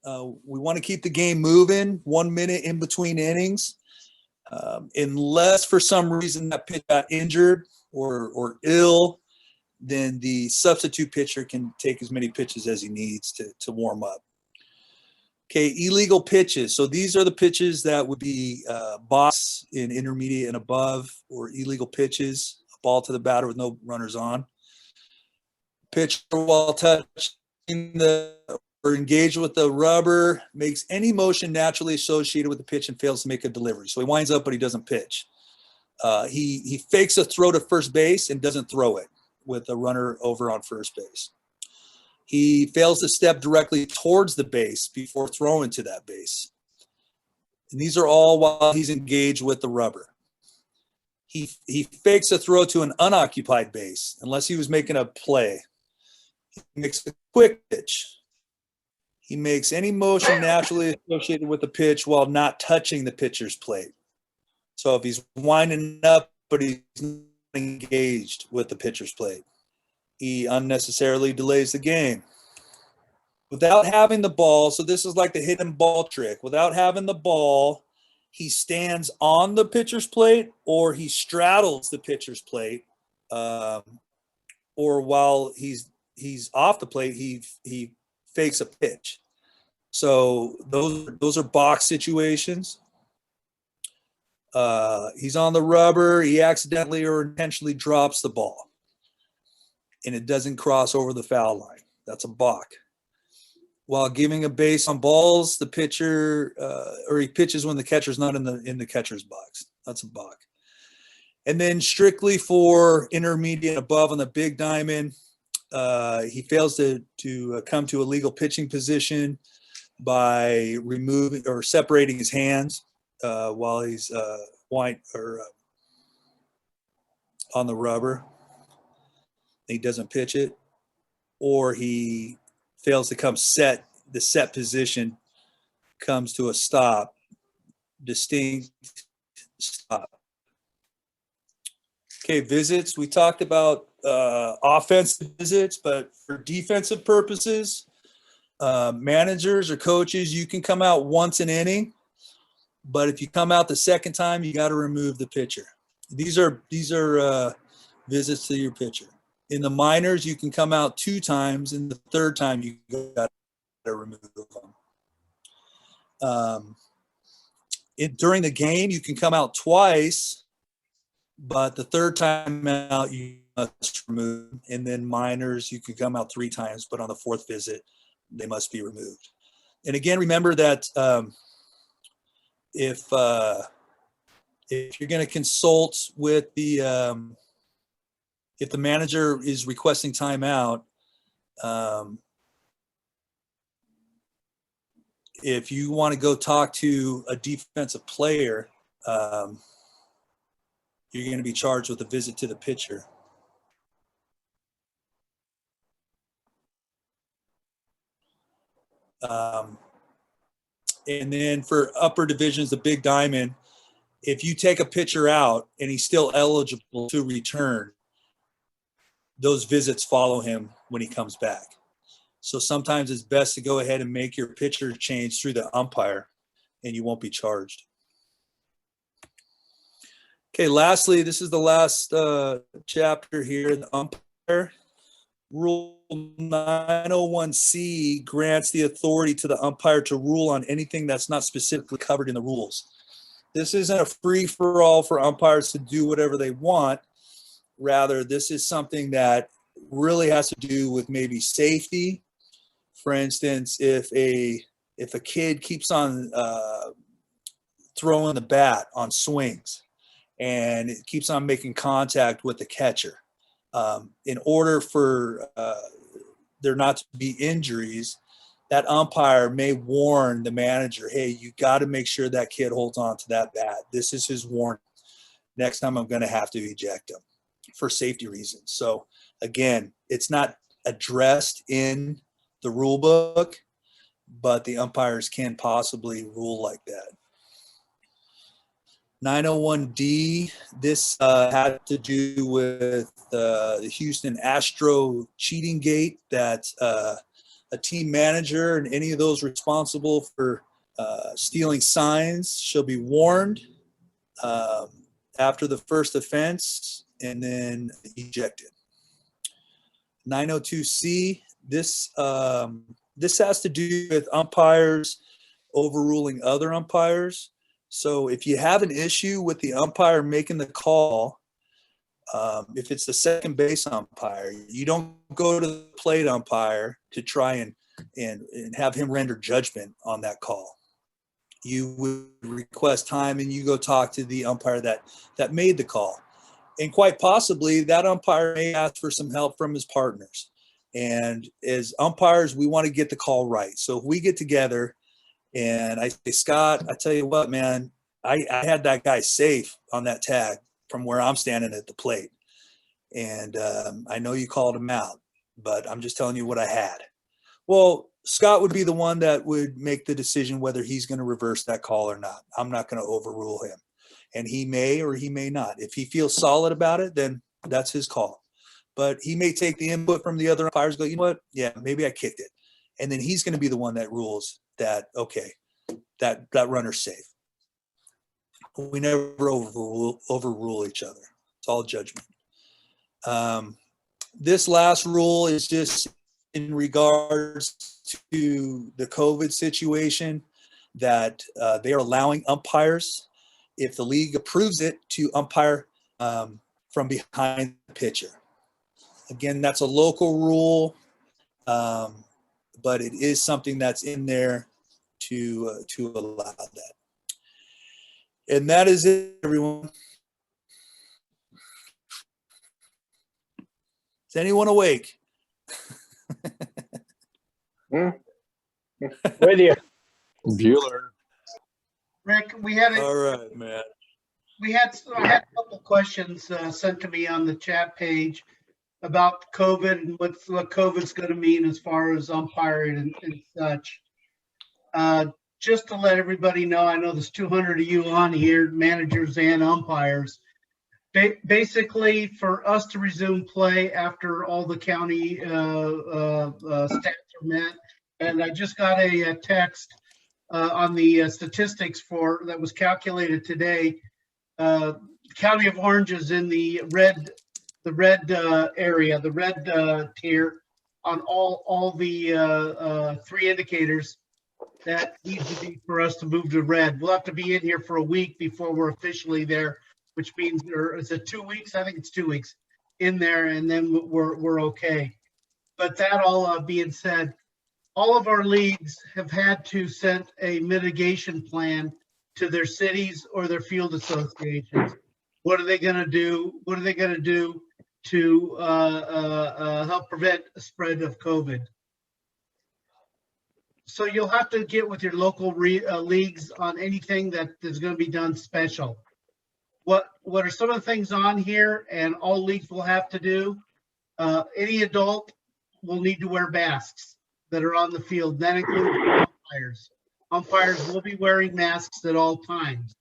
We want to keep the game moving 1 minute in between innings. Unless for some reason that pitch got injured or ill, then the substitute pitcher can take as many pitches as he needs to warm up. Okay, illegal pitches. So these are the pitches that would be box in intermediate and above, or illegal pitches, a ball to the batter with no runners on. Pitcher while touching or engaged with the rubber makes any motion naturally associated with the pitch and fails to make a delivery. So he winds up, but he doesn't pitch. He fakes a throw to first base and doesn't throw it with a runner over on first base. He fails to step directly towards the base before throwing to that base. And these are all while he's engaged with the rubber. He fakes a throw to an unoccupied base unless he was making a play. He makes a quick pitch. He makes any motion naturally associated with the pitch while not touching the pitcher's plate. So if he's winding up, but he's not engaged with the pitcher's plate, he unnecessarily delays the game. Without having the ball, so this is like the hidden ball trick. Without having the ball, he stands on the pitcher's plate or he straddles the pitcher's plate, or while he's off the plate, he fakes a pitch. So those are box situations. He's on the rubber. He accidentally or intentionally drops the ball, and it doesn't cross over the foul line. That's a balk. While giving a base on balls, the pitcher or he pitches when the catcher's not in the catcher's box. That's a balk. And then strictly for intermediate above on the big diamond, he fails to come to a legal pitching position by removing or separating his hands while he's on the rubber. He doesn't pitch it. or he fails to come set, the set position comes to a stop, distinct stop. Okay, visits. We talked about offensive visits, but for defensive purposes, managers or coaches, you can come out once an inning, but if you come out the second time, you got to remove the pitcher. These are visits to your pitcher. In the minors, you can come out 2 times, and the third time you got to remove them. During the game, you can come out twice, but the third time out you must remove. And then minors, you can come out 3 times, but on the 4th visit, they must be removed. And again, remember that if you're going to consult with if the manager is requesting timeout, if you want to go talk to a defensive player, you're going to be charged with a visit to the pitcher. And then for upper divisions, the big diamond, if you take a pitcher out and he's still eligible to return, those visits follow him when he comes back. So sometimes it's best to go ahead and make your pitcher change through the umpire, and you won't be charged. Okay, lastly, this is the last chapter here. The umpire rule 901C grants the authority to the umpire to rule on anything that's not specifically covered in the rules. This isn't a free-for-all for umpires to do whatever they want. Rather, this is something that really has to do with maybe safety. For instance, if a kid keeps on throwing the bat on swings and it keeps on making contact with the catcher, in order for there not to be injuries, that umpire may warn the manager, hey, you got to make sure that kid holds on to that bat. This is his warning. Next time I'm going to have to eject him for safety reasons. So again, it's not addressed in the rule book, but the umpires can possibly rule like that. 901D, this had to do with the Houston Astro cheating gate, that a team manager and any of those responsible for stealing signs shall be warned after the first offense and then ejected. 902C, this has to do with umpires overruling other umpires. So if you have an issue with the umpire making the call, if it's the second base umpire, you don't go to the plate umpire to try and have him render judgment on that call. You would request time and you go talk to the umpire that made the call. And quite possibly that umpire may ask for some help from his partners. And as umpires, we want to get the call right. So if we get together and I say, Scott, I tell you what, man, I had that guy safe on that tag from where I'm standing at the plate. And I know you called him out, but I'm just telling you what I had. Well, Scott would be the one that would make the decision whether he's going to reverse that call or not. I'm not going to overrule him. And he may or he may not. If he feels solid about it, then that's his call. But he may take the input from the other umpires, go, you know what? Yeah, maybe I kicked it. And then he's going to be the one that rules that, okay, that runner's safe. We never overrule each other. It's all judgment. This last rule is just in regards to the COVID situation, that they are allowing umpires, if the league approves it, to umpire from behind the pitcher. Again, that's a local rule, but it is something that's in there to allow that. And that is it, everyone. Is anyone awake? With you. Bueller. Rick, we had All right, man. I had a couple questions sent to me on the chat page. about COVID and what COVID's going to mean as far as umpiring and such. Just to let everybody know, I know there's 200 of you on here, managers and umpires. Basically, for us to resume play after all the county stats are met, and I just got a text on the statistics that was calculated today. County of Orange is in the red area, the red tier on all the 3 indicators that needs to be for us to move to red. We'll have to be in here for a week before we're officially there, which means, or is it 2 weeks? I think it's 2 weeks in there, and then we're okay. But that all being said, all of our leagues have had to send a mitigation plan to their cities or their field associations. What are they going to do? What are they going to do to help prevent the spread of COVID? So you'll have to get with your local leagues on anything that is going to be done special. What are some of the things on here, and all leagues will have to do? Any adult will need to wear masks that are on the field. That includes umpires. Umpires will be wearing masks at all times.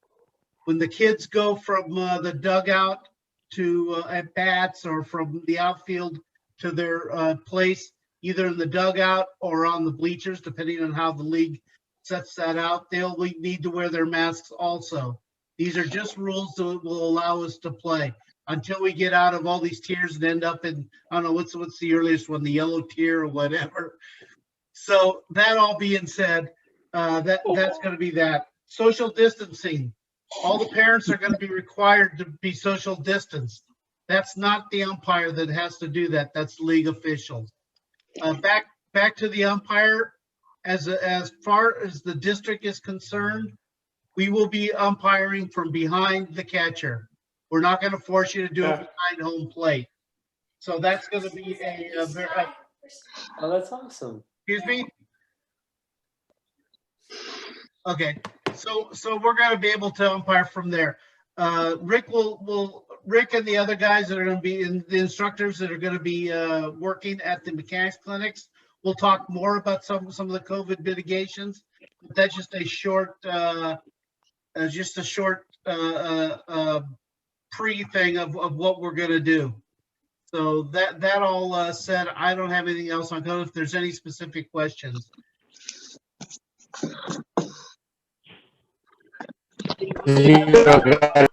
When the kids go from the dugout to at bats, or from the outfield to their place, either in the dugout or on the bleachers, depending on how the league sets that out, they'll need to wear their masks also. These are just rules that will allow us to play until we get out of all these tiers and end up in, I don't know, what's the earliest one, the yellow tier or whatever. So that all being said, that's going to be that. Social distancing. All the parents are going to be required to be social distanced. That's not the umpire that has to do that. That's league officials. Back to the umpire. As far as the district is concerned, we will be umpiring from behind the catcher. We're not going to force you to do it behind home plate. So that's going to be a very. Oh, that's awesome. Excuse me? Okay. So we're going to be able to umpire from there. Rick and the other guys that are going to be the instructors that are going to be working at the mechanics clinics. We'll talk more about some of the COVID mitigations. But that's just a short pre thing of what we're going to do. So that all said, I don't have anything else. I'll go if there's any specific questions. You got